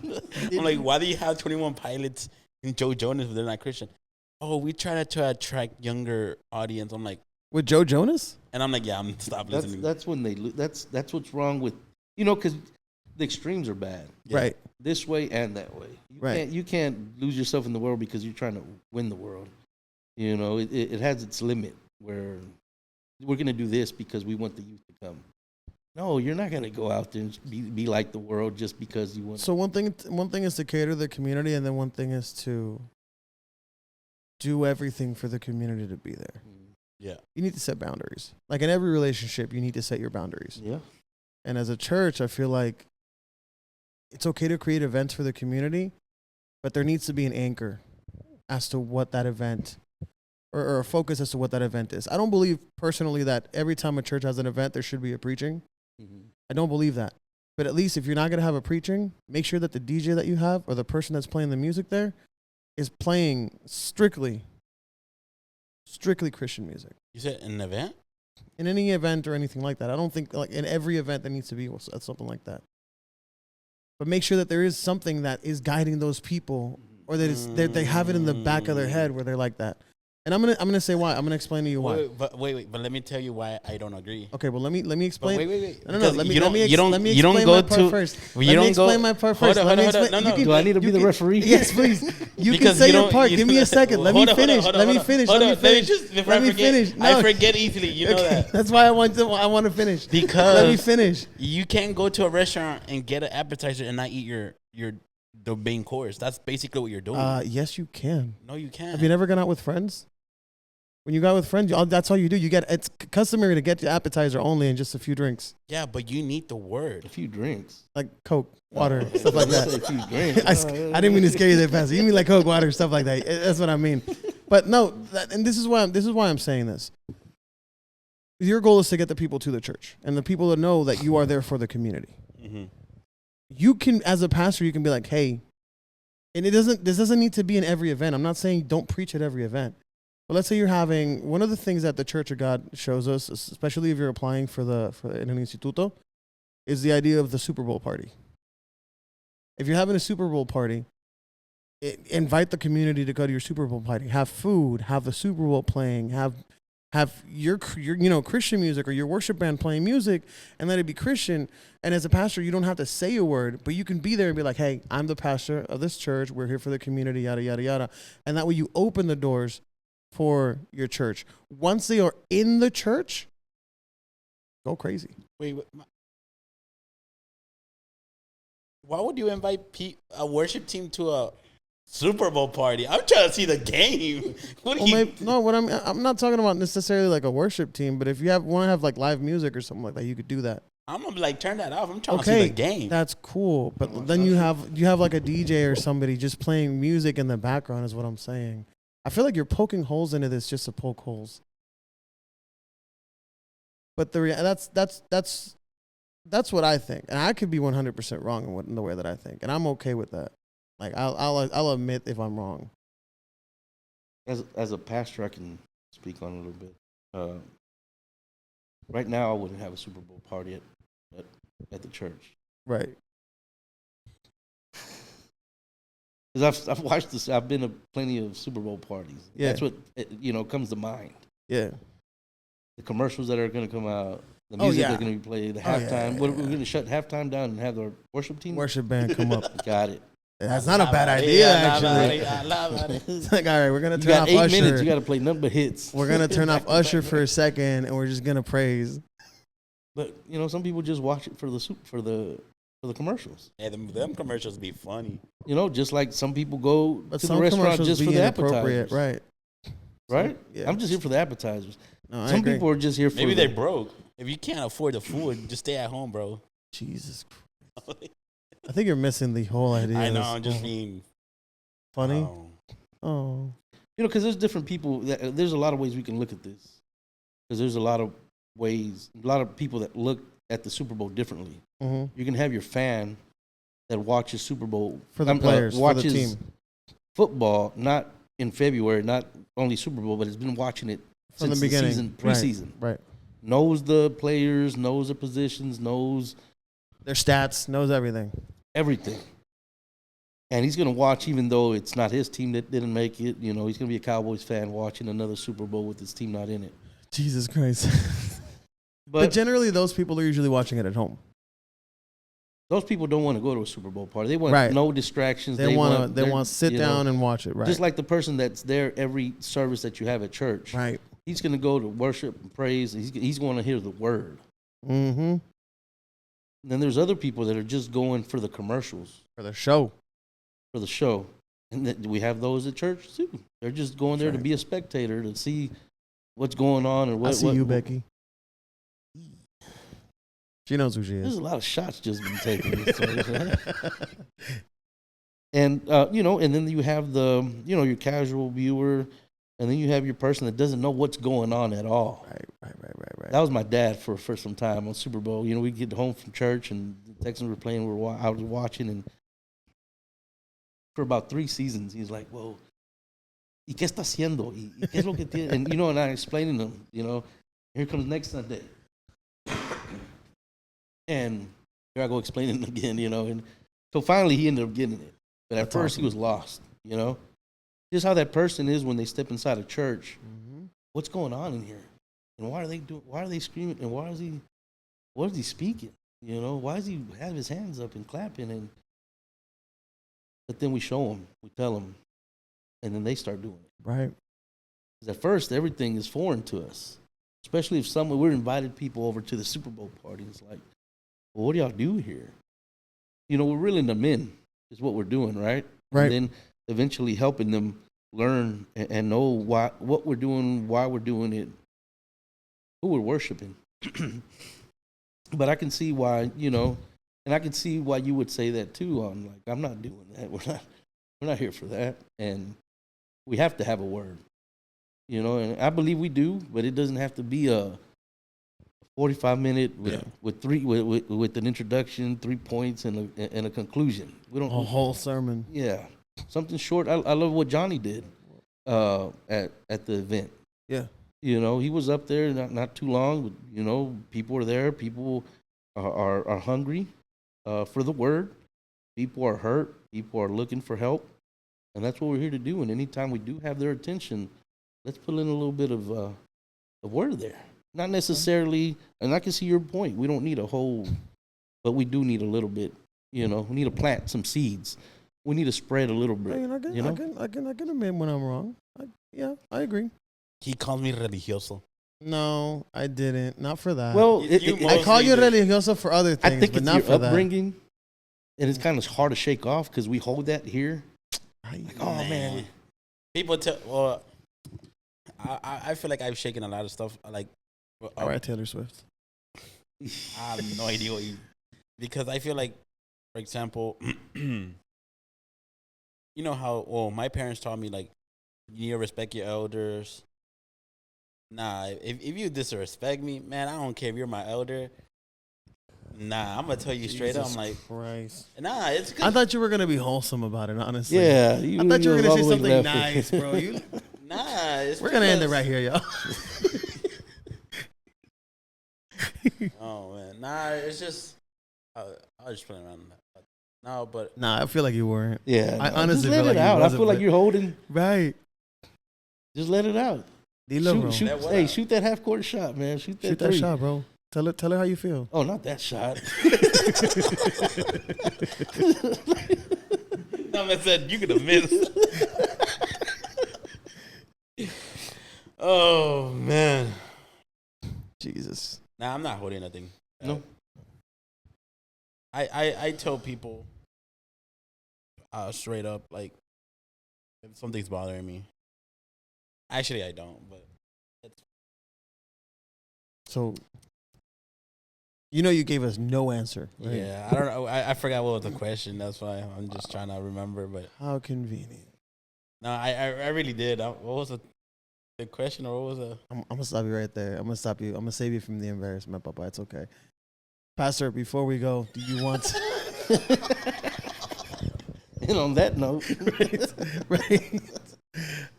Speaker 1: I'm like, why do you have 21 Pilots and Joe Jonas if they're not Christian? Oh, we try to attract younger audience. I'm like,
Speaker 2: With Joe Jonas?
Speaker 1: and I'm like, yeah, I'm stop listening.
Speaker 3: That's when they that's what's wrong with, because the extremes are bad.
Speaker 1: Yeah.
Speaker 2: Right.
Speaker 3: This way and that way. You can't lose yourself in the world because you're trying to win the world. It has its limit where we're going to do this because we want the youth to come. No, you're not going to go out there and be like the world just because you want.
Speaker 2: So one thing is to cater to the community, and then one thing is to do everything for the community to be there.
Speaker 1: Yeah.
Speaker 2: You need to set boundaries. Like in every relationship, you need to set your boundaries.
Speaker 3: Yeah.
Speaker 2: And as a church, I feel like it's okay to create events for the community, but there needs to be an anchor as to what that event or a focus as to what that event is. I don't believe personally that every time a church has an event, there should be a preaching. I don't believe that. But at least if you're not going to have a preaching, make sure that the DJ that you have or the person that's playing the music there is playing strictly Christian music.
Speaker 1: You said an event?
Speaker 2: In any event or anything like that. I don't think like in every event there needs to be something like that. But make sure that there is something that is guiding those people, or that they have it in the back of their head where they're like that. And I'm gonna say why. I'm gonna explain to you why.
Speaker 1: Wait. But let me tell you why I don't agree.
Speaker 2: Okay, well let me explain.
Speaker 1: But wait.
Speaker 2: No.
Speaker 1: Because
Speaker 2: Let me
Speaker 1: you don't
Speaker 2: explain
Speaker 1: go
Speaker 2: my part
Speaker 1: to
Speaker 2: first.
Speaker 1: you
Speaker 2: Let me
Speaker 1: don't
Speaker 2: explain
Speaker 1: go.
Speaker 2: my part
Speaker 1: Hold
Speaker 2: first.
Speaker 1: on,
Speaker 2: Let me
Speaker 1: hold on,
Speaker 2: explain.
Speaker 1: no.
Speaker 3: Do I need to be the referee?
Speaker 2: Yes, please. You can
Speaker 1: Because
Speaker 2: say
Speaker 1: you
Speaker 2: your
Speaker 1: don't-
Speaker 2: part.
Speaker 1: you-
Speaker 2: Give me a second. Let me
Speaker 1: Hold on,
Speaker 2: finish.
Speaker 1: hold on,
Speaker 2: Let me
Speaker 1: hold on.
Speaker 2: finish.
Speaker 1: Hold
Speaker 2: Let me
Speaker 1: on, let me
Speaker 2: finish.
Speaker 1: just before
Speaker 2: Let
Speaker 1: I
Speaker 2: me
Speaker 1: forget.
Speaker 2: finish.
Speaker 1: I
Speaker 2: No.
Speaker 1: forget easily. You know
Speaker 2: Okay,
Speaker 1: that.
Speaker 2: that's why I want to finish.
Speaker 1: Because
Speaker 2: let me finish.
Speaker 1: You can't go to a restaurant and get an appetizer and not eat the main course. That's basically what you're doing.
Speaker 2: Yes, you can.
Speaker 1: No, you can't.
Speaker 2: Have you never gone out with friends? When you go out with friends, that's all you do. It's customary to get the appetizer only and just a few drinks,
Speaker 1: Yeah, but you need the word.
Speaker 3: A few drinks.
Speaker 2: like Coke, water, stuff like that.
Speaker 3: A few drinks.
Speaker 2: I didn't mean to scare you there, Pastor. You mean like Coke, water, stuff like that. That's what I mean. But no, and this is why I'm saying this. Your goal is to get the people to the church and the people to know that you are there for the community.
Speaker 1: Mm-hmm.
Speaker 2: You can, as a pastor, you can be like, hey, and this doesn't need to be in every event. I'm not saying don't preach at every event. But let's say you're having, one of the things that the Church of God shows us, especially if you're applying for an instituto, is the idea of the Super Bowl party. If you're having a Super Bowl party, invite the community to go to your Super Bowl party. Have food, have the Super Bowl playing, have your Christian music or your worship band playing music, and let it be Christian. And as a pastor, you don't have to say a word, but you can be there and be like, hey, I'm the pastor of this church. We're here for the community, yada, yada, yada. And that way you open the doors for your church. Once they are in the church, go crazy.
Speaker 1: Wait. Why would you invite a worship team to a Super Bowl party? I'm trying to see the game. What do you?
Speaker 2: I'm not talking about necessarily like a worship team, but if you want to have like live music or something like that, you could do that.
Speaker 1: I'm gonna be like, turn that off. I'm trying to see the game.
Speaker 2: That's cool, but then you have like a DJ or somebody just playing music in the background. Is what I'm saying. I feel like you're poking holes into this just to poke holes. But that's what I think, and I could be 100% wrong in the way that I think, and I'm okay with that. Like I'll admit if I'm wrong.
Speaker 3: As a pastor, I can speak on it a little bit. Right now, I wouldn't have a Super Bowl party at the church.
Speaker 2: Right.
Speaker 3: Because I've watched this. I've been to plenty of Super Bowl parties.
Speaker 2: Yeah.
Speaker 3: That's what comes to mind.
Speaker 2: Yeah.
Speaker 3: The commercials that are going to come out, the music that's going to be played, the halftime. We're going to shut halftime down and have the worship team.
Speaker 2: Worship band come up.
Speaker 3: Got it.
Speaker 2: That's not a bad idea, actually. It's like, all right, we're gonna turn off Usher.
Speaker 3: You got 8 minutes. You got to play nothing but hits.
Speaker 2: We're gonna turn off Usher for a second, and we're just gonna praise.
Speaker 3: But some people just watch it for the commercials.
Speaker 1: Yeah, them commercials be funny.
Speaker 3: Just like some people go to the restaurant just for the appetizers.
Speaker 2: Right.
Speaker 3: Right?
Speaker 2: Yeah.
Speaker 3: I'm just here for the appetizers.
Speaker 2: No,
Speaker 3: some people are just here for
Speaker 1: maybe they're broke. If you can't afford the food, just stay at home, bro.
Speaker 2: Jesus Christ. I think you're missing the whole idea.
Speaker 1: I know, I'm just being
Speaker 2: funny. Oh.
Speaker 3: Because there's different people. There's a lot of ways we can look at this. Because there's a lot of people that look at the Super Bowl differently. Mm-hmm. You can have your fan that watches Super Bowl
Speaker 2: for the players,
Speaker 3: watches
Speaker 2: for the team.
Speaker 3: Football, not in February, not only Super Bowl, but has been watching it
Speaker 2: from
Speaker 3: since
Speaker 2: the beginning,
Speaker 3: preseason.
Speaker 2: Right.
Speaker 3: Knows the players, knows the positions, knows
Speaker 2: their stats, knows everything.
Speaker 3: Everything. And he's going to watch, even though it's not his team that didn't make it. He's going to be a Cowboys fan watching another Super Bowl with his team not in it.
Speaker 2: Jesus Christ. But generally, those people are usually watching it at home.
Speaker 3: Those people don't want to go to a Super Bowl party. They want no distractions.
Speaker 2: They want to sit down and watch it. Right.
Speaker 3: Just like the person that's there every service that you have at church.
Speaker 2: Right.
Speaker 3: He's going to go to worship and praise. He's going to hear the word.
Speaker 2: Mm-hmm.
Speaker 3: Then there's other people that are just going for the commercials.
Speaker 2: For the show.
Speaker 3: And we have those at church, too. They're just going there to be a spectator, to see what's going on. And I
Speaker 2: see you, Becky. She knows who she is.
Speaker 3: There's a lot of shots just been taken. And, and then you have your casual viewer, and then you have your person that doesn't know what's going on at all.
Speaker 2: Right.
Speaker 3: That was my dad for some time on Super Bowl. We'd get home from church and the Texans were playing. I was watching, and for about 3 seasons, he's like, "Well, ¿y qué está haciendo? ¿Y qué es lo que tiene?" And and I explaining to him, here comes next Sunday, and here I go explaining it again, and so finally he ended up getting it. But at first he was lost, Just how that person is when they step inside a church. Mm-hmm. What's going on in here? And why are they screaming? And what is he speaking? Why does he have his hands up and clapping? But then we show them, we tell them, and then they start doing it.
Speaker 2: Right.
Speaker 3: Because at first, everything is foreign to us. Especially if we're invited people over to the Super Bowl party. It's like, well, what do y'all do here? We're reeling them in is what we're doing, right?
Speaker 2: Right.
Speaker 3: And then eventually helping them learn and know what we're doing, why we're doing it, who we're worshiping. But I can see why, and I can see why you would say that too. I'm not doing that. We're not here for that. And we have to have a word, and I believe we do, but it doesn't have to be a 45-minute with an introduction, 3 points, and a conclusion. We don't
Speaker 2: a whole sermon.
Speaker 3: Yeah, something short. I love what Johnny did at the event.
Speaker 2: Yeah,
Speaker 3: he was up there not too long. But, people are there. People are hungry for the word. People are hurt. People are looking for help, and that's what we're here to do. And anytime we do have their attention, let's put in a little bit of word there. Not necessarily, and I can see your point. We don't need a whole, but we do need a little bit. We need to plant some seeds. We need to spread a little bit.
Speaker 2: I can admit when I'm wrong. I agree.
Speaker 1: He calls me religioso.
Speaker 2: No, I didn't. Not for that.
Speaker 3: Well,
Speaker 2: I call you religioso for other things,
Speaker 3: I think
Speaker 2: but
Speaker 3: it's
Speaker 2: not
Speaker 3: your
Speaker 2: for
Speaker 3: upbringing. and it's kind of hard to shake off because we hold that here. Like, oh man.
Speaker 1: People tell. Well, I feel like I've shaken a lot of stuff. Like,
Speaker 2: All right, Taylor Swift.
Speaker 1: I have no idea what you. Because I feel like, for example, you know how. Well, my parents taught me like, you need to respect your elders. Nah, if you disrespect me, man, I don't care if you're my elder. Nah, I'm gonna tell you straight up. I'm like,
Speaker 2: Christ.
Speaker 1: Nah, it's good.
Speaker 2: I thought you were gonna be wholesome about it, honestly.
Speaker 3: Yeah,
Speaker 2: I thought you were gonna say something nice, bro.
Speaker 1: Nah,
Speaker 2: we're gonna end it right here, y'all.
Speaker 1: Oh man, nah, it's just I was just playing around. No, but
Speaker 2: Nah, I feel like you weren't.
Speaker 3: Yeah,
Speaker 2: I honestly
Speaker 3: just let
Speaker 2: feel
Speaker 3: it
Speaker 2: like
Speaker 3: out.
Speaker 2: you
Speaker 3: I feel like you're holding.
Speaker 2: Right.
Speaker 3: Just let it out.
Speaker 2: Dilo,
Speaker 3: Shoot, shoot that half court shot, man. Shoot that
Speaker 2: shot, bro. Tell her how you feel.
Speaker 3: Oh, not that shot.
Speaker 1: I said you could have missed. Oh man,
Speaker 2: Jesus.
Speaker 1: Nah, I'm not holding nothing.
Speaker 3: No.
Speaker 1: I tell people straight up, like, if something's bothering me. Actually, I don't, but it's
Speaker 2: so. You know, you gave us no answer. Right?
Speaker 1: Yeah, I don't know. I forgot what was the question. That's why I'm just trying to remember. But
Speaker 2: how convenient.
Speaker 1: No, I really did. What was the question, or what was the?
Speaker 2: I'm gonna stop you right there. I'm gonna stop you. I'm gonna save you from the embarrassment, Papa. It's okay. Pastor, before we go, do you want?
Speaker 3: And on that note,
Speaker 2: right.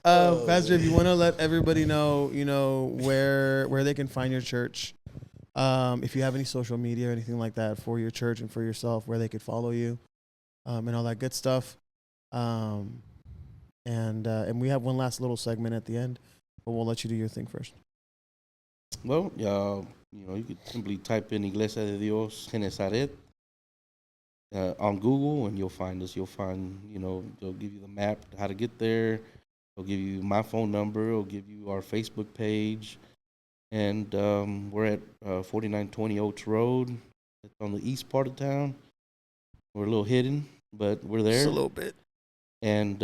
Speaker 2: Pastor, if you want to let everybody know, you know where they can find your church. If you have any social media or anything like that for your church and for yourself, where they could follow you, and all that good stuff. And we have one last little segment at the end, but we'll let you do your thing first.
Speaker 3: Well, you know, you could simply type in Iglesia de Dios Genesaret on Google, and you'll find us. You'll find, you know, they'll give you the map, how to get there. They'll give you my phone number. It'll give you our Facebook page. And we're at 4920 Oaks Road. It's on the east part of town. We're a little hidden, but we're there.
Speaker 2: Just a little bit.
Speaker 3: And,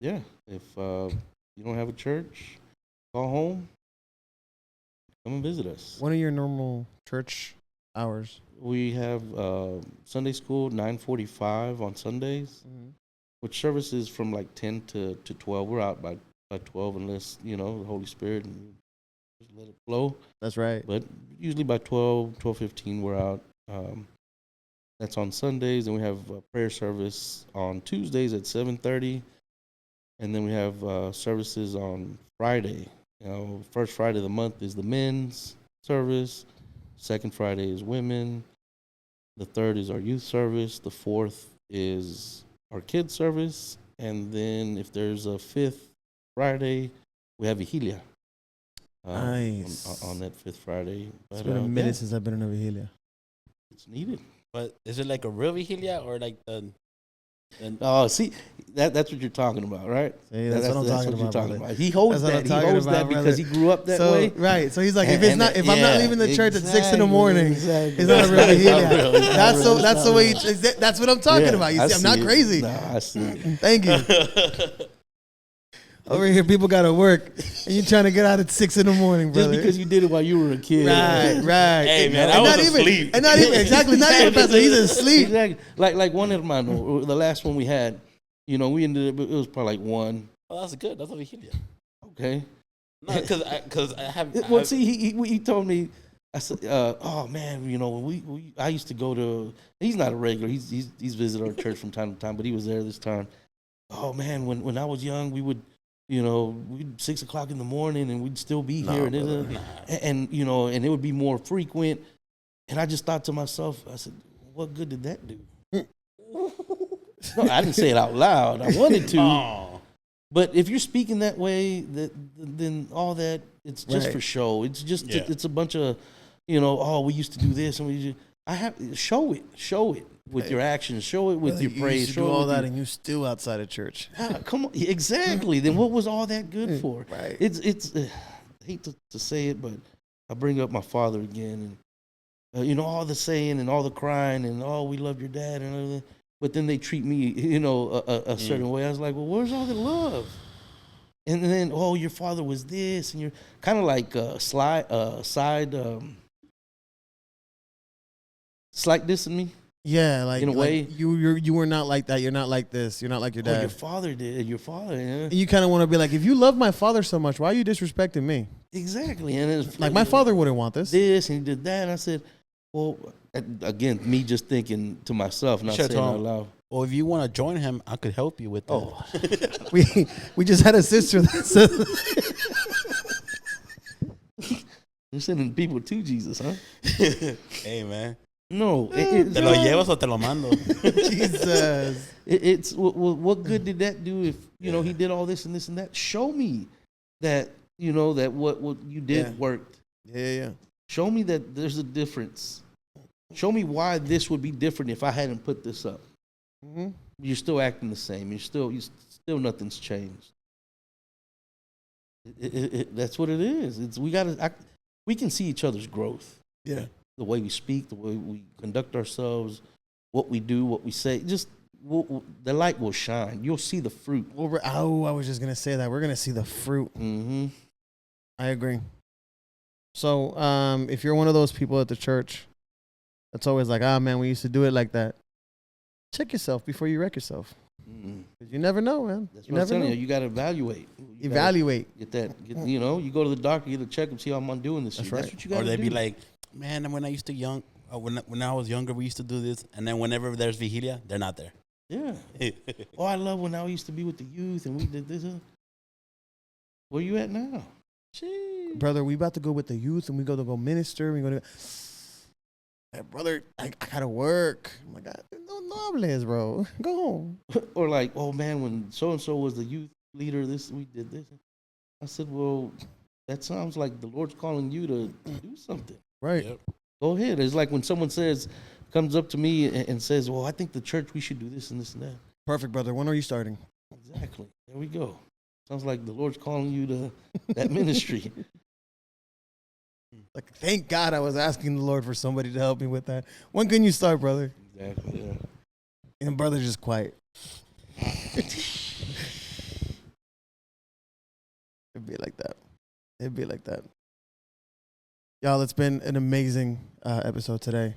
Speaker 3: yeah, if you don't have a church, call home. Come and visit us.
Speaker 2: What are your normal church hours?
Speaker 3: We have Sunday school, 9:45 on Sundays, which services from like 10 to 12. We're out by 12 unless, you know, the Holy Spirit and just let it flow.
Speaker 2: That's right.
Speaker 3: But usually by 12:15 we're out. That's on Sundays, and we have a prayer service on Tuesdays at 7:30, and then we have services on Friday. You know, first Friday of the month is the men's service. Second Friday is women. The third is our youth service. The fourth is our kids service, and then if there's a fifth Friday, we have Vigilia.
Speaker 2: Nice.
Speaker 3: On that fifth Friday.
Speaker 2: It's been a minute since I've been in a Vigilia.
Speaker 3: It's needed.
Speaker 1: But is it like a real Vigilia or like the
Speaker 3: Oh, see, that's what you're talking about, right?
Speaker 2: See, that's what I'm talking about.
Speaker 3: He holds that. He holds that because he grew up that way.
Speaker 2: Right. So he's like, if I'm not leaving the church at 6 a.m, he's
Speaker 3: exactly.
Speaker 2: not a real Vigilia. That's the way. That's what I'm talking about. You see, I'm not crazy.
Speaker 3: No, I see it.
Speaker 2: Thank you. Over here, people got to work, and you're trying to get out at 6 a.m, brother.
Speaker 3: Just because you did it while you were a kid.
Speaker 2: Right.
Speaker 1: Hey, man, I was asleep.
Speaker 2: And not even, Pastor, he's asleep.
Speaker 3: Exactly. Like one hermano, the last one we had, you know, we ended up, it was probably like 1.
Speaker 1: Oh, that's good. That's a Vigilia.
Speaker 3: Okay.
Speaker 1: No, because I have.
Speaker 3: Well, see, he told me, I said, oh man, you know, I used to go to. He's not a regular. He's visited our church from time to time, but he was there this time. Oh man, when I was young, we would, you know, we'd 6 o'clock in the morning, and we'd still be here, and you know, and it would be more frequent. And I just thought to myself, I said, what good did that do? No, I didn't say it out loud. I wanted to.
Speaker 1: Oh.
Speaker 3: But if you're speaking that way, then all that, it's just for show. It's just it's a bunch of, you know, oh, we used to do this, and show it with your actions, show it with your praise.
Speaker 2: Show all that, and you still outside of church.
Speaker 3: Come on, exactly. Then what was all that good for?
Speaker 2: Right.
Speaker 3: It's I hate to say it, but I bring up my father again, and all the saying and all the crying and we love your dad and everything. But then they treat me, a certain way. I was like, well, where's all the love? And then, your father was this, and you're kind of like slight dissing me.
Speaker 2: Yeah, like
Speaker 3: in a way,
Speaker 2: you were not like that. You're not like this. You're not like your dad.
Speaker 3: Your father did. Your father. Yeah.
Speaker 2: And you kind of want to be like, if you love my father so much, why are you disrespecting me?
Speaker 3: Exactly. And it's
Speaker 2: like my father wouldn't want this.
Speaker 3: This and he did that. And I said, well, again, me just thinking to myself, not saying out loud.
Speaker 1: Well, if you want to join him, I could help you with that.
Speaker 3: Oh,
Speaker 2: we just had a sister that said.
Speaker 3: You're sending people to Jesus, huh?
Speaker 1: Hey, man.
Speaker 3: No.
Speaker 1: ¿Te lo llevas o te lo mando?
Speaker 2: Jesus.
Speaker 3: It's what good did that do if, he did all this and this and that? Show me that, that what you did worked.
Speaker 2: Yeah.
Speaker 3: Show me that there's a difference. Show me why this would be different if I hadn't put this up.
Speaker 2: Mm-hmm.
Speaker 3: You're still acting the same. You still nothing's changed. That's what it is. We can see each other's growth.
Speaker 2: Yeah.
Speaker 3: The way we speak, the way we conduct ourselves, what we do, what we say. Just the light will shine. You'll see the fruit.
Speaker 2: I was just gonna say that we're gonna see the fruit.
Speaker 3: Mm-hmm.
Speaker 2: I agree. So, if you're one of those people at the church that's always like, man, we used to do it like that, check yourself before you wreck yourself. Because you never know, man.
Speaker 3: That's what I'm telling you. You got to evaluate. You go to the doctor, get a checkup, see how I'm doing this.
Speaker 2: That's right.
Speaker 3: That's what you got to do.
Speaker 1: Or they'd be like, man, when I was younger, we used to do this. And then whenever there's vigilia, they're not there.
Speaker 3: Yeah. I love when I used to be with the youth and we did this. Where you at now?
Speaker 2: Jeez. Brother, we about to go with the youth and we go minister. We go to... Hey, brother, I gotta work. I'm like, no hables, bro. Go home.
Speaker 3: Or like, oh man, when so and so was the youth leader, we did this. I said, well, that sounds like the Lord's calling you to do something.
Speaker 2: Right.
Speaker 1: Yep.
Speaker 3: Go ahead. It's like when someone comes up to me and says, well, I think the church, we should do this and this and that.
Speaker 2: Perfect, brother. When are you starting?
Speaker 3: Exactly. There we go. Sounds like the Lord's calling you to that ministry.
Speaker 2: Like, thank God I was asking the Lord for somebody to help me with that. When can you start, brother?
Speaker 3: Exactly, yeah.
Speaker 2: And brother's just quiet. It'd be like that. Y'all, it's been an amazing episode today.